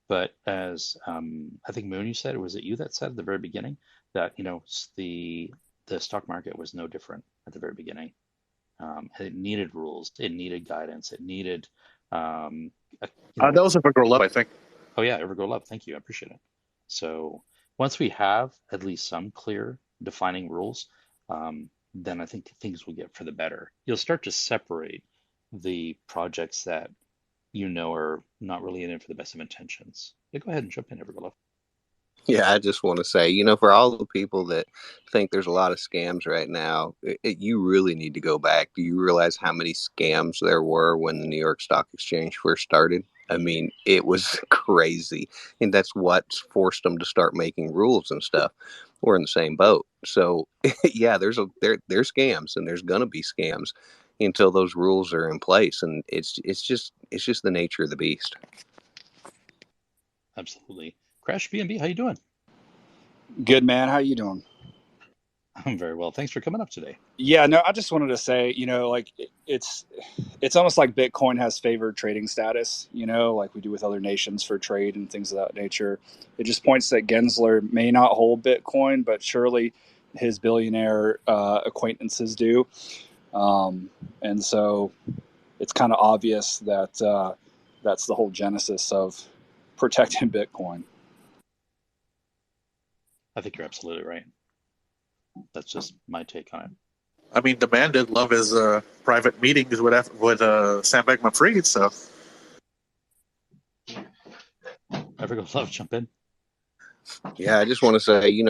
But as I think Moon, you said, was it you that said at the very beginning that the stock market was no different at the very beginning? It needed rules, it needed guidance, it needed That was EverGrow Love, I think. Oh yeah, EverGrow Love. Thank you. I appreciate it. So once we have at least some clear defining rules, then I think things will get for the better. You'll start to separate the projects that are not really in it for the best of intentions. Yeah, go ahead and jump in, EverGrow Love. Yeah, I just want to say, for all the people that think there's a lot of scams right now, you really need to go back. Do you realize how many scams there were when the New York Stock Exchange first started? I mean, it was crazy. And that's what forced them to start making rules and stuff. We're in the same boat. So, yeah, there's scams, and there's going to be scams until those rules are in place. And it's just the nature of the beast. Absolutely. Crash BNB, how you doing? Good, man. How you doing? I'm very well. Thanks for coming up today. Yeah, no, I just wanted to say, like it's almost like Bitcoin has favored trading status, like we do with other nations for trade and things of that nature. It just points that Gensler may not hold Bitcoin, but surely his billionaire acquaintances do. And so it's kind of obvious that that's the whole genesis of protecting Bitcoin. I think you're absolutely right. That's just my take on it. I mean, the man did love his private meetings with Sam Bankman-Fried, so. EverGrow Love, jump in. Yeah, I just want to say,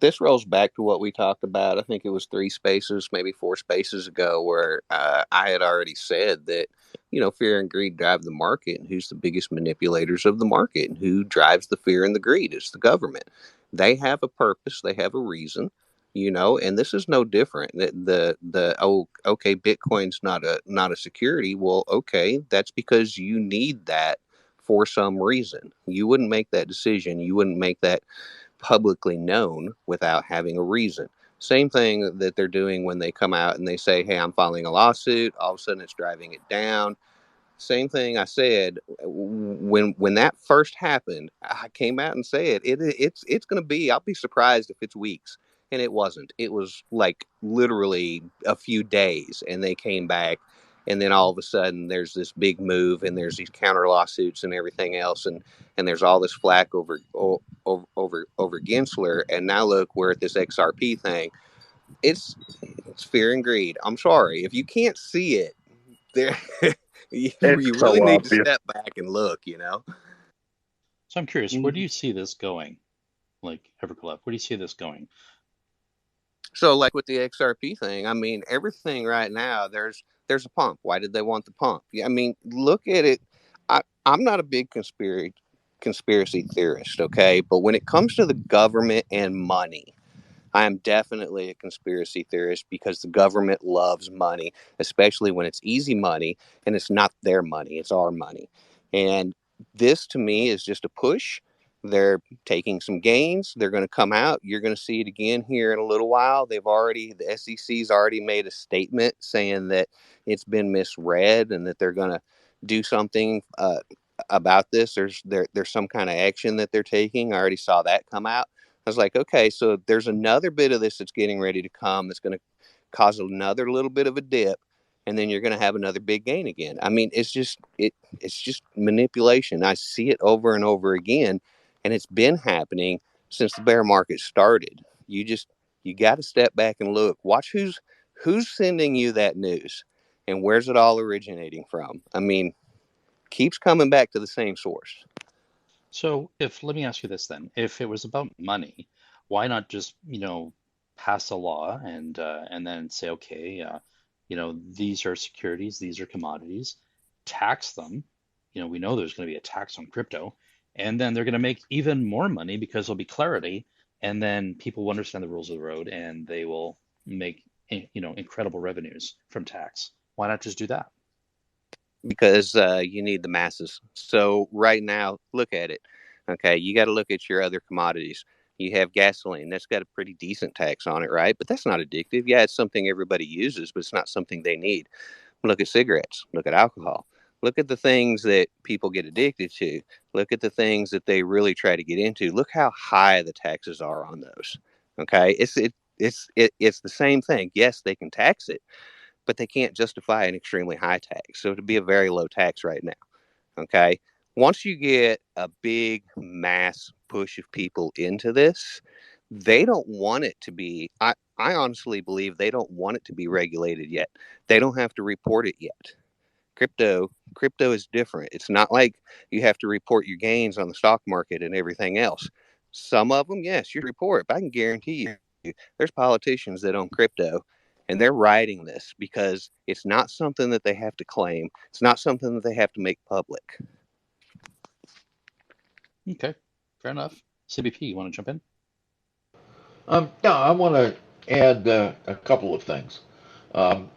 this rolls back to what we talked about. I think it was 3 spaces, maybe 4 spaces ago, where I had already said that, fear and greed drive the market, and who's the biggest manipulators of the market, and who drives the fear and the greed? It's the government. They have a purpose. They have a reason. And this is no different. Okay, Bitcoin's not a security. Well, okay, that's because you need that for some reason. You wouldn't make that decision. You wouldn't make that publicly known without having a reason. Same thing that they're doing when they come out and they say, hey, I'm filing a lawsuit. All of a sudden it's driving it down. Same thing I said when that first happened. I came out and said it's going to be. I'll be surprised if it's weeks, and it wasn't. It was like literally a few days, and they came back, and then all of a sudden there's this big move, and there's these counter lawsuits and everything else, and there's all this flack over Gensler, and now look, we're at this XRP thing. It's fear and greed. I'm sorry if you can't see it there. You really need to step back and look, So I'm curious, where do you see this going? Like EverGrow Love, where do you see this going? So like with the XRP thing, I mean, everything right now, there's a pump. Why did they want the pump? I mean, look at it. I'm not a big conspiracy theorist, okay? But when it comes to the government and money, I am definitely a conspiracy theorist because the government loves money, especially when it's easy money and it's not their money, it's our money. And this to me is just a push. They're taking some gains. They're going to come out. You're going to see it again here in a little while. The SEC's already made a statement saying that it's been misread and that they're going to do something about this. There's some kind of action that they're taking. I already saw that come out. I was like, okay, so there's another bit of this that's getting ready to come that's going to cause another little bit of a dip, and then you're going to have another big gain again. I mean, it's just manipulation. I see it over and over again, and it's been happening since the bear market started. You got to step back and look. Watch who's sending you that news, and where's it all originating from? I mean, keeps coming back to the same source. So let me ask you this then. If it was about money, why not just, pass a law and then say, okay, these are securities, these are commodities, tax them. We know there's going to be a tax on crypto, and then they're going to make even more money because there'll be clarity, and then people will understand the rules of the road, and they will make, incredible revenues from tax. Why not just do that? because you need the masses. So right now, look at it. Okay, you got to look at your other commodities. You have gasoline. That's got a pretty decent tax on it, right? But that's not addictive. Yeah, it's something everybody uses, but it's not something they need. Look at cigarettes. Look at alcohol. Look at the things that people get addicted to. Look at the things that they really try to get into. Look how high the taxes are on those. Okay, it's the same thing. Yes, they can tax it, but they can't justify an extremely high tax. So it'd be a very low tax right now. Okay. Once you get a big mass push of people into this, they don't want it to be, I honestly believe they don't want it to be regulated yet. They don't have to report it yet. Crypto is different. It's not like you have to report your gains on the stock market and everything else. Some of them, yes, you report, but I can guarantee you there's politicians that own crypto and they're writing this because it's not something that they have to claim. It's not something that they have to make public. Okay, fair enough. CBP, you want to jump in? Yeah, I want to add a couple of things. Um,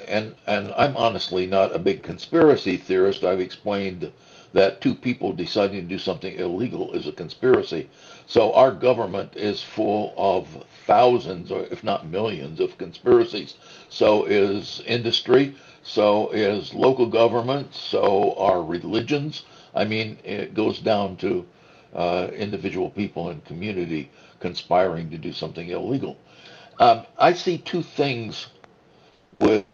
and I'm honestly not a big conspiracy theorist. I've explained that two people deciding to do something illegal is a conspiracy. So our government is full of thousands, or if not millions, of conspiracies. So is industry. So is local government. So are religions. I mean, it goes down to individual people and community conspiring to do something illegal. I see two things with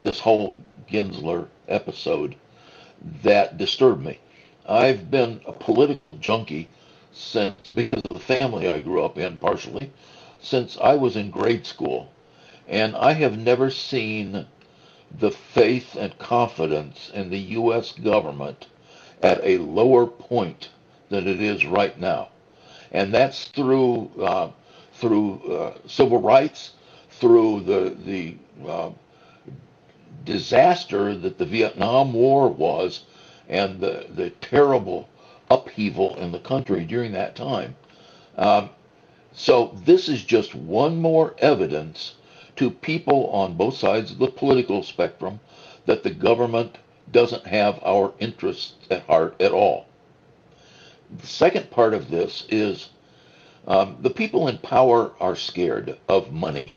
this whole Gensler episode that disturbed me. I've been a political junkie since, because of the family I grew up in, partially, since I was in grade school. And I have never seen the faith and confidence in the U.S. government at a lower point than it is right now. And that's through civil rights, through the disaster that the Vietnam War was, and the terrible upheaval in the country during that time. Um, so this is just one more evidence to people on both sides of the political spectrum that the government doesn't have our interests at heart at all. The second part of this is the people in power are scared of money,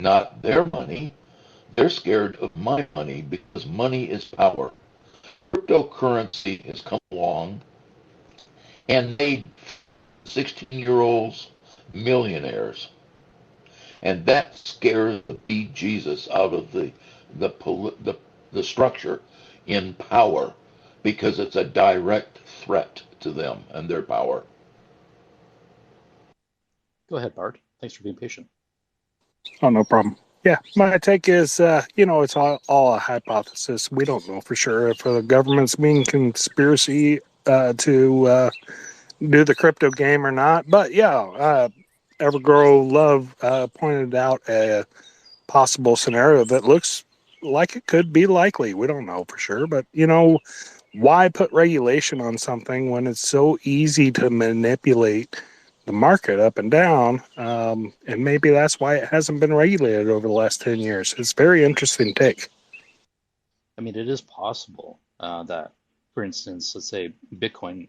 not their money. They're scared of my money because money is power. Cryptocurrency has come along and made 16-year-olds millionaires. And that scares the bejesus out of the structure in power because it's a direct threat to them and their power. Go ahead, Bart. Thanks for being patient. Oh, no problem. Yeah, my take is, it's all a hypothesis. We don't know for sure if the government's being conspiracy to do the crypto game or not. But yeah, EverGrow Love pointed out a possible scenario that looks like it could be likely. We don't know for sure, but why put regulation on something when it's so easy to manipulate the market up and down? And maybe that's why it hasn't been regulated over the last 10 years. It's a very interesting take. I mean, it is possible that, for instance, let's say Bitcoin,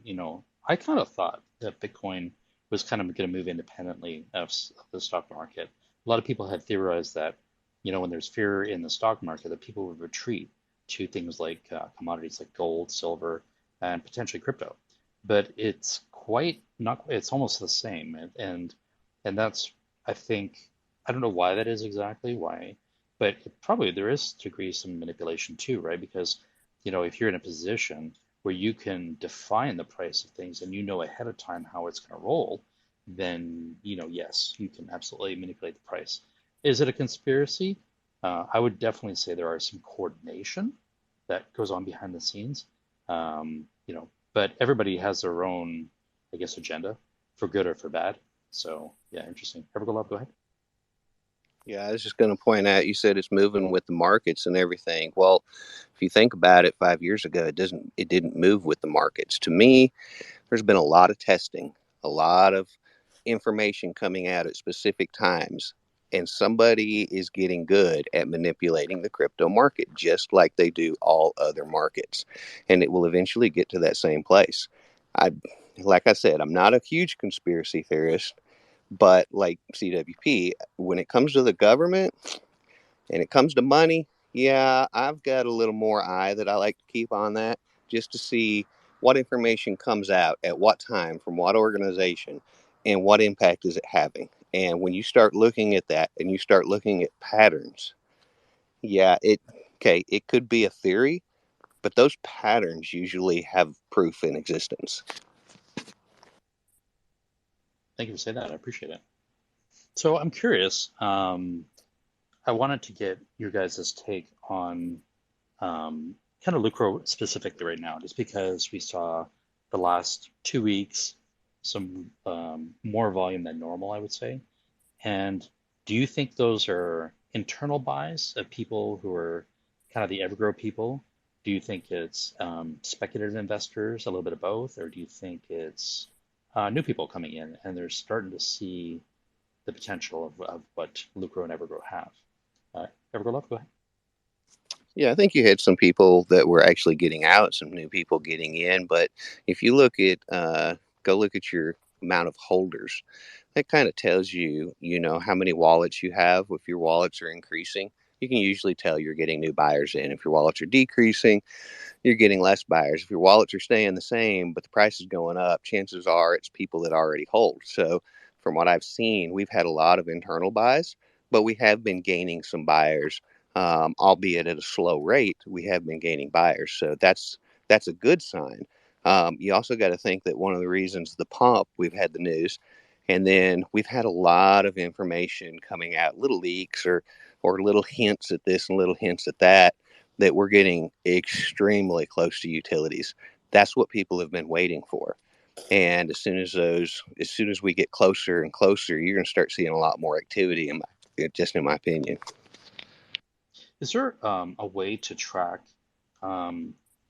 I kind of thought that Bitcoin was kind of going to move independently of the stock market. A lot of people had theorized that, when there's fear in the stock market, that people would retreat to things like commodities like gold, silver, and potentially crypto. But it's it's almost the same. And that's, I think, I don't know why that is exactly, why, but probably there is to degree some manipulation too, right? Because, if you're in a position where you can define the price of things and ahead of time how it's going to roll, then, yes, you can absolutely manipulate the price. Is it a conspiracy? I would definitely say there are some coordination that goes on behind the scenes. But everybody has their own, I guess, agenda, for good or for bad. So, yeah, interesting. EverGrow, go ahead. Yeah, I was just going to point out, you said it's moving with the markets and everything. Well, if you think about it, 5 years ago, it didn't move with the markets. To me, there's been a lot of testing, a lot of information coming out at specific times, And somebody is getting good at manipulating the crypto market, just like they do all other markets. And it will eventually get to that same place. Like I said, I'm not a huge conspiracy theorist, but like CWP, when it comes to the government and it comes to money, yeah, I've got a little more eye that I like to keep on that, just to see what information comes out at what time from what organization and what impact is it having. And when you start looking at that and you start looking at patterns, yeah, it could be a theory, but those patterns usually have proof in existence. Thank you for saying that. I appreciate it. So I'm curious. I wanted to get your guys' take on kind of Lucro specifically right now, just because we saw the last 2 weeks some more volume than normal, I would say. And do you think those are internal buys of people who are kind of the EverGrow people? Do you think it's speculative investors, a little bit of both, or do you think it's new people coming in and they're starting to see the potential of what Lucro and EverGrow have? EverGrow Love, go ahead. Yeah, I think you had some people that were actually getting out, some new people getting in. But if you look at, go look at your amount of holders, that kind of tells you, how many wallets you have. If your wallets are increasing, you can usually tell you're getting new buyers in. If your wallets are decreasing, you're getting less buyers. If your wallets are staying the same, but the price is going up, chances are it's people that already hold. So from what I've seen, we've had a lot of internal buys, but we have been gaining some buyers, albeit at a slow rate. We have been gaining buyers. So that's a good sign. You also got to think that one of the reasons the pump, we've had the news, and then we've had a lot of information coming out, little leaks or little hints at this and little hints at that, that we're getting extremely close to utilities. That's what people have been waiting for. And as soon as we get closer and closer, you're going to start seeing a lot more activity, in my opinion. Is there a way to track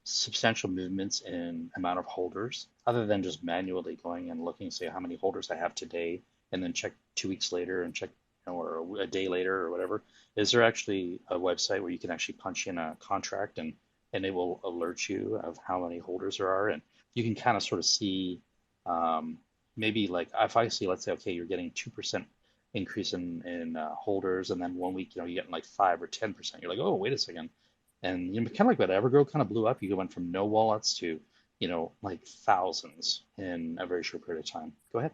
substantial movements in amount of holders, other than just manually going and looking, say, how many holders I have today, and then check 2 weeks later and check, or a day later or whatever? Is there actually a website where you can actually punch in a contract and it will alert you of how many holders there are, and you can kind of sort of see maybe like if I see, let's say, okay, you're getting 2% increase in holders, and then 1 week, you're getting like 5 or 10%. You're like, oh, wait a second. And kind of like what EverGrow kind of blew up. You went from no wallets to, like thousands in a very short period of time. Go ahead.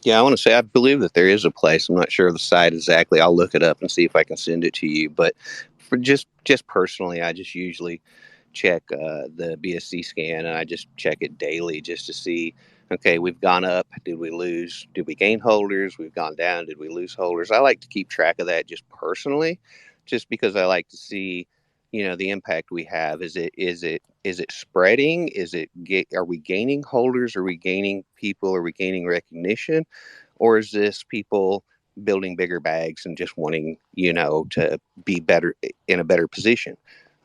Yeah, I want to say I believe that there is a place. I'm not sure of the site exactly. I'll look it up and see if I can send it to you. But for just personally, I just usually check the BSC scan, and I just check it daily just to see, okay, we've gone up. Did we lose? Did we gain holders? We've gone down. Did we lose holders? I like to keep track of that just personally, just because I like to see, the impact we have. Is it spreading? Are we gaining holders? Are we gaining people? Are we gaining recognition? Or is this people building bigger bags and just wanting, to be better, in a better position?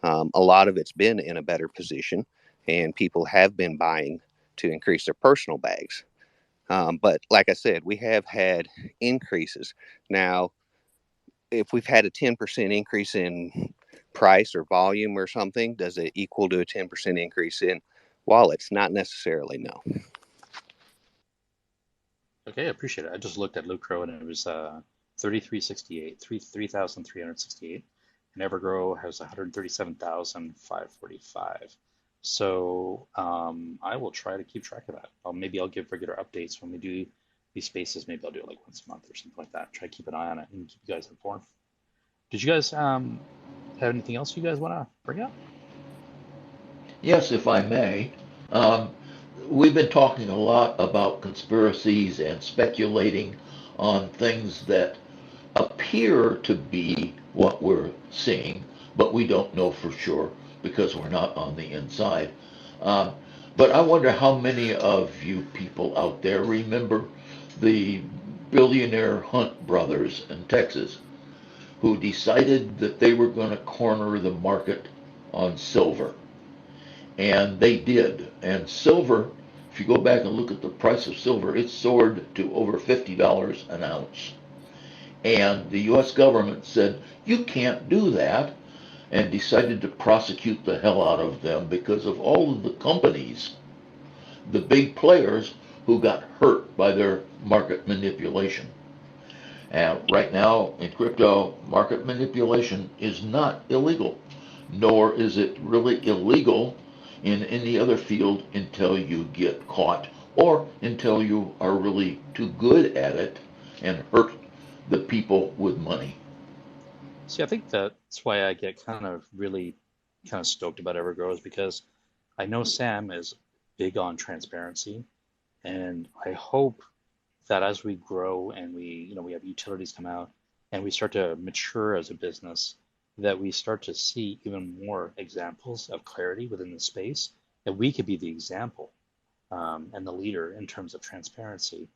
A lot of it's been in a better position, and people have been buying to increase their personal bags. But like I said, we have had increases. Now, if we've had a 10% increase in price or volume or something, does it equal to a 10% increase in wallets? Not necessarily, no. Okay, I appreciate it. I just looked at Lucro and it was 3,368, 3,368, and EverGrow has 137,545. So I will try to keep track of that. Maybe I'll give regular updates when we do these spaces. Maybe I'll do it like once a month or something like that. Try to keep an eye on it and keep you guys informed. Did you guys have anything else you guys want to bring up? Yes, if I may. We've been talking a lot about conspiracies and speculating on things that appear to be what we're seeing, but we don't know for sure because we're not on the inside. But I wonder how many of you people out there remember the billionaire Hunt brothers in Texas who decided that they were going to corner the market on silver. And they did. And silver, if you go back and look at the price of silver, it soared to over $50 an ounce. And the U.S. government said, you can't do that, and decided to prosecute the hell out of them because of all of the companies, the big players who got hurt by their market manipulation. And right now in crypto, market manipulation is not illegal, nor is it really illegal in any other field until you get caught or until you are really too good at it and hurt the people with money. See, I think that's why I get really kind of stoked about EverGrow is because I know Sam is big on transparency, and I hope that as we grow and we have utilities come out and we start to mature as a business, that we start to see even more examples of clarity within the space, and we could be the example and the leader in terms of transparency.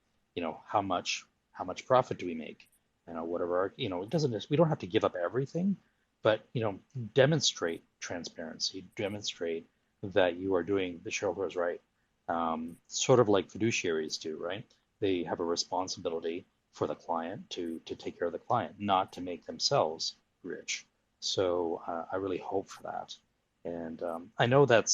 How much profit do we make? Whatever it doesn't. We don't have to give up everything, but demonstrate transparency, demonstrate that you are doing the shareholders right, sort of like fiduciaries do, right? They have a responsibility for the client to take care of the client, not to make themselves rich. So I really hope for that, and I know that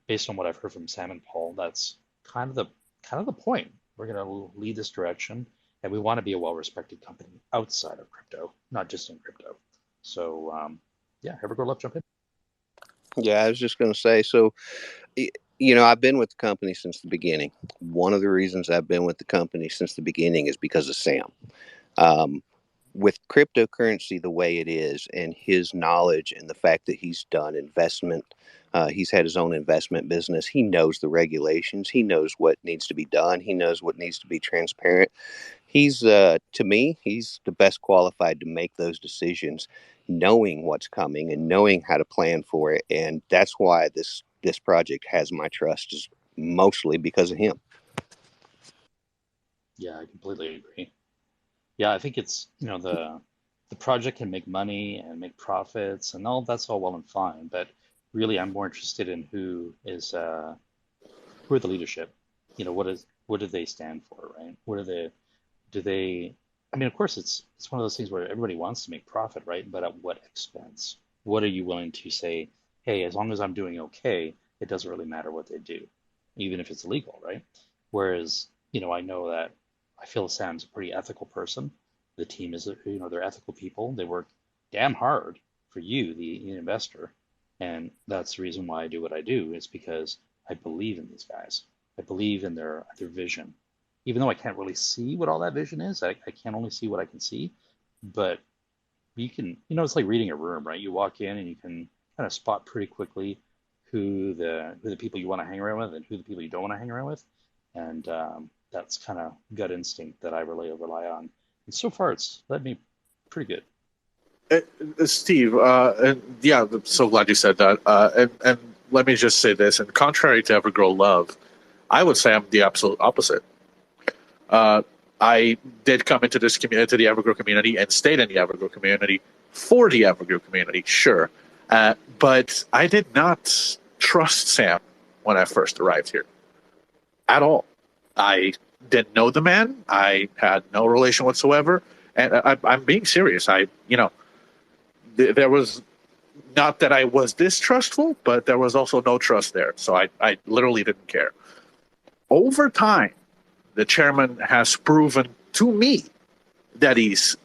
based on what I've heard from Sam and Paul, that's kind of the point. We're going to lead this direction, and we want to be a well-respected company outside of crypto, not just in crypto. So yeah, EverGrow, love, jump in. Yeah, I was just going to say, so, I've been with the company since the beginning. One of the reasons I've been with the company since the beginning is because of Sam. With cryptocurrency the way it is, and his knowledge and the fact that he's done investment, he's had his own investment business. He knows the regulations. He knows what needs to be done. He knows what needs to be transparent. He's, to me, he's the best qualified to make those decisions, knowing what's coming and knowing how to plan for it. And that's why this project has my trust, is mostly because of him. Yeah, I completely agree. Yeah, I think it's, the project can make money and make profits and all that's all well and fine, but really I'm more interested in who are the leadership. What do they stand for, right? Of course it's one of those things where everybody wants to make profit, right? But at what expense? What are you willing to say, hey, as long as I'm doing okay, it doesn't really matter what they do, even if it's illegal, right? Whereas, I know that I feel Sam's a pretty ethical person. The team is, they're ethical people. They work damn hard for you, the investor. And that's the reason why I do what I do, is because I believe in these guys. I believe in their vision. Even though I can't really see what all that vision is, I can only see what I can see. But you can, it's like reading a room, right? You walk in and you can kind of spot pretty quickly who the people you want to hang around with and who the people you don't want to hang around with. And that's kind of gut instinct that I really rely on. And so far, it's led me pretty good. Steve, yeah, I'm so glad you said that. And let me just say this, and contrary to EverGrow Love, I would say I'm the absolute opposite. I did come into this community, to the EverGrow community, and stayed in the EverGrow community for the EverGrow community, sure. But I did not trust Sam when I first arrived here at all. I didn't know the man. I had no relation whatsoever. And I'm being serious. There was, not that I was distrustful, but there was also no trust there. So I literally didn't care. Over time, the chairman has proven to me that he's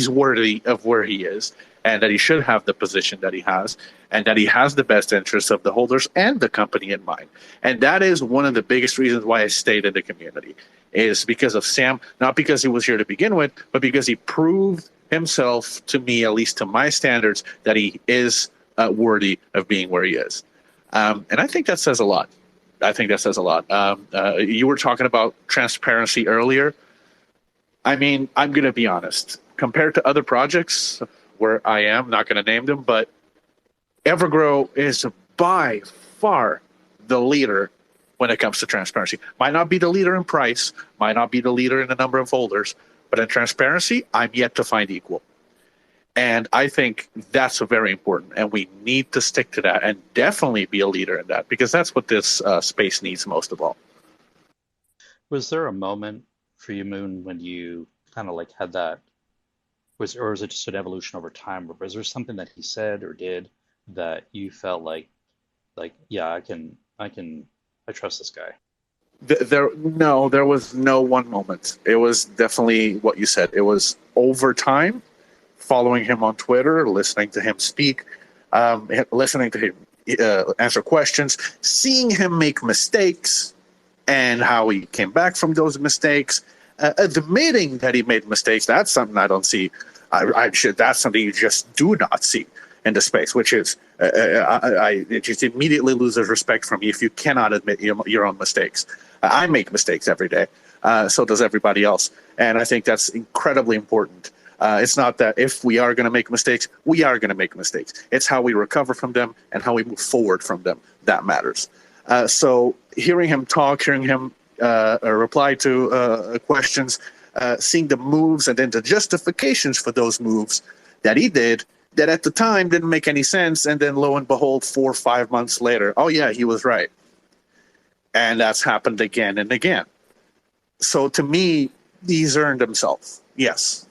worthy of where he is, and that he should have the position that he has, and that he has the best interests of the holders and the company in mind. And that is one of the biggest reasons why I stayed in the community, is because of Sam, not because he was here to begin with, but because he proved himself to me, at least to my standards, that he is worthy of being where he is. And I think that says a lot. You were talking about transparency earlier. I mean, I'm going to be honest. Compared to other projects where I am, not going to name them, but EverGrow is by far the leader when it comes to transparency. Might not be the leader in price, might not be the leader in the number of holders, but in transparency, I'm yet to find equal. And I think that's very important, and we need to stick to that and definitely be a leader in that, because that's what this space needs most of all. Was there a moment for you, Moon, when you kind of like had that, or was it just an evolution over time? Or was there something that he said or did that you felt like, yeah, I trust this guy? There was no one moment. It was definitely what you said. It was over time, following him on Twitter, listening to him speak, listening to him answer questions, seeing him make mistakes, and how he came back from those mistakes, admitting that he made mistakes. That's something I don't see. That's something you just do not see in the space, which is it just immediately loses respect from you if you cannot admit your own mistakes. I make mistakes every day. So does everybody else. And I think that's incredibly important. It's not that if we are going to make mistakes, we are going to make mistakes. It's how we recover from them and how we move forward from them that matters. So hearing him talk, hearing him reply to questions, seeing the moves and then the justifications for those moves that he did, that at the time didn't make any sense, and then lo and behold, 4 or 5 months later, oh yeah, he was right. And that's happened again and again. So to me, he's earned himself. Yes.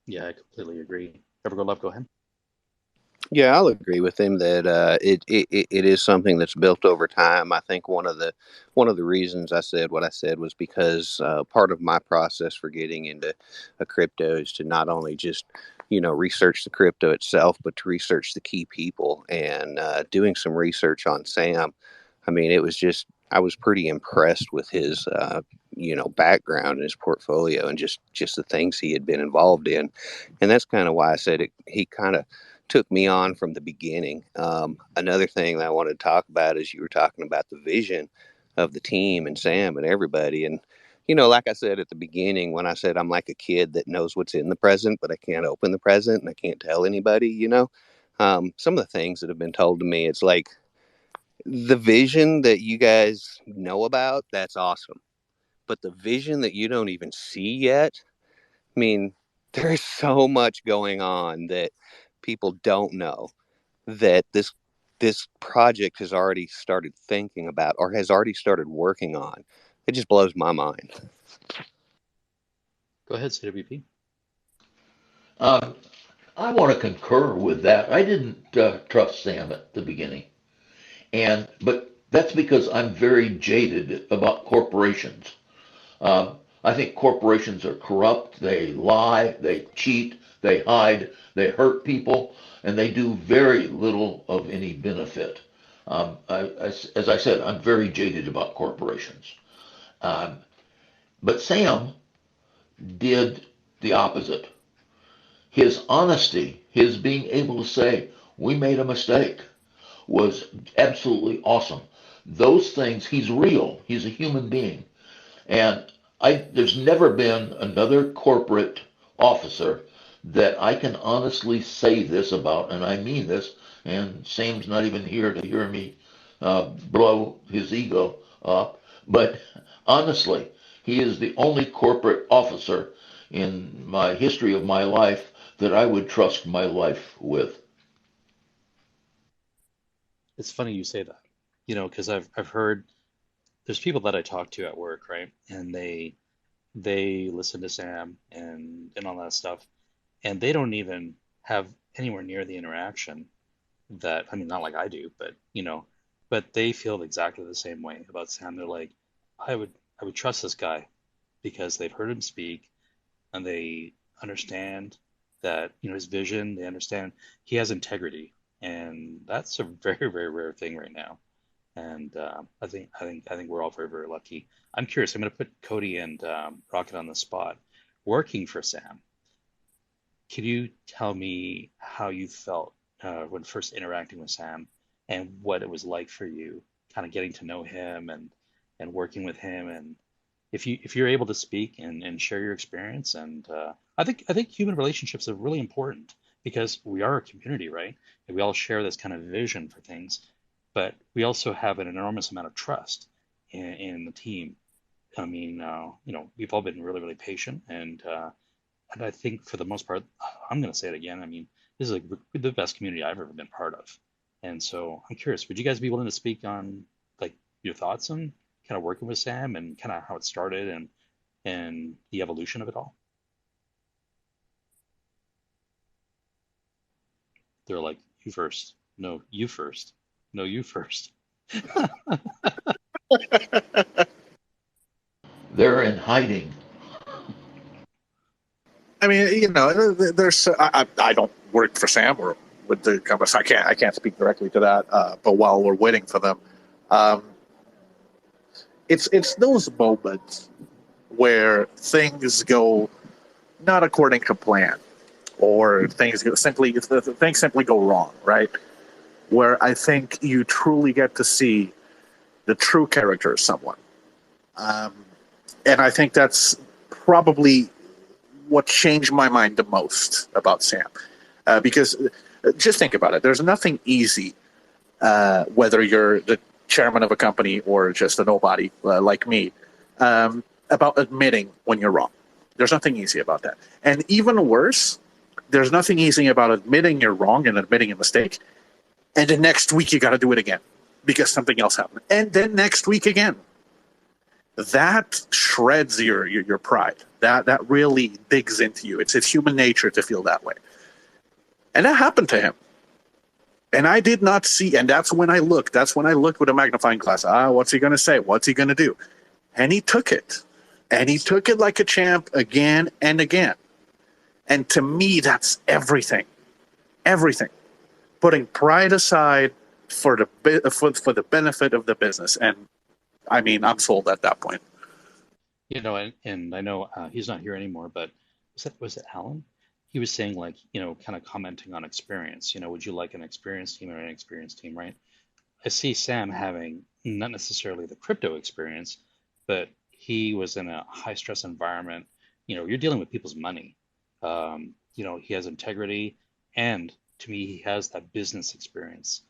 Yeah, I completely agree. EverGrow Love, go ahead. Yeah, I'll agree with him that it is something that's built over time. I think one of the reasons I said what I said was because part of my process for getting into a crypto is to not only just research the crypto itself, but to research the key people. And doing some research on Sam, I mean, it was just I was pretty impressed with his background and his portfolio and just the things he had been involved in, and that's kind of why I said it. He kind of took me on from the beginning. Another thing that I wanted to talk about is you were talking about the vision of the team and Sam and everybody. And, like I said at the beginning, when I said I'm like a kid that knows what's in the present, but I can't open the present and I can't tell anybody, some of the things that have been told to me, it's like the vision that you guys know about, that's awesome. But the vision that you don't even see yet, I mean, there's so much going on that people don't know that this project has already started thinking about or has already started working on. It just blows my mind. Go ahead, CWP. I want to concur with that. I didn't trust Sam at the beginning, but that's because I'm very jaded about corporations. I think corporations are corrupt. They lie, they cheat, they hide, they hurt people, and they do very little of any benefit. As I said, I'm very jaded about corporations. Um, but Sam did the opposite. His honesty, his being able to say, we made a mistake, was absolutely awesome. Those things, he's real. He's a human being. And there's never been another corporate officer that I can honestly say this about, and I mean this, and Sam's not even here to hear me blow his ego up, but honestly, he is the only corporate officer in my history of my life that I would trust my life with. It's funny you say that, because I've heard there's people that I talk to at work, right? And they listen to Sam and all that stuff, and they don't even have anywhere near the interaction that, I mean, not like I do, but they feel exactly the same way about Sam. They're like, I would trust this guy because they've heard him speak and they understand that, his vision, they understand he has integrity, and that's a very, very rare thing right now. And I think we're all very, very lucky. I'm curious. I'm going to put Cody and Rocket on the spot. Working for Sam, can you tell me how you felt when first interacting with Sam, and what it was like for you, kind of getting to know him and working with him, and if you're able to speak and share your experience, and I think human relationships are really important because we are a community, right? And we all share this kind of vision for things, but we also have an enormous amount of trust in the team. I mean, we've all been really, really patient, and I think for the most part, I'm going to say it again. I mean, this is like the best community I've ever been part of, and so I'm curious, would you guys be willing to speak on like your thoughts on kind of working with Sam and kind of how it started and and the evolution of it all. They're like, you first. No, you first. No, you first. They're in hiding. I mean, there's I don't work for Sam or with the company, so I can't speak directly to that. But while we're waiting for them, it's those moments where things go not according to plan, or things simply go wrong, right? Where I think you truly get to see the true character of someone, and I think that's probably what changed my mind the most about Sam, because just think about it. There's nothing easy, whether you're the chairman of a company or just a nobody like me, about admitting when you're wrong. There's nothing easy about that. And even worse, there's nothing easy about admitting you're wrong and admitting a mistake. And the next week you got to do it again because something else happened. And then next week again. That shreds your pride. That really digs into you. It's human nature to feel that way. And that happened to him. And I did not see, and that's when I looked. That's when I looked with a magnifying glass. What's he going to say? What's he going to do? And he took it. And he took it like a champ again and again. And to me, that's everything. Everything. Putting pride aside for the benefit of the business. And I mean, I'm sold at that point. And I know he's not here anymore, but was it Alan? He was saying, like, kind of commenting on experience. Would you like an experienced team or an inexperienced team, right? I see Sam having not necessarily the crypto experience, but he was in a high stress environment. You're dealing with people's money. He has integrity, and to me, he has that business experience.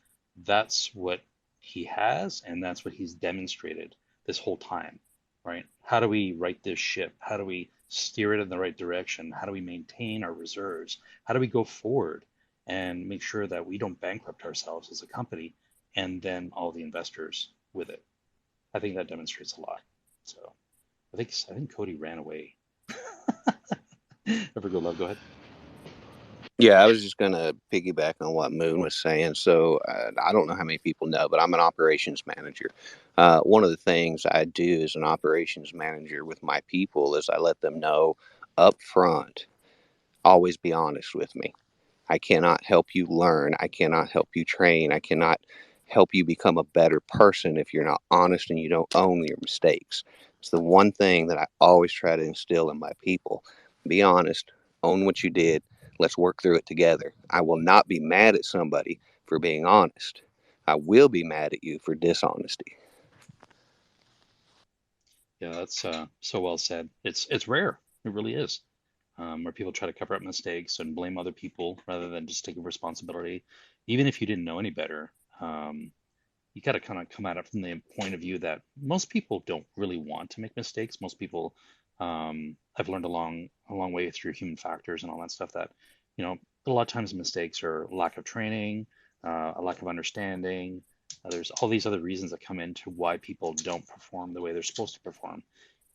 That's what he has, and that's what he's demonstrated this whole time, right? How do we right this ship? How do we steer it in the right direction? How do we maintain our reserves? How do we go forward and make sure that we don't bankrupt ourselves as a company and then all the investors with it? I think that demonstrates a lot. So I think Cody ran away. EverGrow Love, go ahead. Yeah, I was just going to piggyback on what Moon was saying. So I don't know how many people know, but I'm an operations manager. One of the things I do as an operations manager with my people is I let them know up front, always be honest with me. I cannot help you learn. I cannot help you train. I cannot help you become a better person if you're not honest and you don't own your mistakes. It's the one thing that I always try to instill in my people. Be honest, own what you did. Let's work through it together. I will not be mad at somebody for being honest. I will be mad at you for dishonesty. Yeah, that's so well said. It's rare. It really is. Where people try to cover up mistakes and blame other people rather than just taking responsibility. Even if you didn't know any better, you got to kind of come at it from the point of view that most people don't really want to make mistakes. Most people, I've learned a long way through human factors and all that stuff that, a lot of times mistakes are lack of training, a lack of understanding. There's all these other reasons that come into why people don't perform the way they're supposed to perform.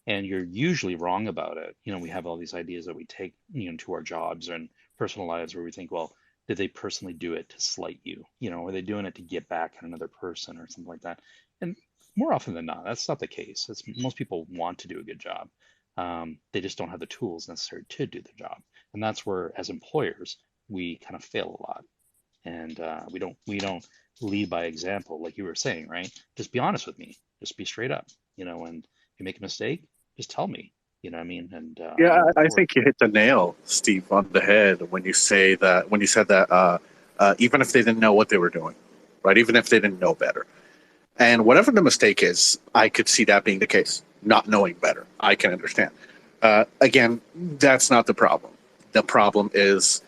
And you're usually wrong about it. We have all these ideas that we take, to our jobs and personal lives where we think, well, did they personally do it to slight you? Are they doing it to get back at another person or something like that? And more often than not, that's not the case. Most people want to do a good job. They just don't have the tools necessary to do the job. And that's where, as employers, we kind of fail a lot. And we don't lead by example, like you were saying, right? Just be honest with me. Just be straight up, and if you make a mistake, just tell me, you know what I mean? And Yeah, I think you hit the nail, Steve, on the head when you said that even if they didn't know what they were doing, right? Even if they didn't know better. And whatever the mistake is, I could see that being the case. Not knowing better, I can understand. Again, that's not the problem. The problem is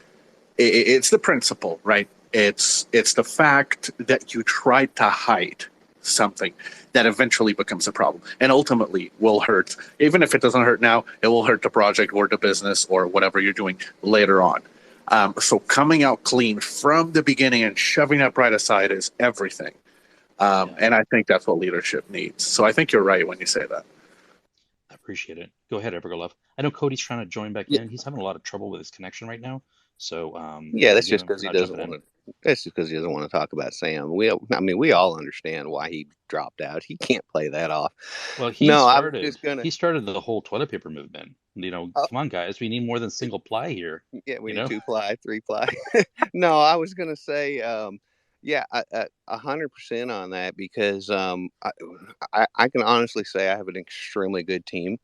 it's the principle, right? It's the fact that you tried to hide something that eventually becomes a problem and ultimately will hurt. Even if it doesn't hurt now, it will hurt the project or the business or whatever you're doing later on. So coming out clean from the beginning and shoving that pride aside is everything. And I think that's what leadership needs. So I think you're right when you say that. appreciate it. Go ahead, EverGrow Love. I know Cody's trying to join back Yeah, in. He's having a lot of trouble with his connection right now. So yeah, that's forgive just him because for he not doesn't jumping want in. to. That's just because he doesn't want to talk about Sam. I mean, we all understand why he dropped out. He can't play that off. Well, No, I was just gonna. he started the whole toilet paper movement. Oh, Come on, guys, we need more than single ply here. yeah, we You need know, 2 ply, 3 ply. No, I was gonna say, yeah, 100% on that because I can honestly say I have an extremely good team.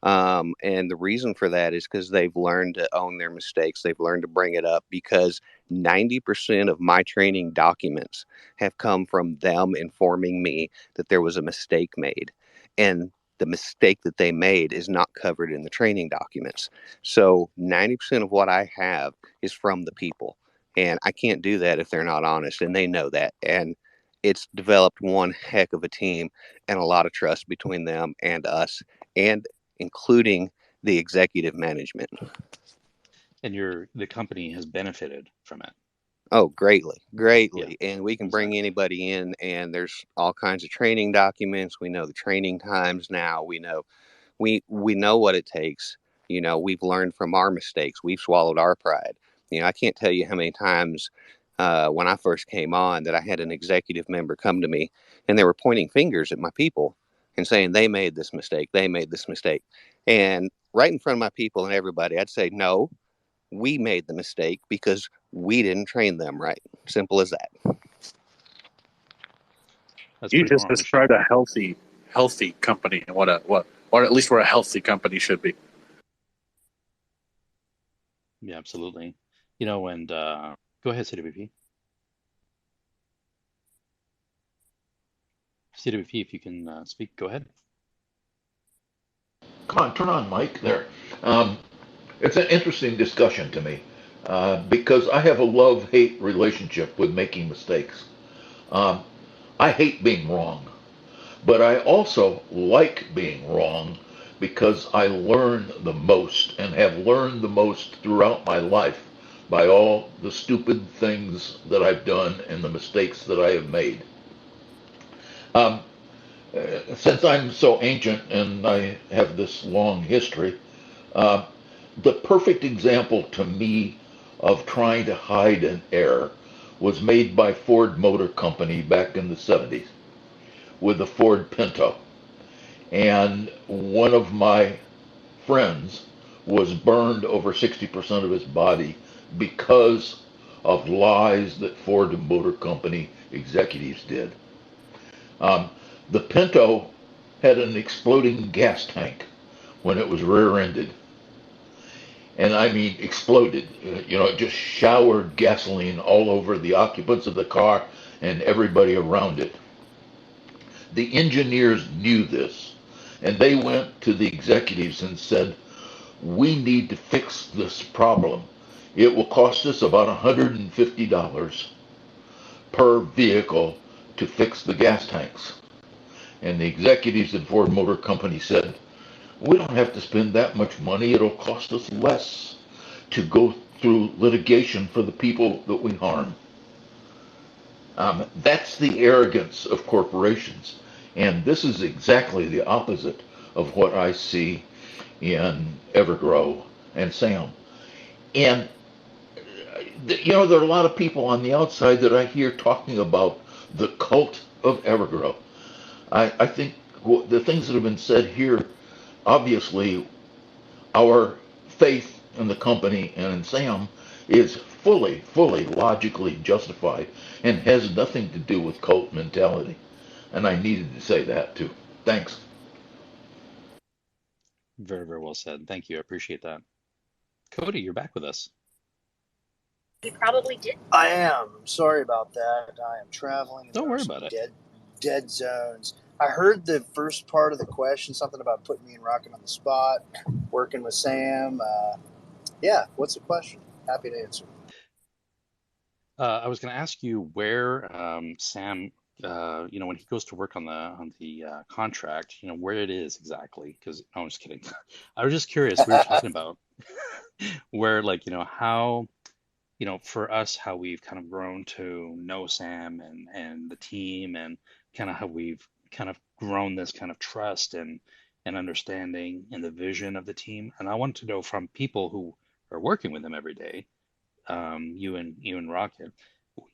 And the reason for that is because they've learned to own their mistakes. They've learned to bring it up because 90% of my training documents have come from them informing me that there was a mistake made. And the mistake that they made is not covered in the training documents. So 90% of what I have is from the people. And I can't do that if they're not honest. And they know that. And it's developed one heck of a team and a lot of trust between them and us. And including the executive management. and the company has benefited from it. Oh, greatly, Yeah, greatly. And we can bring exactly. anybody in, and there's all kinds of training documents. We know the training times now. We know what it takes. We've learned from our mistakes. We've swallowed our pride. I can't tell you how many times when I first came on that I had an executive member come to me and they were pointing fingers at my people and saying they made this mistake, they made this mistake. And right in front of my people and everybody, I'd say, no, we made the mistake because we didn't train them right. Simple as that. That's You pretty just harsh. described a healthy company and or at least where a healthy company should be. Yeah, absolutely. And go ahead, CWP. CWP, if you can speak, go ahead. Come on, turn on mic there. Um, it's an interesting discussion to me because I have a love-hate relationship with making mistakes. Um, I hate being wrong, but I also like being wrong because I learn the most and have learned the most throughout my life by all the stupid things that I've done and the mistakes that I have made. Um, since I'm so ancient and I have this long history, uh, the perfect example to me of trying to hide an error was made by Ford Motor Company back in the 70s with the Ford Pinto. And one of my friends was burned over 60% of his body because of lies that Ford Motor Company executives did. Um, the Pinto had an exploding gas tank when it was rear-ended. And I mean exploded. It just showered gasoline all over the occupants of the car and everybody around it. The engineers knew this, and they went to the executives and said, we need to fix this problem. It will cost us about $150 per vehicle to fix the gas tanks. And the executives at Ford Motor Company said, we don't have to spend that much money. It'll cost us less to go through litigation for the people that we harm. That's the arrogance of corporations. And this is exactly the opposite of what I see in EverGrow and Sam. And, there are a lot of people on the outside that I hear talking about the cult of EverGrow. I think the things that have been said here, obviously, our faith in the company and in Sam is fully logically justified and has nothing to do with cult mentality. And I needed to say that too. Thanks. Very, very well said. Thank you. I appreciate that. Cody, you're back with us. You probably did. I am. I'm sorry about that. I am traveling and Don't there are worry some about it. dead zones. I heard the first part of the question, something about putting me and Rocket on the spot, working with Sam. Yeah, what's the question? Happy to answer. I was going to ask you where Sam, when he goes to work on the contract, where it is exactly. Because no, I'm just kidding. I was just curious. We were talking about where, like, how, for us, how we've kind of grown to know Sam and the team, and kind of how we've kind of grown this kind of trust and and understanding and the vision of the team. And I want to know from people who are working with him every day, you and Rocket,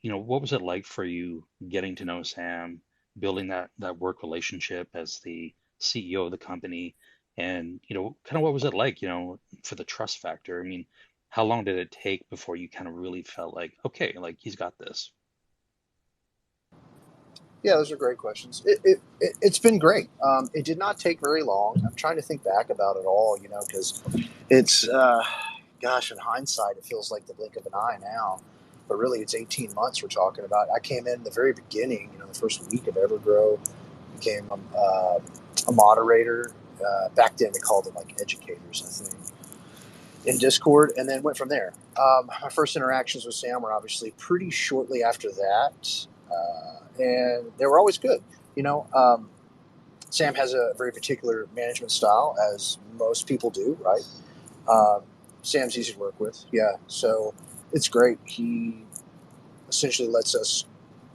what was it like for you getting to know Sam, building that work relationship as the CEO of the company, and kind of what was it like, for the trust factor? I mean, how long did it take before you kind of really felt like, okay, like he's got this? Yeah, those are great questions. It's been great. It did not take very long. I'm trying to think back about it all, because it's, gosh, in hindsight, it feels like the blink of an eye now. But really, it's 18 months we're talking about. I came in the very beginning, the first week of EverGrow, became a moderator. Back then, they called them like educators, I think, in Discord, and then went from there. My first interactions with Sam were obviously pretty shortly after that, and they were always good. Sam has a very particular management style, as most people do, right? Um, Sam's easy to work with, yeah. So it's great. He essentially lets us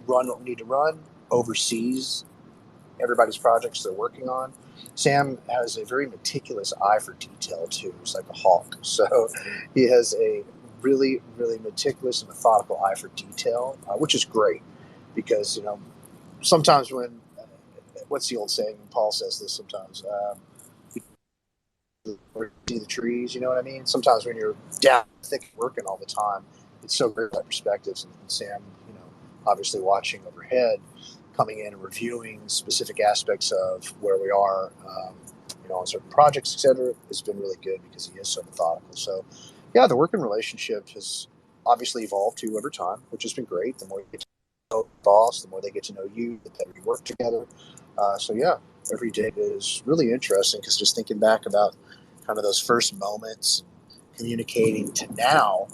run what we need to run, oversees everybody's projects they're working on. Sam has a very meticulous eye for detail too. He's like a hawk. So he has a really, really meticulous and methodical eye for detail, which is great because sometimes when what's the old saying? Paul says this sometimes. Or see the trees, you know what I mean? Sometimes when you're down thick working all the time, it's so great that perspectives. And Sam, obviously watching overhead, coming in and reviewing specific aspects of where we are, on certain projects, etc., has been really good because he is so methodical. So, yeah, the working relationship has obviously evolved too over time, which has been great. The more you get to know the boss, the more they get to know you, the better you work together. So, yeah, every day is really interesting because just thinking back about kind of those first moments, communicating to now,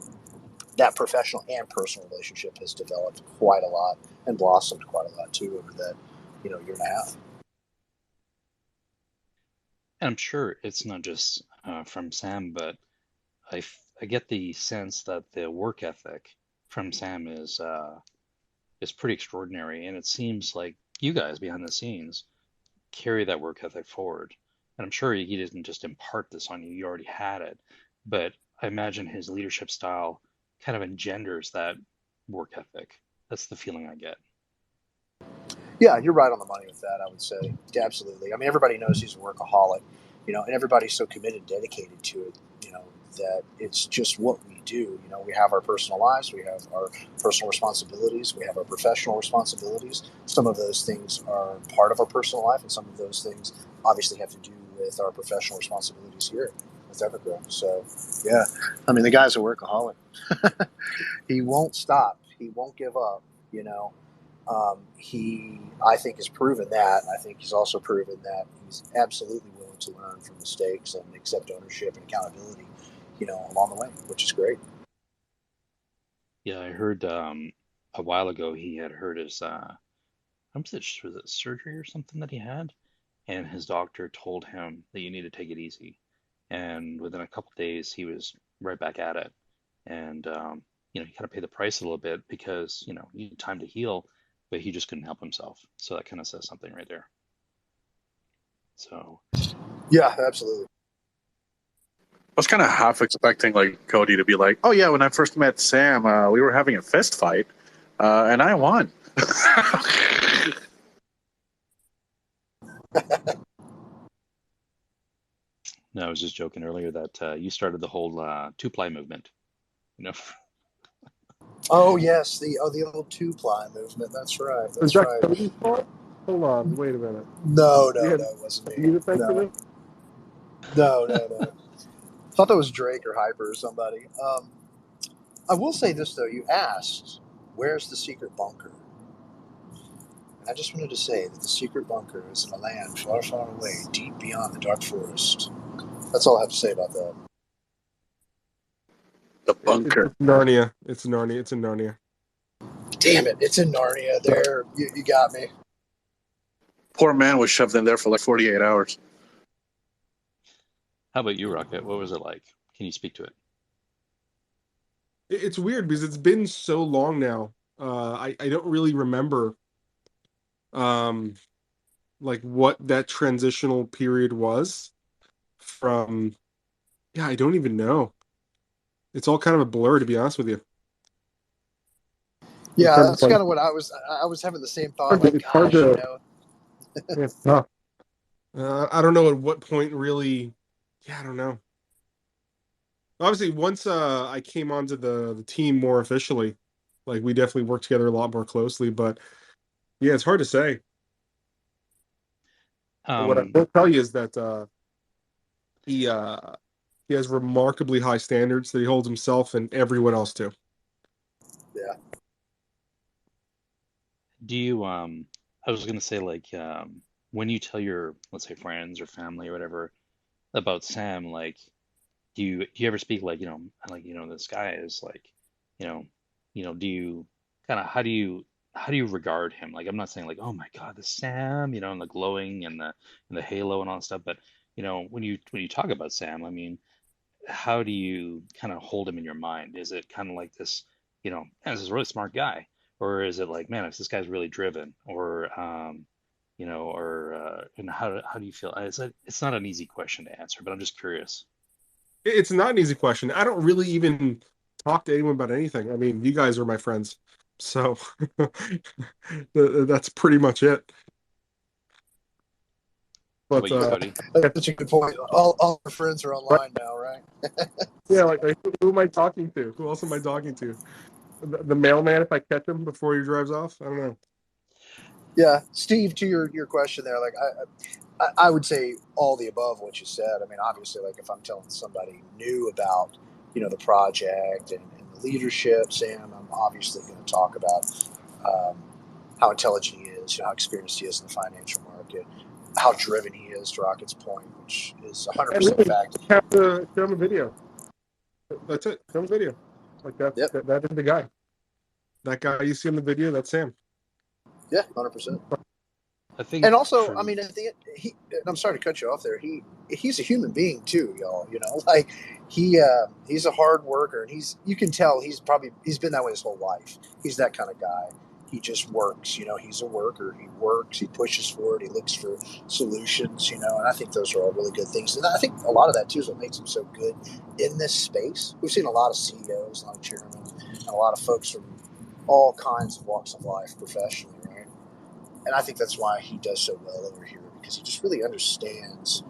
that professional and personal relationship has developed quite a lot and blossomed quite a lot too over that, year and a half. And I'm sure it's not just from Sam, but I get the sense that the work ethic from Sam is pretty extraordinary, and it seems like you guys behind the scenes carry that work ethic forward. And I'm sure he didn't just impart this on you, you already had it. But I imagine his leadership style kind of engenders that work ethic. That's the feeling I get. Yeah, you're right on the money with that, I would say. Absolutely. I mean, everybody knows he's a workaholic, and everybody's so committed and dedicated to it, that it's just what we do. We have our personal lives, we have our personal responsibilities, we have our professional responsibilities. Some of those things are part of our personal life, and some of those things obviously have to do with our professional responsibilities here with EverGrow. So, yeah, I mean, the guy's a workaholic. He won't stop. He won't give up, he, I think, has proven that. I think he's also proven that he's absolutely willing to learn from mistakes and accept ownership and accountability, along the way, which is great. Yeah, I heard a while ago he had hurt his was it surgery or something that he had, and his doctor told him that you need to take it easy. And within a couple of days, he was right back at it. And he kind of paid the price a little bit because you need time to heal, but he just couldn't help himself. So that kind of says something right there. So yeah, absolutely. I was kind of half expecting like Cody to be like, "Oh yeah, when I first met Sam, we were having a fist fight, and I won." no, I was just joking earlier that you started the whole two-ply movement. Oh yes, the old two-ply movement. That's right. Is That's that right. Cody's fault? Hold on, wait a minute. No, We no, had no, it wasn't me. you affected No, it? no, no, no. Thought that was Drake or Hyper or somebody. I will say this though. You asked, "Where's the secret bunker?" And I just wanted to say that the secret bunker is in a land far, far away, deep beyond the dark forest. That's all I have to say about that. The bunker. It's Narnia. It's Narnia. It's in Narnia. Damn it! It's in Narnia. There, you got me. Poor man was shoved in there for like 48 hours. How about you, Rocket? What was it like? Can you speak to it? It's weird because it's been so long now. I don't really remember. like what that transitional period was from. Yeah, I don't even know. It's all kind of a blur, to be honest with you. In Yeah, terms of that's like, kind of what I was having the same thought. Like, it's hard gosh, you to. know, It's tough. I don't know at what point really. Yeah, I don't know. Obviously, once I came onto the team more officially, like we definitely worked together a lot more closely. But yeah, it's hard to say. But what I Um, will tell you is that he he has remarkably high standards that he holds himself and everyone else to. yeah. do you I was gonna say like when you tell your, let's say, friends or family or whatever about Sam, like do you ever speak like, like, this guy is like, you know, do you kind of how do you regard him? Like, I'm not saying like, oh my God, the Sam, and the glowing and the halo and all that stuff, but when you talk about Sam, I mean, how do you kind of hold him in your mind? Is it kind of like this, "Man, this is a really smart guy," or is it like, man, if this guy's really driven, or and how do you feel? It's not an easy question to answer, but I'm just curious. It's not an easy question. I don't really even talk to anyone about anything. I mean, you guys are my friends, so that's pretty much it. How But about you, Cody? yeah, That's such a good point. All our friends are right. online now, right? Yeah, like who am I talking to? Who else am I talking to? The mailman if I catch him before he drives off? I don't know. Yeah, Steve, to your question there, like I would say all the above what you said. I mean, obviously, like if I'm telling somebody new about the project and the leadership, Sam, I'm obviously going to talk about um, how intelligent he is, how experienced he is in the financial market, how driven he is. To Rocket's point, which is And 100% really, fact. have to show him a video. That's it. Show him a video. Like Yep. that is the guy. That guy you see in the video, that's Sam. Yeah, 100%. I think And also, for I mean, at the end, and I'm sorry to cut you off there. He's a human being too, y'all. Like he's a hard worker, and you can tell he's been that way his whole life. He's that kind of guy. He just works. He's a worker. He works. He pushes forward. He looks for solutions. And I think those are all really good things. And I think a lot of that too is what makes him so good in this space. We've seen a lot of CEOs, a lot of chairmen, and a lot of folks from all kinds of walks of life professionally, right? And I think that's why he does so well over here, because he just really understands,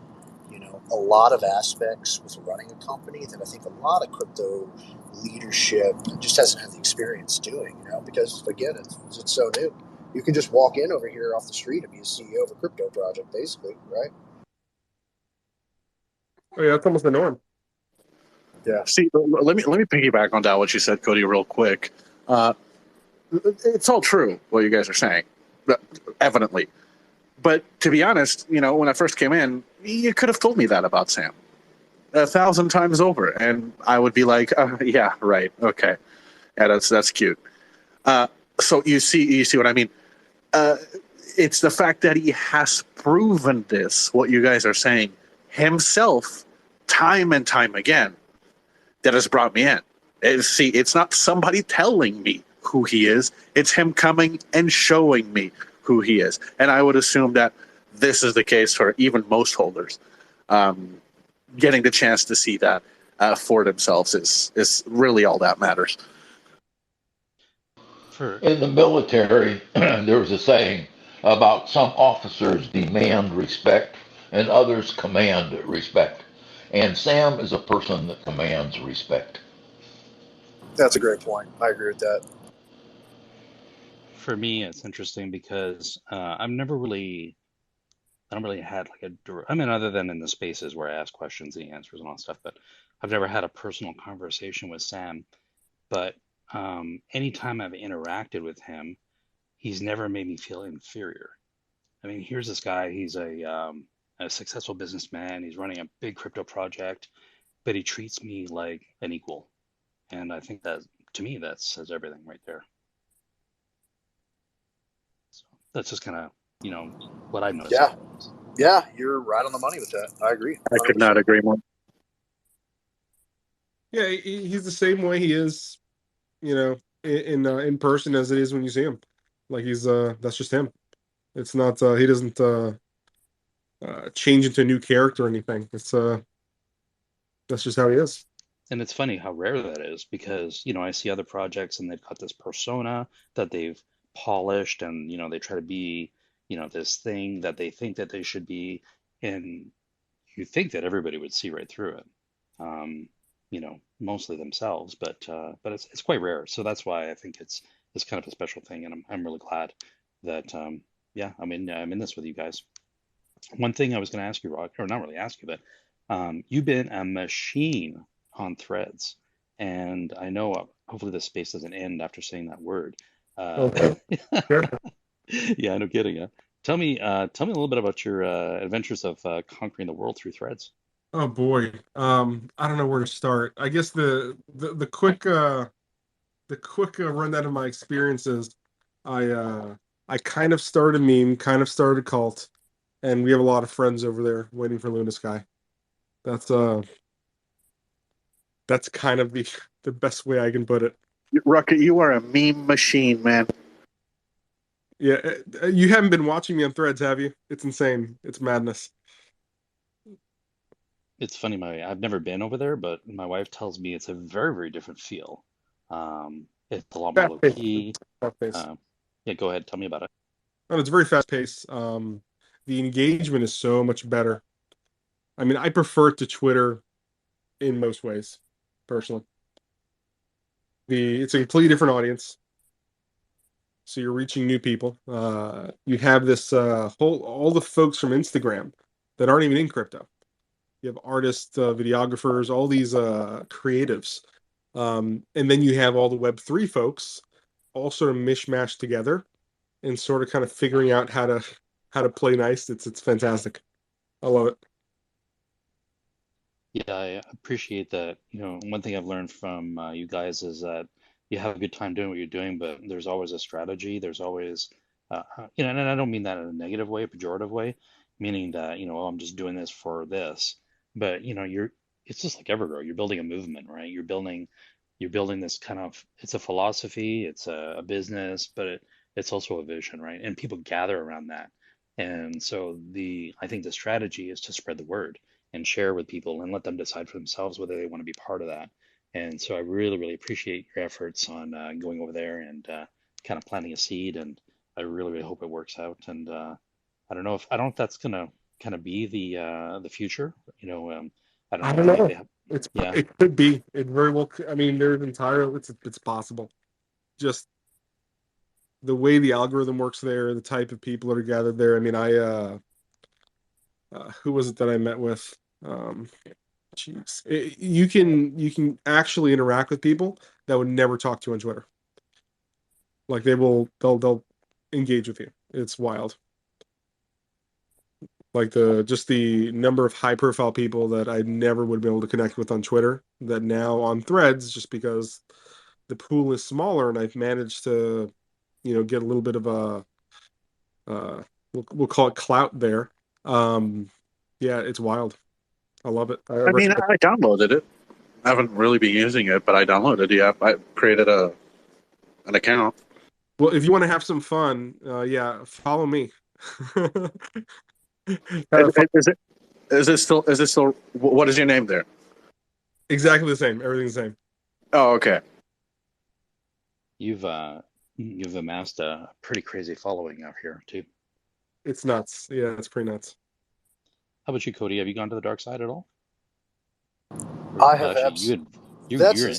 a lot of aspects with running a company that I think a lot of crypto leadership just hasn't had the experience doing, because again, it's so new. You can just walk in over here off the street and be a CEO of a crypto project, basically, right? Oh yeah, that's almost the norm. Yeah. See, let me piggyback on that what you said, Cody, real quick. It's all true what you guys are saying, evidently. But to be honest, when I first came in, you could have told me that about Sam 1,000 times over, and I would be like, "Yeah, right, okay, yeah, that's cute." So you see what I mean? It's the fact that he has proven this, what you guys are saying, himself, time and time again, that has brought me in. It's not somebody telling me who he is. It's him coming and showing me who he is. And I would assume that this is the case for even most holders. Getting the chance to see that for themselves is really all that matters. In the military, there was a saying about some officers demand respect and others command respect. And Sam is a person that commands respect. That's a great point. I agree with that. for me, it's interesting because I don't really had like I mean, other than in the spaces where I ask questions and he answers and all that stuff, but I've never had a personal conversation with Sam. But anytime I've interacted with him, he's never made me feel inferior. I mean, here's this guy, he's a successful businessman, he's running a big crypto project, but he treats me like an equal. And I think that, to me, that says everything right there. So that's just kind of, what I noticed. Yeah. Yeah, you're right on the money with that. I agree. I could not 100%. agree more. Yeah, he's the same way he is, in person as it is when you see him. Like he's that's just him. It's not. He doesn't change into a new character or anything. It's that's just how he is. And it's funny how rare that is because, I see other projects and they've got this persona that they've polished and, they try to be, this thing that they think that they should be. And you think that everybody would see right through it. Mostly themselves, but it's quite rare. So that's why I think it's kind of a special thing. And I'm really glad that, yeah, I'm in this with you guys. One thing I was going to ask you, Rock, or not really ask you, but you've been a machine on Threads, and I know hopefully this space doesn't end after saying that word. Okay. Sure. Yeah, no kidding. Yeah. Tell me a little bit about your adventures of conquering the world through Threads. Oh boy. I don't know where to start. I guess the quick rundown of my experiences. I kind of started a meme, kind of started a cult, and we have a lot of friends over there waiting for LunaSky. That's that's kind of the best way I can put it. Rocket, you are a meme machine, man. Yeah, you haven't been watching me on Threads, have you? It's insane. It's madness. It's funny, I've never been over there, but my wife tells me it's a very, very different feel. It's a lot more low Fast paced. key. Fast paced. Yeah, go ahead, tell me about it. Oh, it's very fast paced. The engagement is so much better. I mean, I prefer it to Twitter in most ways, personally. It's a completely different audience, so you're reaching new people. You have this all the folks from Instagram that aren't even in crypto. You have artists, videographers, all these creatives, and then you have all the Web3 folks, all sort of mishmashed together, and sort of kind of figuring out how to play nice. It's fantastic. I love it. Yeah, I appreciate that. One thing I've learned from you guys is that you have a good time doing what you're doing, but there's always a strategy. There's always, and I don't mean that in a negative way, pejorative way, meaning that, oh, I'm just doing this for this. But, it's just like EverGrow. You're building a movement, right? You're building this kind of, it's a philosophy, it's a business, but it's also a vision, right? And people gather around that. And so I think the strategy is to spread the word and share with people and let them decide for themselves whether they want to be part of that. And so I really, really appreciate your efforts on going over there and kind of planting a seed. And I really, really hope it works out. And I don't know if that's gonna kind of be the future. I don't I know. don't I think know. they have, yeah, It could be. It very well. I mean, there's entire. It's possible. Just the way the algorithm works there, the type of people that are gathered there. I mean, who was it that I met with? Um, Jeez, you can actually interact with people that would never talk to you on Twitter. Like they'll engage with you. It's wild. Like the number of high profile people that I never would be able to connect with on Twitter that now on Threads, just because the pool is smaller and I've managed to, get a little bit of a we'll call it clout there. Yeah, it's wild. I love it. I mean, I downloaded it. I haven't really been using it, but I downloaded it. Yeah, I created an account. Well, if you want to have some fun, yeah, follow me. Is it still? What is your name there? Exactly the same. Everything's the same. Oh, okay. you've amassed a pretty crazy following out here too. It's nuts. Yeah, it's pretty nuts. How about you, Cody? Have you gone to the dark side at all? I have Actually,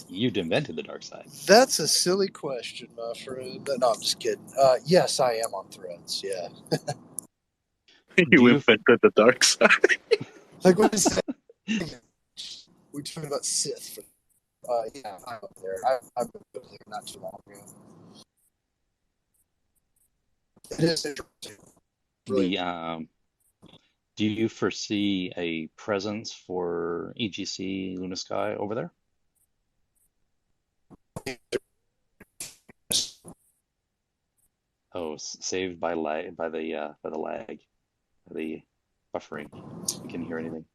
you'd invented the dark side. That's a silly question, my friend. No, I'm just kidding. Yes, I am on Threads. Yeah. You invented the dark side. Like what is that? We're talking about Sith. Yeah, I'm up there. I've been there not too long ago. It is interesting. Do you foresee a presence for EGC LunaSky over there? Oh, saved by lag, by the lag, the buffering. You can't hear anything.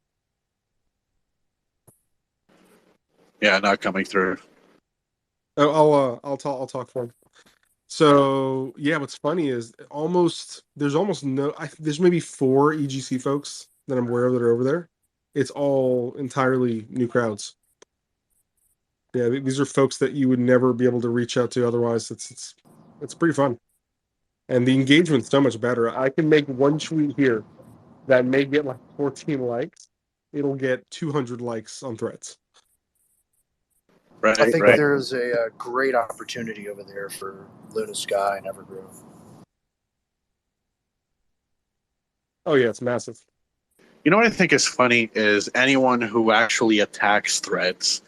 Yeah, not coming through. Oh, I'll talk for him. So yeah, what's funny is there's almost no. There's maybe 4 EGC folks that I'm aware of that are over there. It's all entirely new crowds. Yeah, these are folks that you would never be able to reach out to otherwise. It's pretty fun, and the engagement's so much better. I can make one tweet here that may get like 14 likes. It'll get 200 likes on Threads. Right, I think right. there's a great opportunity over there for LunaSky and EverGrow. Oh yeah, it's massive. You know what I think is funny is anyone who actually attacks Threads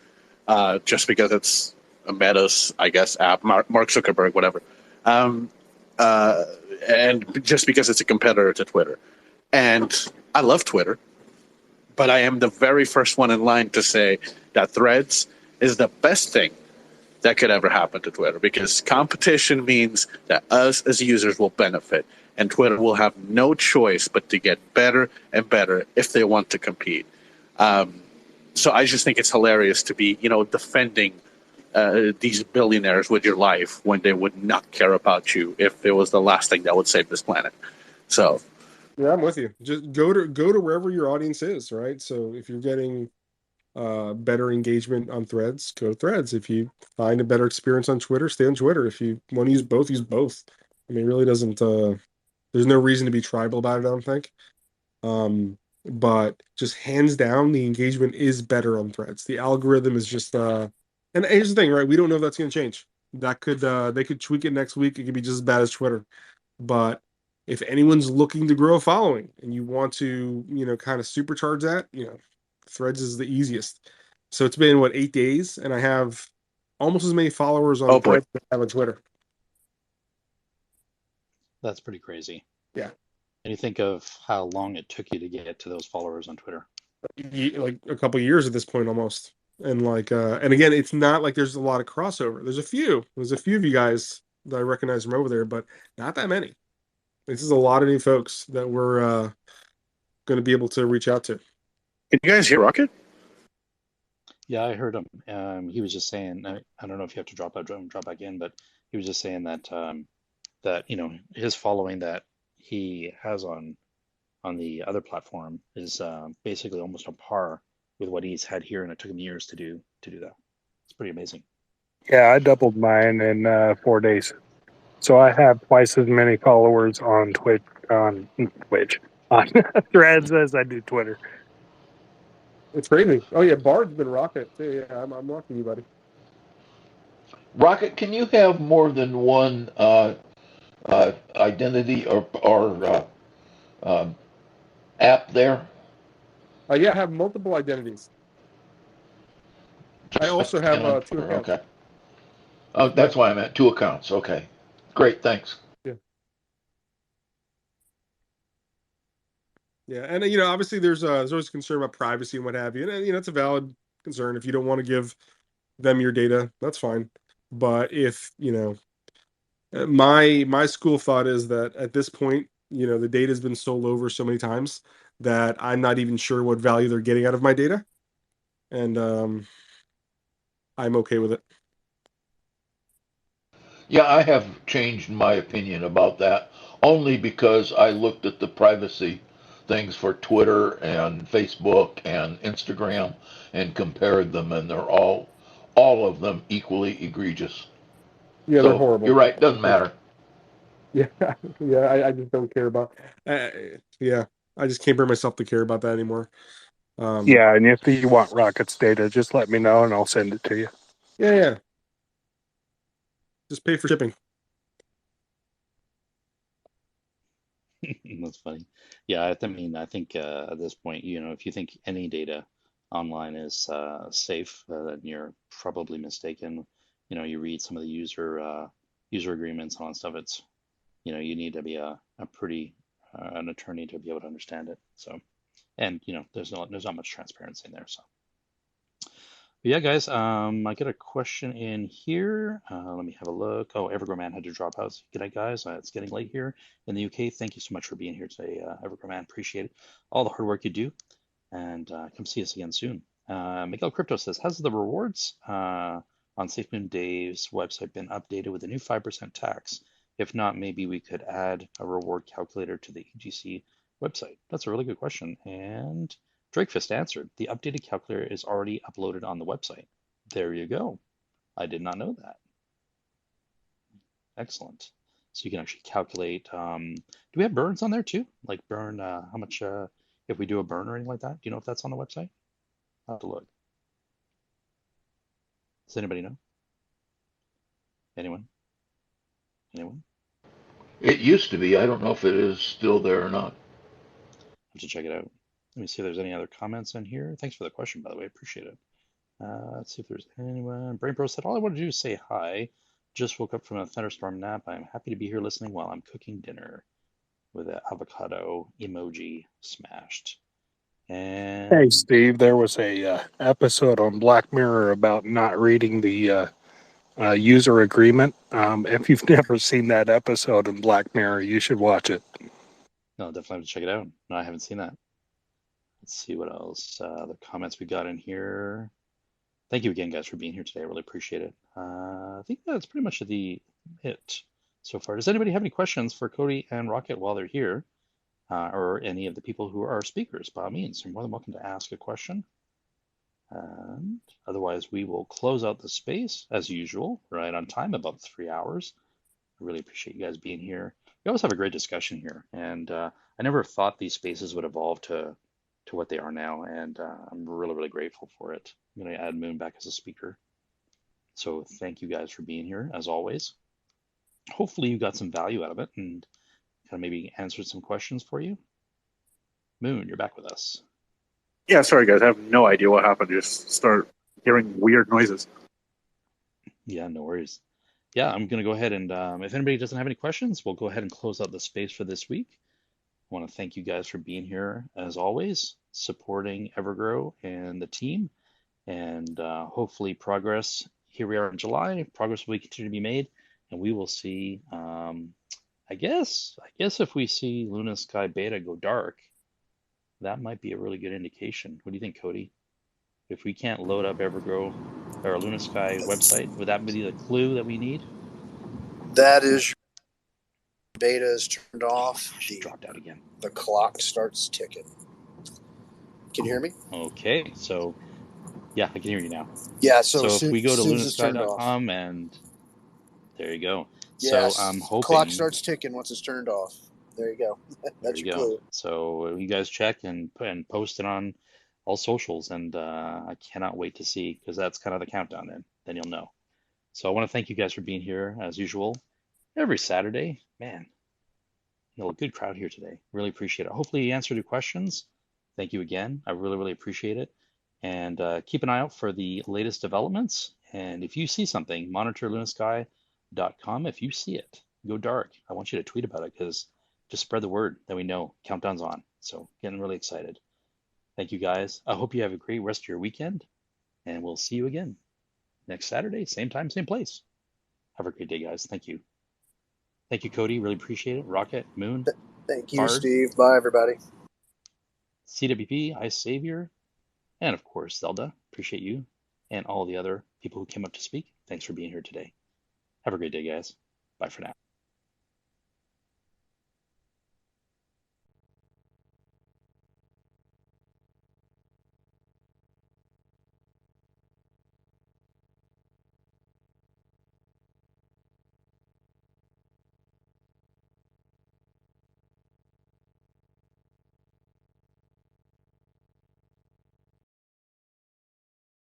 just because it's a Meta's, I guess, app, Mark Zuckerberg, whatever, and just because it's a competitor to Twitter. And I love Twitter, but I am the very first one in line to say that Threads is the best thing that could ever happen to Twitter, because competition means that us as users will benefit, and Twitter will have no choice but to get better and better if they want to compete. So I just think it's hilarious to be, defending these billionaires with your life when they would not care about you if it was the last thing that would save this planet. So yeah, I'm with you. Just go to wherever your audience is, right? So if you're getting better engagement on Threads, go to Threads. If you find a better experience on Twitter, stay on Twitter. If you want to use both, use both. I mean, it really doesn't. There's no reason to be tribal about it, I don't think. But just hands down, the engagement is better on Threads. The algorithm is just. And here's the thing, right? We don't know if that's going to change. That could they could tweak it next week. It could be just as bad as Twitter. But if anyone's looking to grow a following and you want to, kind of supercharge that, Threads is the easiest. So it's been 8 days, and I have almost as many followers on Threads as I have on Twitter. That's pretty crazy. Yeah. And you think of how long it took you to get to those followers on Twitter. Like a couple years at this point almost. And and again, it's not like there's a lot of crossover. There's a few of you guys that I recognize from over there, but not that many. This is a lot of new folks that we're going to be able to reach out to. Can you guys hear Rocket? Yeah, I heard him. He was just saying, I don't know if you have to drop back in, but he was just saying that that his following that he has on the other platform is basically almost on par with what he's had here, and it took him years to do that. It's pretty amazing. Yeah, I doubled mine in 4 days. So I have twice as many followers on on Threads as I do Twitter. It's crazy. Oh yeah, Bard's been Rocket. Yeah, I'm rocking you, buddy. Rocket, can you have more than one identity or app there? Yeah, I have multiple identities. I also have 2 accounts. Okay. Oh, that's why I'm at 2 accounts. Okay. Great, thanks. Yeah. Yeah, and obviously there's always concern about privacy and what have you, and it's a valid concern. If you don't want to give them your data, that's fine. But if my school of thought is that at this point, the data has been sold over so many times that I'm not even sure what value they're getting out of my data, and I'm okay with it. Yeah, I have changed my opinion about that only because I looked at the privacy things for Twitter and Facebook and Instagram and compared them, and they're all of them equally egregious. Yeah, they're horrible. You're right, doesn't matter. Yeah, yeah, I just don't care about. Yeah, I just can't bring myself to care about that anymore. Yeah, and if you want Rocket's data, just let me know and I'll send it to you. Yeah. Just pay for shipping. That's funny. Yeah, I mean, I think at this point, if you think any data online is safe, then you're probably mistaken. You read some of the user agreements and all that stuff. It's you need to be a pretty an attorney to be able to understand it. So, and there's not much transparency in there. So, but yeah, guys, I got a question in here. Let me have a look. Oh, EverGrow Man had to drop out. G'day, guys. It's getting late here in the UK. Thank you so much for being here today, EverGrow Man. Appreciate it. All the hard work you do, and come see us again soon. Miguel Crypto says, has the rewards are on SafeMoon Dave's website been updated with a new 5% tax? If not, maybe we could add a reward calculator to the EGC website. That's a really good question. And Drakefist answered, the updated calculator is already uploaded on the website. There you go. I did not know that. Excellent. So you can actually calculate, do we have burns on there too? Like burn, how much, if we do a burn or anything like that? Do you know if that's on the website? I'll have to look. Does anybody know? Anyone? Anyone? It used to be. I don't know if it is still there or not. I have to check it out. Let me see if there's any other comments in here. Thanks for the question, by the way. Appreciate it. Let's see if there's anyone. BrainPro said, all I want to do is say hi. Just woke up from a thunderstorm nap. I'm happy to be here listening while I'm cooking dinner with an avocado emoji smashed. Hey, And Steve, there was a episode on Black Mirror about not reading the user agreement. If you've never seen that episode in Black Mirror, you should watch it. no, definitely have to check it out. No, I haven't seen that. Let's see what else. The comments we got in here. Thank you again, guys, for being here today. I really appreciate it. I think that's pretty much it so far. Does anybody have any questions for Cody and Rocket while they're here? Or any of the people who are speakers? By all means, you're more than welcome to ask a question. And otherwise, we will close out the space as usual, right on time, about 3 hours. I really appreciate you guys being here. We always have a great discussion here, and I never thought these spaces would evolve to what they are now, and I'm really, really grateful for it. I'm going to add Moon back as a speaker. So thank you guys for being here, as always. Hopefully you got some value out of it and kind of maybe answered some questions for you. Moon, you're back with us. Yeah, sorry guys, I have no idea what happened. Just start hearing weird noises. Yeah, no worries. Yeah, I'm going to go ahead and if anybody doesn't have any questions, we'll go ahead and close out the space for this week. I want to thank you guys for being here, as always, supporting EverGrow and the team, and hopefully progress. Here we are in July. Progress will continue to be made, and we will see. I guess if we see LunaSky Beta go dark, that might be a really good indication. What do you think, Cody? If we can't load up EverGrow or LunaSky website, would that be the clue that we need? That is, beta is turned off. Just dropped out again. The clock starts ticking. Can you hear me? Okay, so yeah, I can hear you now. Yeah, so if we go to soon as it's turned off. lunasky.com, and there you go. Yes, so I'm hoping clock starts ticking once it's turned off. There you go. That's your clue. So you guys check and post it on all socials, and I cannot wait to see, because that's kind of the countdown. Then you'll know. So I want to thank you guys for being here as usual every Saturday. Man, a good crowd here today. Really appreciate it. Hopefully you answered your questions. Thank you again. I really, really appreciate it. And keep an eye out for the latest developments. And if you see something, monitor LunaSky.com. If you see it, go dark. I want you to tweet about it, because just spread the word that we know countdown's on. So getting really excited. Thank you guys. I hope you have a great rest of your weekend, and we'll see you again next Saturday, same time, same place. Have a great day, guys. Thank you. Thank you, Cody. Really appreciate it. Rocket, Moon. Thank you, Bard, Steve. Bye, everybody. CWP, Ice Savior, and of course, Zelda. Appreciate you and all the other people who came up to speak. Thanks for being here today. Have a great day, guys. Bye for now.